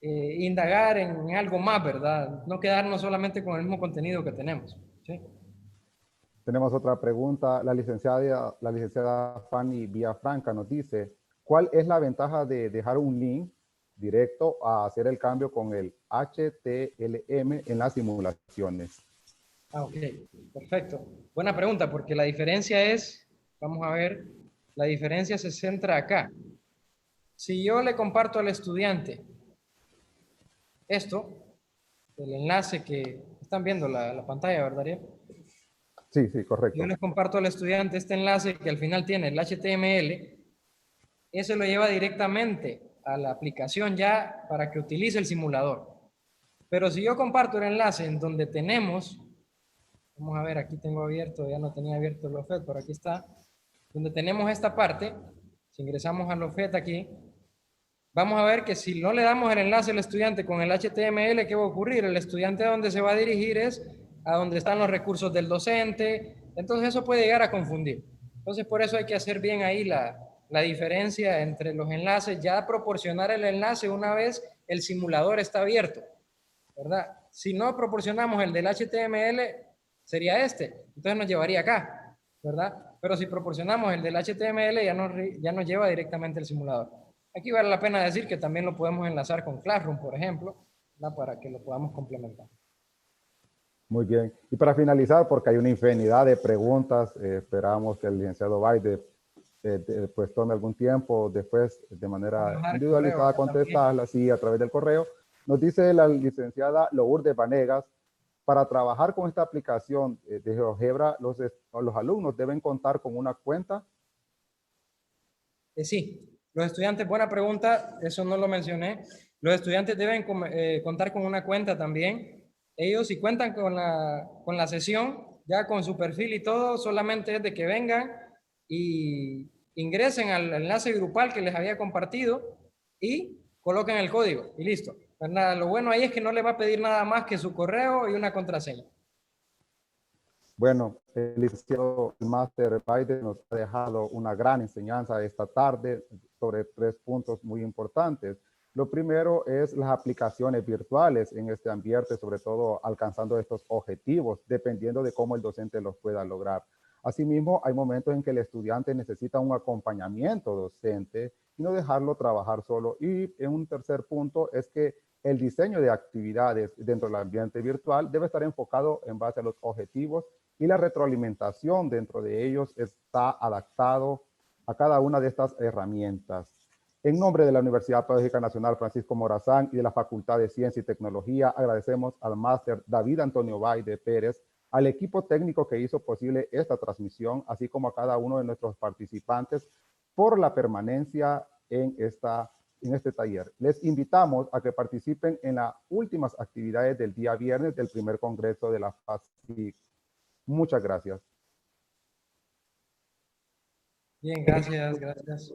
indagar en algo más, ¿verdad? No quedarnos solamente con el mismo contenido que tenemos. ¿Sí? Tenemos otra pregunta. La licenciada Fanny Villafranca nos dice, ¿cuál es la ventaja de dejar un link directo a hacer el cambio con el HTML en las simulaciones? Ah, ok, perfecto. Buena pregunta, porque la diferencia es, vamos a ver, la diferencia se centra acá. Si yo le comparto al estudiante esto, el enlace que están viendo la pantalla, ¿verdad, Ariel? Sí, sí, Yo correcto. les comparto al estudiante este enlace que al final tiene el HTML, eso lo lleva directamente a la aplicación ya para que utilice el simulador. Pero si yo comparto el enlace en donde tenemos, vamos a ver, aquí tengo abierto, ya no tenía abierto el OFET, pero aquí está, donde tenemos esta parte, si ingresamos al OFET aquí, vamos a ver que si no le damos el enlace al estudiante con el HTML, ¿qué va a ocurrir? El estudiante a donde se va a dirigir es a donde están los recursos del docente, entonces eso puede llegar a confundir. Entonces por eso hay que hacer bien ahí la diferencia entre los enlaces, ya proporcionar el enlace una vez el simulador está abierto, ¿verdad? Si no proporcionamos el del HTML, sería este, entonces nos llevaría acá, ¿verdad? Pero si proporcionamos el del HTML, ya nos lleva directamente al simulador. Aquí vale la pena decir que también lo podemos enlazar con Classroom, por ejemplo, ¿verdad? Para que lo podamos complementar. Muy bien. Y para finalizar, porque hay una infinidad de preguntas, esperamos que el licenciado Baide pues tome algún tiempo después de manera individualizada contestarlas y a través del correo. Nos dice la licenciada Lourdes Vanegas, para trabajar con esta aplicación de GeoGebra, los alumnos deben contar con una cuenta. Sí, los estudiantes, buena pregunta, eso no lo mencioné. Los estudiantes deben contar con una cuenta también. Ellos si cuentan con la sesión, ya con su perfil y todo, solamente es de que vengan y ingresen al enlace grupal que les había compartido y coloquen el código y listo. Lo bueno ahí es que no le va a pedir nada más que su correo y una contraseña. Bueno, el licenciado Máster Baide nos ha dejado una gran enseñanza esta tarde sobre 3 puntos muy importantes. Lo primero es las aplicaciones virtuales en este ambiente, sobre todo alcanzando estos objetivos, dependiendo de cómo el docente los pueda lograr. Asimismo, hay momentos en que el estudiante necesita un acompañamiento docente y no dejarlo trabajar solo. Y en un tercer punto es que el diseño de actividades dentro del ambiente virtual debe estar enfocado en base a los objetivos y la retroalimentación dentro de ellos está adaptado a cada una de estas herramientas. En nombre de la Universidad Pedagógica Nacional Francisco Morazán y de la Facultad de Ciencia y Tecnología, agradecemos al máster David Antonio Baide Pérez, al equipo técnico que hizo posible esta transmisión, así como a cada uno de nuestros participantes por la permanencia en este taller. Les invitamos a que participen en las últimas actividades del día viernes del primer congreso de la FACIC. Muchas gracias. Bien, gracias.